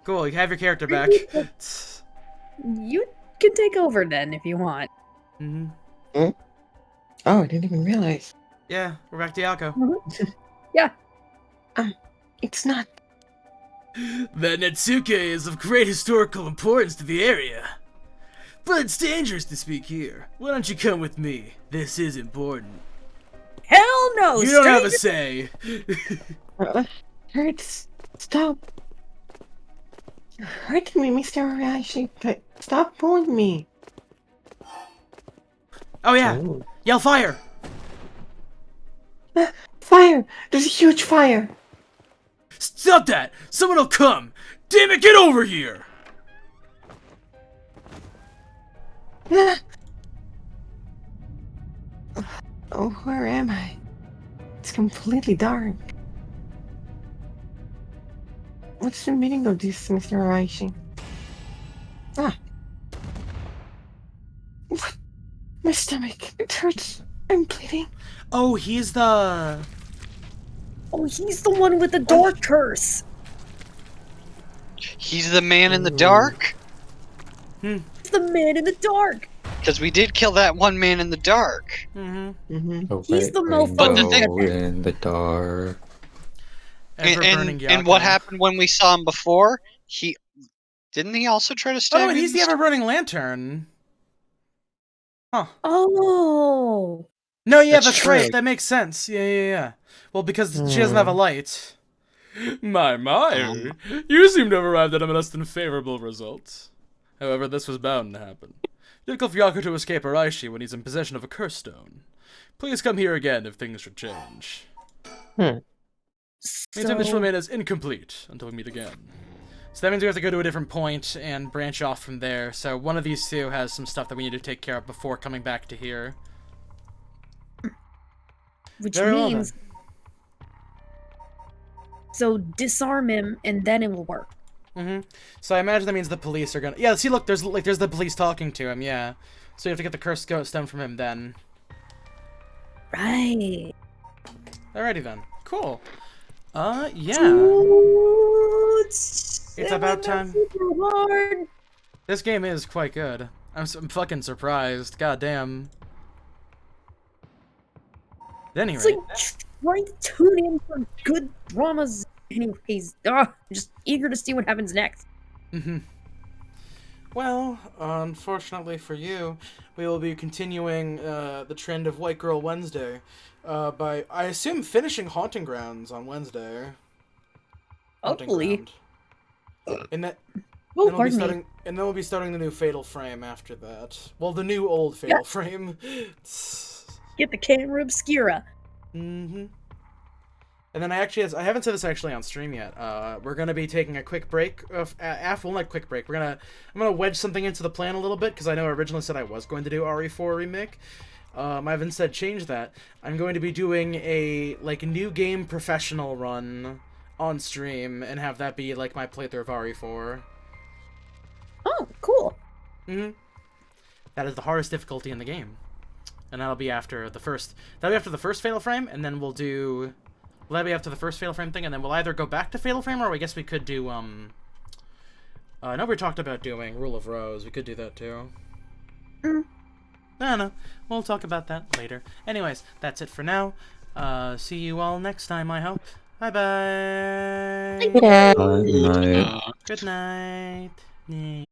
Cool, you have your character back. You can take over then, if you want. Oh, I didn't even realize. Yeah, we're back to Yako. Yeah. It's not. That Netsuke is of great historical importance to the area. But it's dangerous to speak here. Why don't you come with me? This is important. Hell no! You don't have a say. Hurts. Stop. You're hurting me, Mr. Arashi. Stop pulling me. Oh yeah, yell fire! Fire! There's a huge fire! Stop that! Someone will come! Damn it, get over here! Oh, where am I? It's completely dark. What's the meaning of this, Mr. Arashi? What? My stomach. It hurts. I'm bleeding. Oh, he's the... Oh, he's the one with the door curse! He's the man in the dark? He's the man in the dark! Because we did kill that one man in the dark. He's the mofo. But the thing- in the dark. And what happened when we saw him before? Didn't he also try to stab Oh, you? he's the ever-burning lantern. Huh. Oh! No, yeah, That's that's true. right. That makes sense. Yeah. Well, because she doesn't have a light. My. You seem to have arrived at a less than favorable result. However, this was bound to happen. Difficult for Yako to escape Araishi when he's in possession of a curse stone. Please come here again if things should change. Meantime, this will remain as incomplete until we meet again. So that means we have to go to a different point and branch off from there. So one of these two has some stuff that we need to take care of before coming back to here. Which Very well means... So disarm him and then it will work. So I imagine that means the police are gonna. Yeah, see, look, there's the police talking to him. Yeah, so you have to get the curse stone from him then. Right. Alrighty then. Cool. Yeah. Ooh, It's about time. super hard. This game is quite good. I'm fucking surprised. God damn. At any It's rate. like trying to tune in for good dramas. Anyways, I'm just eager to see what happens next. Well, unfortunately for you, we will be continuing the trend of White Girl Wednesday by, I assume, finishing Haunting Grounds on Wednesday. Haunting Hopefully. Ground. And that. Oh, And we'll be pardon me. starting, and then we'll be starting the new Fatal Frame after that. Well, the new old Fatal Frame. Get the camera obscura. And then I haven't said this actually on stream yet. We're gonna be taking a quick break well, not quick break. I'm gonna wedge something into the plan a little bit because I know I originally said I was going to do RE4 remake. I've instead changed that. I'm going to be doing a new game professional run on stream and have that be like my playthrough of RE4. Oh, cool. That is the hardest difficulty in the game, and that'll be after the first. That'll be after the first Fatal Frame, and then we'll do. Will that be after the first Fatal Frame thing, and then we'll either go back to Fatal Frame, or I guess we could do I know we talked about doing Rule of Rose. We could do that too. I don't know. We'll talk about that later. Anyways, that's it for now. See you all next time, I hope. Bye-bye. Night. Good night.